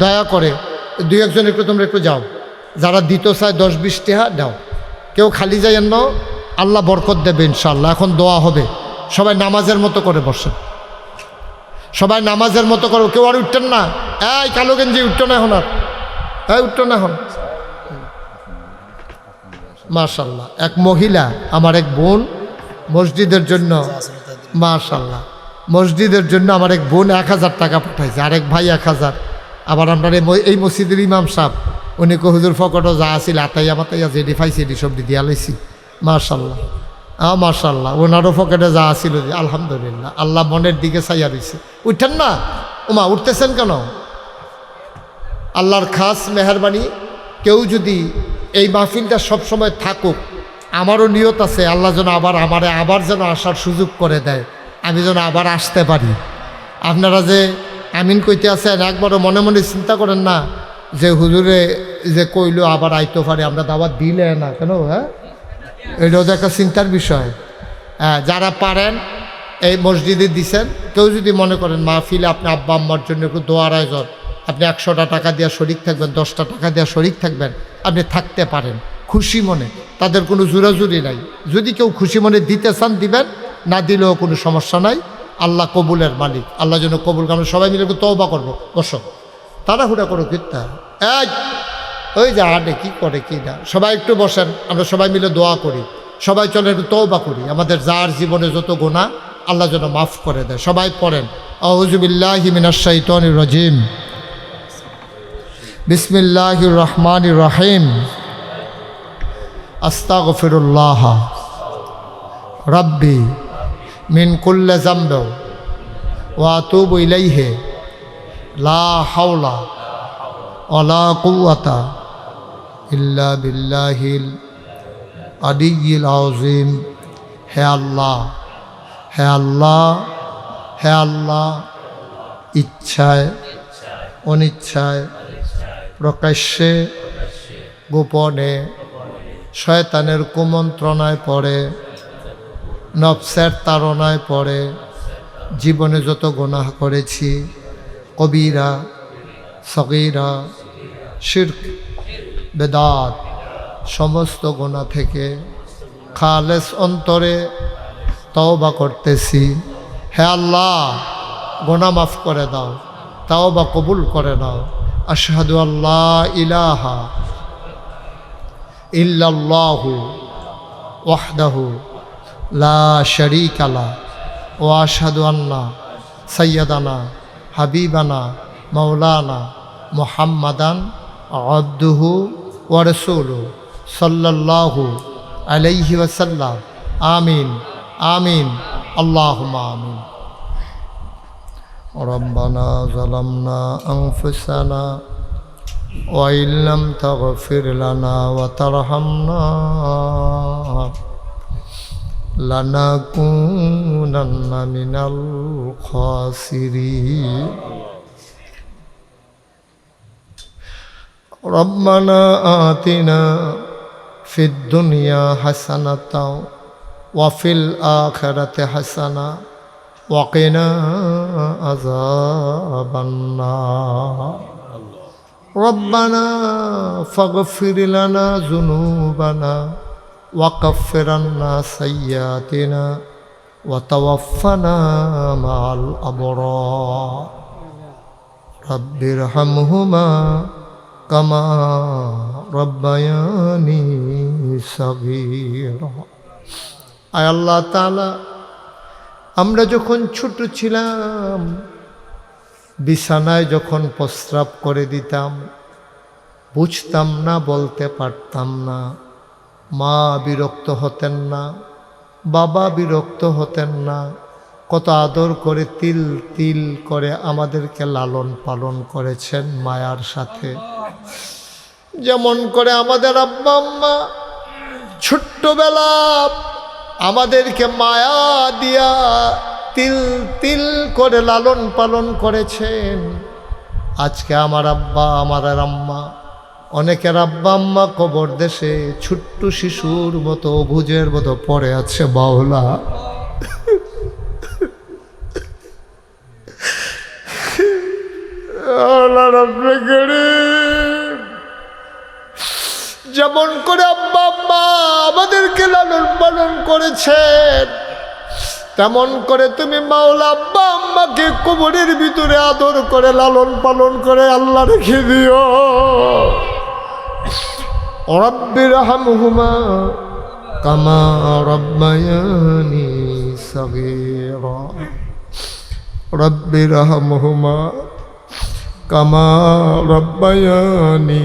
দয়া করে 2-1জন একটু তোমরা একটু যাও, যারা দিতে চায় 10-20 টাকা দাও, কেউ খালি যাইয়েন না। আল্লাহ বরকত দেবে ইনশাআল্লাহ। এখন দোয়া হবে, সবাই নামাজের মতো করে বসেন, সবাই নামাজের মতো করো। কেউ আর উঠতেন না, এই কালো গেঞ্জি উঠতো না এখন, আর এই উঠতো না এখন। মাশাআল্লাহ, এক মহিলা, আমার এক বোন মসজিদের জন্য, মাশাআল্লাহ, মসজিদের জন্য আমার এক বোন 1000 টাকা পাঠাইছে, আরেক ভাই 1000। আবার আমরা এই মসজিদের ইমাম সাহেব, উনি হুজুর ফকটও যা আসিল আতাইয়া মাতাইয়া যেটি পাইছি এটি সব দিয়া লাইছি। মাশাআল্লাহ, মাশাআল্লাহ, ওনারও পকেটে যা আসিল, আলহামদুলিল্লাহ। আল্লাহ মনের দিকে চাইয়া দিছে। উঠেন না ওমা, উঠতেছেন কেন? আল্লাহর খাস মেহরবানি। কেউ যদি এই মাহফিলটা সবসময় থাকুক, আমারও নিয়ত আছে আল্লাহ যেন আবার যেন আসার সুযোগ করে দেয়, আমি যেন আবার আসতে পারি। আপনারা যে আমিন কইতে আছেন, একবারও মনে মনে চিন্তা করেন না যে হুজুরে যে কইলো আবার আইতে পারে, আমরা দাওয়াত দিলে না কেন? হ্যাঁ, এটাও তো একটা চিন্তার বিষয়। হ্যাঁ, যারা পারেন এই মসজিদে দিছেন, কেউ যদি মনে করেন মাহফিলে আপনি আব্বা আম্মার জন্য একটু দোয়ার আয়োজন, আপনি 100টা টাকা দিয়ে শরিক থাকবেন, 10টা টাকা দিয়ে শরিক থাকবেন, আপনি থাকতে পারেন খুশি মনে, তাদের কোনো জোরাজুরি নাই। যদি কেউ খুশি মনে দিতে চান দিবেন, না দিলেও কোনো সমস্যা নাই। আল্লাহ কবুলের মালিক, আল্লাহ যেন কবুল। আমরা সবাই মিলে একটু তওবা করবো। বসো, তাড়াহুড়া করো কিত্তা, এই ওই যে হাঁটে কি করে কি না। সবাই একটু বসেন, আমরা সবাই মিলে দোয়া করি। সবাই চলে একটু তওবা করি, আমাদের যার জীবনে যত গুনাহ আল্লাহ যেন মাফ করে দেয়। সবাই পড়েন আউযু বিল্লাহি মিনাশ শাইতানির রাজিম, বিসমিল্লাহির রহমানির রহিম, আস্তাগফিরুল্লাহ রাব্বি মিন কুল্লি যামবি ওয়া আতুবু ইলাইহি লা হাওলা ওয়ালা কুওয়াতা ইল্লা বিল্লাহিল আলিয়্যিল আযীম। হে আল্লাহ, হে আল্লাহ, হে আল্লাহ, ইচ্ছায় অনিচ্ছায় প্রকাশ্যে গোপনে শয়তানের কুমন্ত্রণায় পড়ে, নফসের তাড়নায় পড়ে জীবনে যত গুনাহ করেছি, কবিরা সগীরা শিরক বেদাত, সমস্ত গুনাহ থেকে খালেস অন্তরে তওবা করতেছি। হে আল্লাহ, গুনাহ মাফ করে দাও, তওবা কবুল করে নাও। আশহাদু আল্লা ইলাহা ইল্লাল্লাহু ওয়াহদাহু লা শারীকা লাহু ওয়া আশহাদু আন্না সাইয়্যিদানা হাবিবানা মাওলানা মুহাম্মাদান আবদুহু ওয়া রাসূলুহু সাল্লাল্লাহু আলাইহি ওয়াসাল্লাম। আমিন আমিন আল্লাহুম্মা আমিন। রব্বানা যালামনা আনফুসানা ওয়া ইল্লাম তাগফির লানা ওয়া তারহামনা লানাকুনান্না মিনাল খাসিরিন। রব্বানা আতিনা ফিদ দুনিয়া হাসানাতাও ওয়া ফিল আখিরাতি হাসানা ওয়া কিনা আযাবান নার। রব্বানা ফাগফির লানা যুনুবানা ওয়া কাফফির আন্না সাইয়্যাতিনা ওয়া তাওয়াফফানা মা'আল আবরার। রব্বিরহামহুমা কামা রব্বায়ানি সগীরা। আয় আল্লাহ তাআলা, আমরা যখন ছোট ছিলাম বিছানায় যখন প্রস্রাব করে দিতাম, বুঝতাম না, বলতে পারতাম না। মা বিরক্ত হতেন না, বাবা বিরক্ত হতেন না। কত আদর করে তিল তিল করে আমাদেরকে লালন পালন করেছেন মায়ার সাথে। যেমন করে আমাদের আব্বা আম্মা ছোট্টবেলা আমাদেরকে মায়া দিয়া তিল তিল করে লালন পালন করেছেন। আজকে আমার আব্বা আমার আম্মা, অনেকের আব্বা আম্মা কবর দেশে ছোট্ট শিশুর মতো অবুঝের মতো পড়ে আছে। বাউলা, যেমন করে আব্বা আম্মা আমাদেরকে লালন পালন করেছেন, তেমন করে তুমি মাওলা আব্বা আম্মাকে কবরের ভিতরে আদর করে লালন পালন করে আল্লাহ রেখে দিও। রব্বিরহামহুমা কামা রব্বায়ানি সগীরা। রব্বিরহামহুমা কামা রব্বায়ানি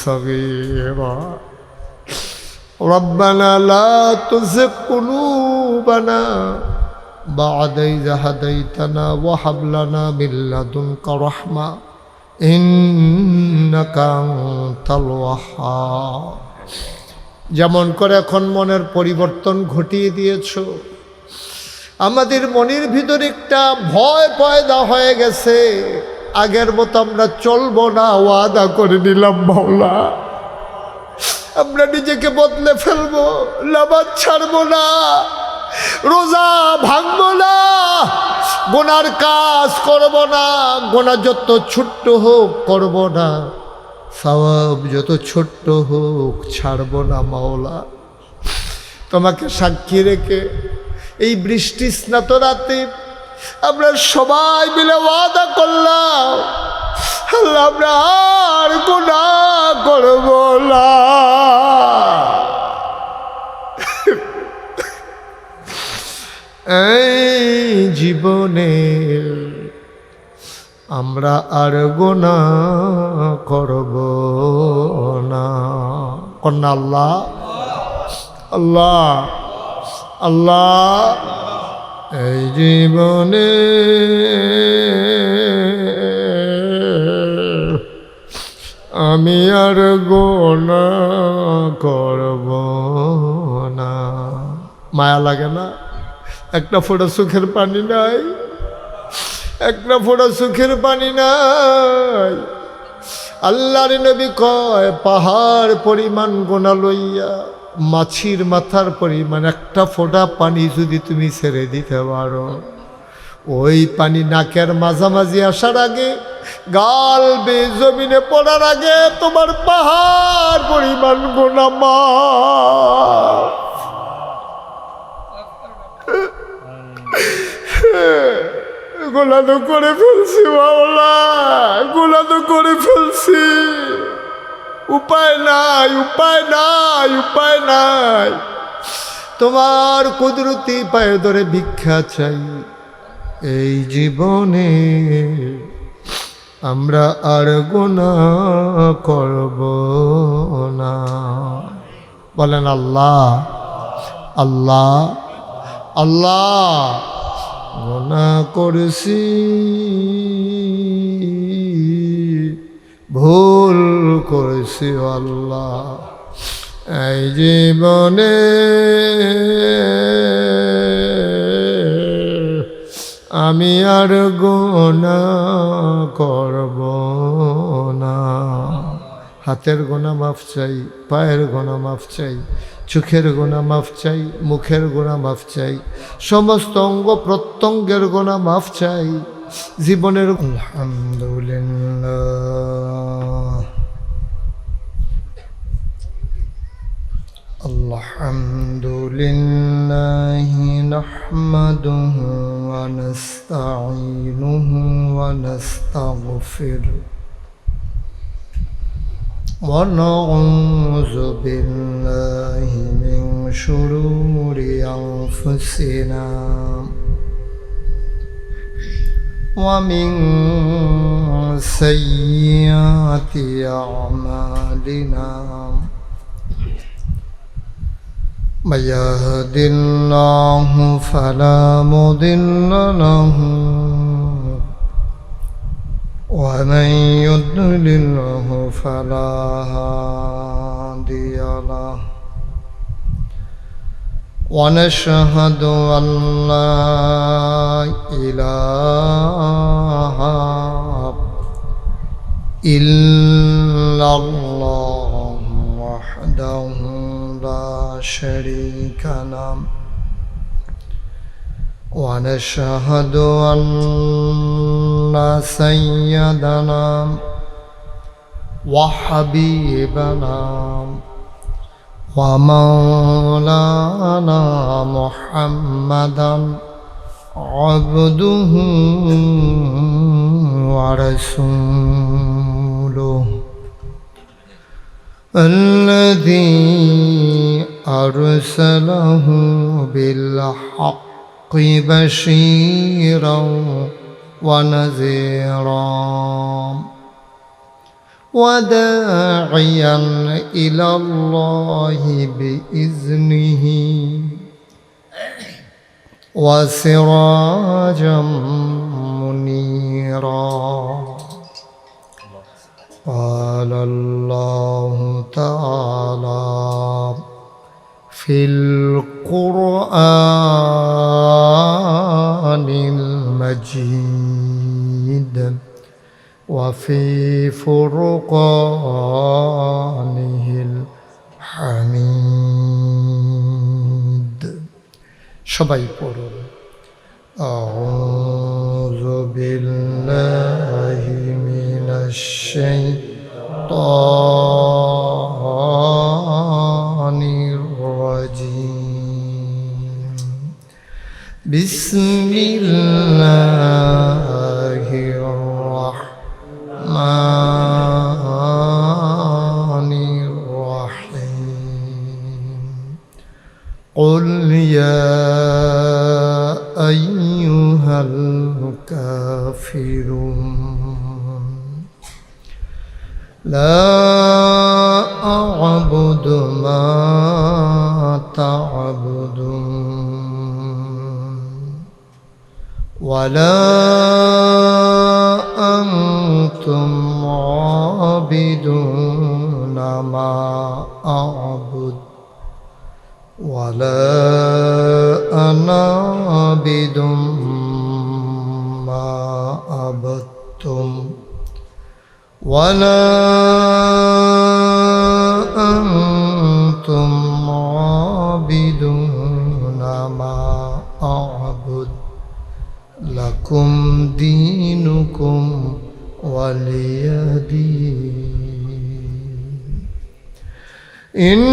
সগীরা। রব্বানা লা তুযিগ কুলুবানা বা'দা ইয হাদাইতানা ওয়া হাব লানা মিন লাদুনকা রাহমা ইন্নাকা আনতাল ওয়াহ্হাব। যেমন করে এখন মনের পরিবর্তন ঘটিয়ে দিয়েছো, আমাদের মনের ভিতরে একটা ভয় পয়দা হয়ে গেছে, আগের মতো আমরা চলবো না, ওয়াদা করে নিলাম মাওলা। আমরা নিজেকে বদলে ফেলবো, নামাজ ছাড়বো না, রোজা ভাঙবো না, গোনার কাজ করব না, গোনা যত ছোট্ট হোক করব না, সওয়াব যত ছোট্ট হোক ছাড়বো না মাওলা। তোমাকে সাক্ষী রেখে এই বৃষ্টি স্নাত রাতে আমরা সবাই মিলে ওয়াদা করলাম, আল্লাহ আমরা আর গুনাহ করব না। এই জীবনে আমরা আর গুনাহ করব না। কন্যা আল্লাহ আল্লাহ আল্লাহ। এই জীবনে আমি আর গুনাহ করব না। মায়া লাগে না? একটা ফোঁটা সুখের পানি নাই, একটা ফোঁটা সুখের পানি নাই। আল্লাহর নবী কয়, পাহাড় পরিমাণ গোনা লইয়া মাছির মাথার পরিমাণ একটা ফোঁটা পানি যদি তুমি ছেড়ে দিতে পারো, ওই পানি নাকের মাঝামাঝি আসার আগে, গাল বে জমিনে পড়ার আগে তোমার পাহাড় পরিমাণ গোনা মাফ। গোনা তো করে ফেলছি মাওলা, গোনা তো করে ফেলছি, উপায় নাই, উপায় নাই, উপায় নাই। তোমার কুদরতি পায়ে ধরে ভিক্ষা চাই, এই জীবনে আমরা আর গুনাহ করব না। বলেন আল্লাহ আল্লাহ আল্লাহ। গুনাহ করেছি, ভুল করেছি আল্লাহ, এই জীবনে আমি আর গুনাহ করব না। হাতের গুনাহ মাফ চাই, পায়ের গুনাহ মাফ চাই, চোখের গুনাহ মাফ চাই, মুখের গুনাহ মাফ চাই, সমস্ত অঙ্গ প্রত্যঙ্গের গুনাহ মাফ চাই, জীবনের। আলহামদুলিল্লাহ আলহামদুলিল্লাহি নাহমাদুহু ওয়া নাস্তাঈনুহু ওয়া নাস্তাগফিরুহু ওয়া নাউযু বিল্লাহি মিন শুরুরি আনফুসিনা ওয়া মিন সাইয়্যাতি আ'মালিনা। من يهد الله فلا مضل له ومن يضلله فلا هادي له ونشهد أن لا إله إلا الله وحده لا شريك له ونشهد أن سيدنا وحبيبنا ومولانا محمدا عبده ورسوله الذي أرسله بالحق بشيرا ونذيرا وداعيا إلى الله بإذنه وسراجا منيرا. قال الله تعالى في القرآن المجيد وفي فرقانه الحميد সবাই পড়ুন أعوذ بالله من الشيطان الرجيم بسم الله الرحمن الرحيم قل يا أيها الكافرون لا أعبد ما تعبدون ولا أنتم عابدون ما أعبد ولا أنا عابد ما عبدتم ولا أنتم عابدون ما أعبد لكم دينكم ولي دين إن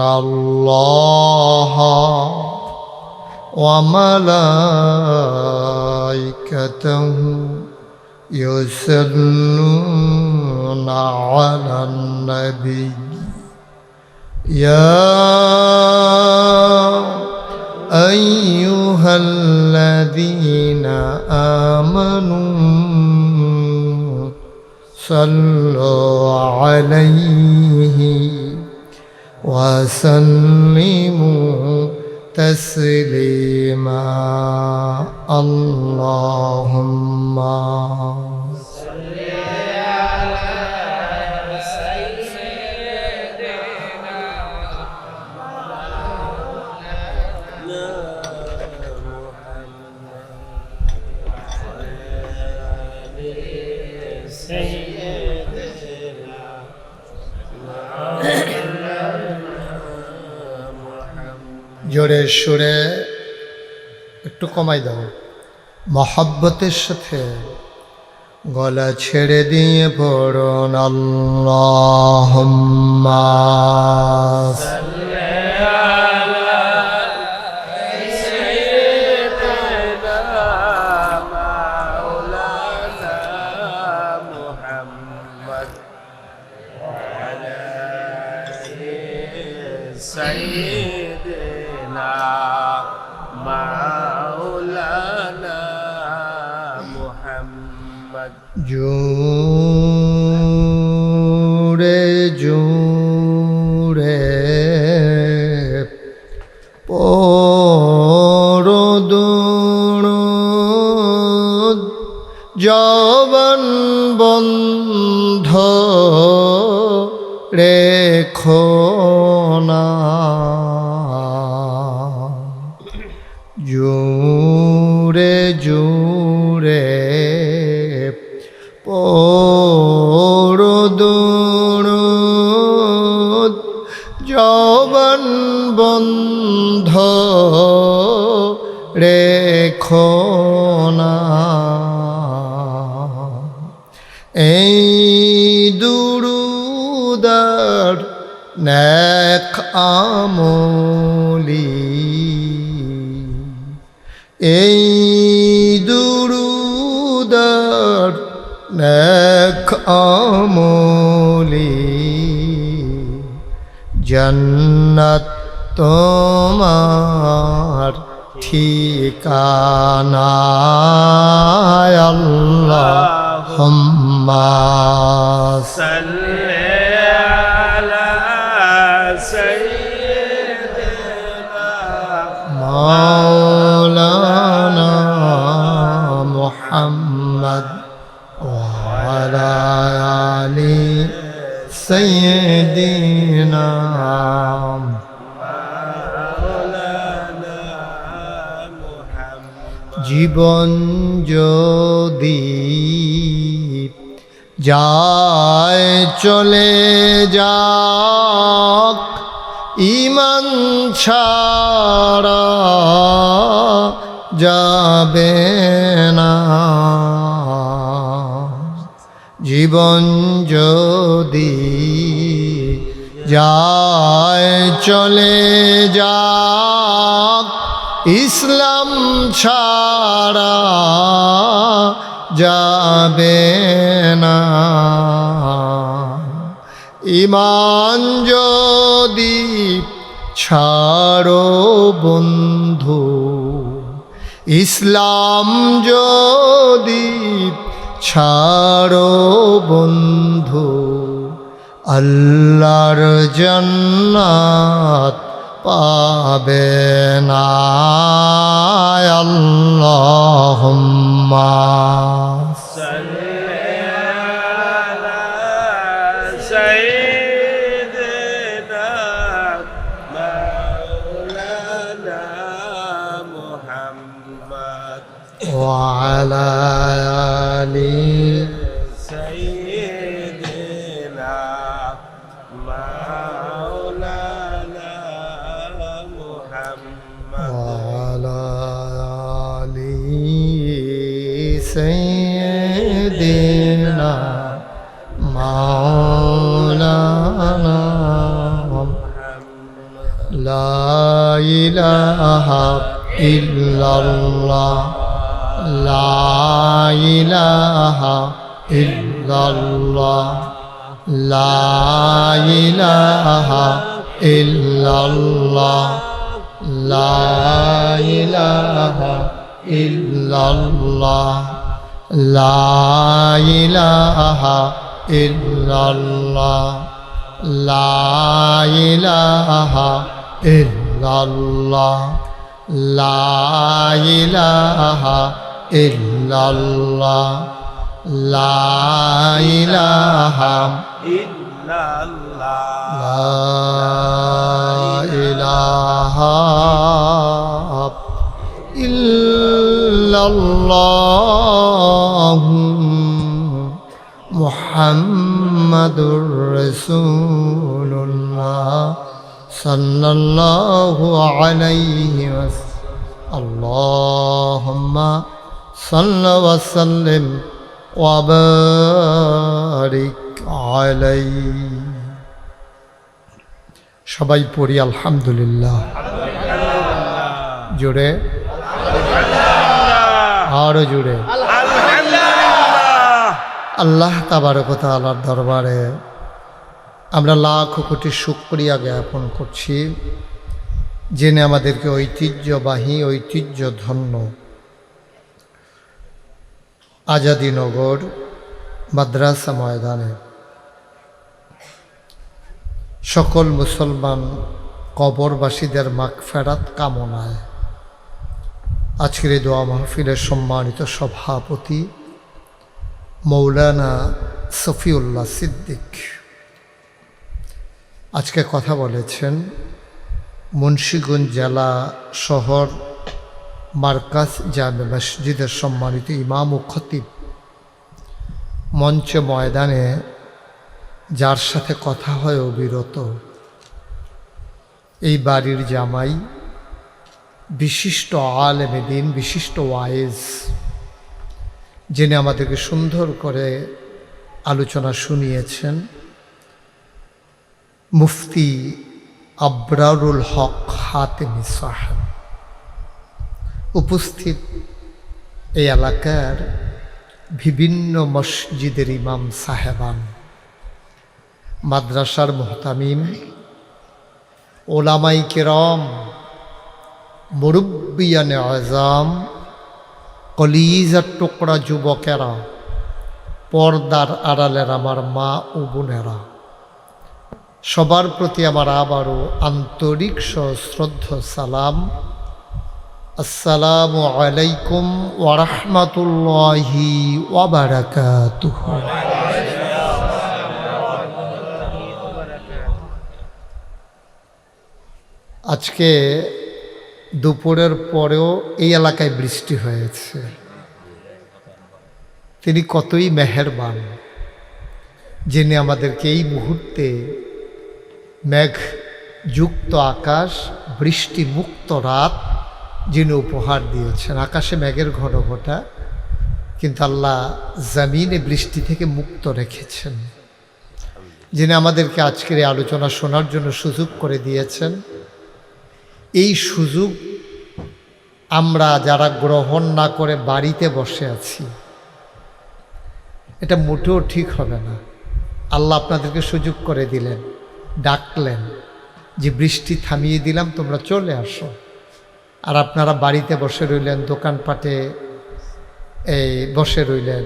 الله وملائكته يصلون على النبي يا أيها الذين آمنوا صلوا عليه وسلموا تسليما اللهم صل على سيدنا জোরে সুরে একটু কমাই দাও মহব্বতের সাথে গলা ছেড়ে দিয়ে পড়ুন আল্লাহুম্মা سيدنا مولانا محمد জোরে জোরে পড়ুন জবান বন্ধ রেখো না জোরে জোরে পড়ুন জবান বন্ধ রেখো না এই দুরুদার নেক আমলি এই দুরুদার নেক আমলি জান্নাত তোমার ঠিকানা আল্লাহুম্মা সাল্লি আলা সাইয়্যিদিনা মাওলানা মুহাম্মদ ওয়া আলা আলি سيدنا مولانا محمد জীবন যদি যায় চলে যাক ঈমান ছাড়া যাবে না জীবন যদি যায় চলে যাক ইসলাম ছাড়া যাবে না ঈমান যদি ছাড়ো বন্ধু ইসলাম যদি ছাড়ো বন্ধু আল্লাহর জান্নাত পাবে না আল্লাহুম্মা صلي على سيدنا مولانا محمد وعلى آله سيدنا مولانا محمد وعلى آل سيدنا مولانا لا إله إلا الله لا إله إلا الله لا إله إلا الله لا إله إلا الله لا إله إلا الله لا إله إلا الله لا إله إلا الله لا إله إلا الله لا إله إلا الله محمد رسول الله صلى الله عليه وسلم اللهم صل وسلم وبارك عليه সবাই পড়ি আলহামদুলিল্লাহ জোরে আরো জোরে আল্লাহ তাবারক ওয়া তাআলার দরবারে আমরা লাখ কোটি শুকরিয়া জ্ঞাপন করছি যিনি আমাদেরকে ঐতিহ্যবাহী ঐতিহ্যধন্য আজাদীনগর মাদ্রাসা ময়দানে সকল মুসলমান কবরবাসীদের মাগফিরাত কামনায় আজকের এই দোয়া মাহফিলের সম্মানিত সভাপতি মৌলানা সফিউল্লাহ সিদ্দিক আজকে কথা বলেছেন মুন্সিগঞ্জ জেলা শহর মার্কাজ জামে মসজিদের সম্মানিত ইমাম ও খতিব মঞ্চে ময়দানে যার সাথে কথা হয় অবিরত এই বাড়ির জামাই বিশিষ্ট আলেম দ্বীন বিশিষ্ট ওয়াইজ যিনি আমাদেরকে সুন্দর করে আলোচনা শুনিয়েছেন মুফতি আবরারুল হক হাতেমি সাহেব উপস্থিত এই এলাকার বিভিন্ন মসজিদের ইমাম সাহেবান মাদ্রাসার মুহতামিম ওলামাই কেরাম মুরব্বিয়ানে আজম কলিজার টুকরা যুবকেরা পর্দার আড়ালের আমার মা ও বোনেরা সবার প্রতি আমার আবারও আন্তরিক সশ্রদ্ধ সালাম আসসালামু আলাইকুম ওয়া রাহমাতুল্লাহি ওয়া বারাকাতুহু আজকে দুপুরের পরেও এই এলাকায় বৃষ্টি হয়েছে। তিনি কতই মেহেরবান, যিনি আমাদেরকে এই মুহূর্তে মেঘযুক্ত আকাশ, বৃষ্টি মুক্ত রাত যিনি উপহার দিয়েছেন। আকাশে মেঘের ঘনঘটা, কিন্তু আল্লাহ জমিনে বৃষ্টি থেকে মুক্ত রেখেছেন। যিনি আমাদেরকে আজকের এই আলোচনা শোনার জন্য সুযোগ করে দিয়েছেন, এই সুযোগ আমরা যারা গ্রহণ না করে বাড়িতে বসে আছি, এটা মোটেও ঠিক হবে না। আল্লাহ আপনাদেরকে সুযোগ করে দিলেন, ডাকলেন যে বৃষ্টি থামিয়ে দিলাম, তোমরা চলে আসো। আর আপনারা বাড়িতে বসে রইলেন, দোকানপাটে বসে রইলেন।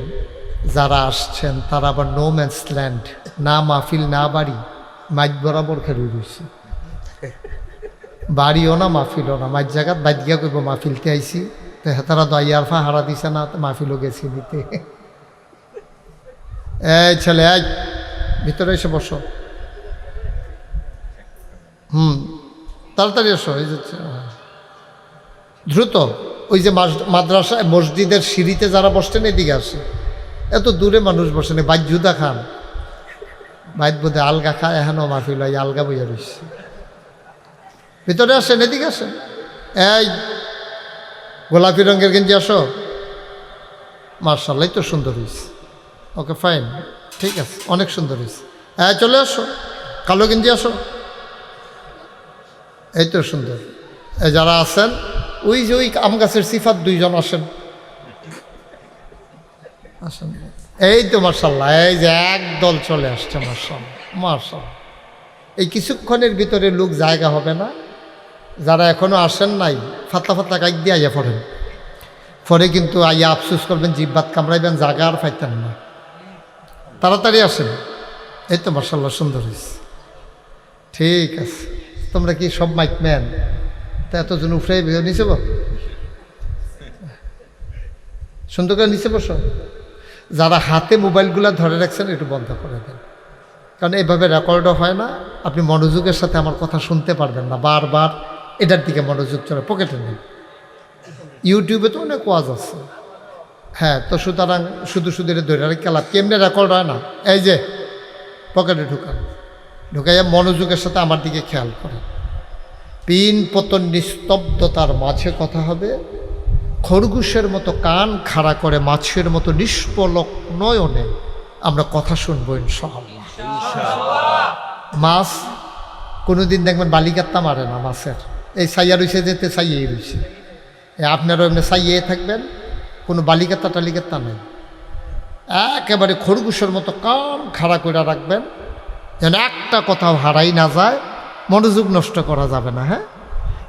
যারা আসছেন তারা আবার নো ম্যানস ল্যান্ড, না মাহফিল না বাড়ি, মাইক বরাবর খেলে রয়েছে। বাড়িও না মাহফিলও না, মাইক জায়গাত বাইক গিয়া করবো মাহফিলতে আইসি, তো হেতারা দয়ারফা হারা দিছে না, তো মাহফিলও গেছি নিতে। এই ছেলে, এই ভিতরে এসে বসো। তাড়াতাড়ি এসো। এই যে দ্রুত, ওই যে মাদ্রাসা মসজিদের সিঁড়িতে যারা বসছেন এদিকে আসে। এত দূরে মানুষ বসেন, বাইক জুদা খান, বাইক বোধে আলগা খায়, এখনও মাহফিল হয়, আলগা বইয়া রয়েছে। ভিতরে আসেন, এদিকে আসেন। এই গোলাপি রঙের গেঞ্জি আসো। মার্শাল্লাহ, তো সুন্দর হয়েছে। ওকে, ফাইন, ঠিক আছে, অনেক সুন্দর হয়েছে। হ্যাঁ, চলে আসো। কালো গেঞ্জি আসো। এই তো সুন্দর। যারা আছেন ওই যে ওই আম গাছের সিফাত দুইজন আসেন, আসেন। এই তো মার্শাল্লাহ, এই যে একদল চলে আসছে। মার্শাল্লাহ, মার্শাল্লাহ। এই কিছুক্ষণের ভিতরে লোক জায়গা হবে না। যারা এখনো আসেন নাই, ফাতলা ফাতলা কাইক দিয়ে আইয়া পড়েন, পরে কিন্তু আইয়া আফসুস করবেন, জিব্বাত কামড়াইবেন, জায়গা আর পাইতেন না। তাড়াতাড়ি আসেন। এই তো মার্শাল্লাহ, সুন্দর হয়েছে। ঠিক আছে, তোমরা কি সব মাইক ম্যান? তা এতজন উঠে নিচে সুন্দর করে নিচে বসো। যারা হাতে মোবাইলগুলো ধরে রাখছেন একটু বন্ধ করে দেন, কারণ এইভাবে রেকর্ডও হয় না। আপনি মনোযোগের সাথে আমার কথা শুনতে পারবেন না, বারবার এটার দিকে মনোযোগ চলে, পকেটে নেই। ইউটিউবে তো অনেক ওয়াজ আছে। হ্যাঁ, তো সুতরাং শুধু এটা ধরে রাখি লাভ, কেমনে রেকর্ড হয় না। এই যে পকেটে ঢুকাইয়া মনোযোগের সাথে আমার দিকে খেয়াল করেন। পিন পতন নিস্তব্ধতার মাঝে কথা হবে। খরগোশের মতো কান খাড়া করে মাছের মতো নিষ্পলক নয়নে আমরা কথা শুনবো ইনশাআল্লাহ। মাছ কোনোদিন দেখবেন বালিকাত্তা মারে না মাছের। এই সাইয়া রয়েছে, যেতে সাইয়েই রয়েছে। আপনারও এমনি সাইয়ে থাকবেন, কোনো বালিকাত্তা টালিকাত্তা নেই। একেবারে খরগোশের মতো কান খাড়া করে রাখবেন, যেন একটা কথাও হারাই না যায়। মনোযোগ নষ্ট করা যাবে না। হ্যাঁ,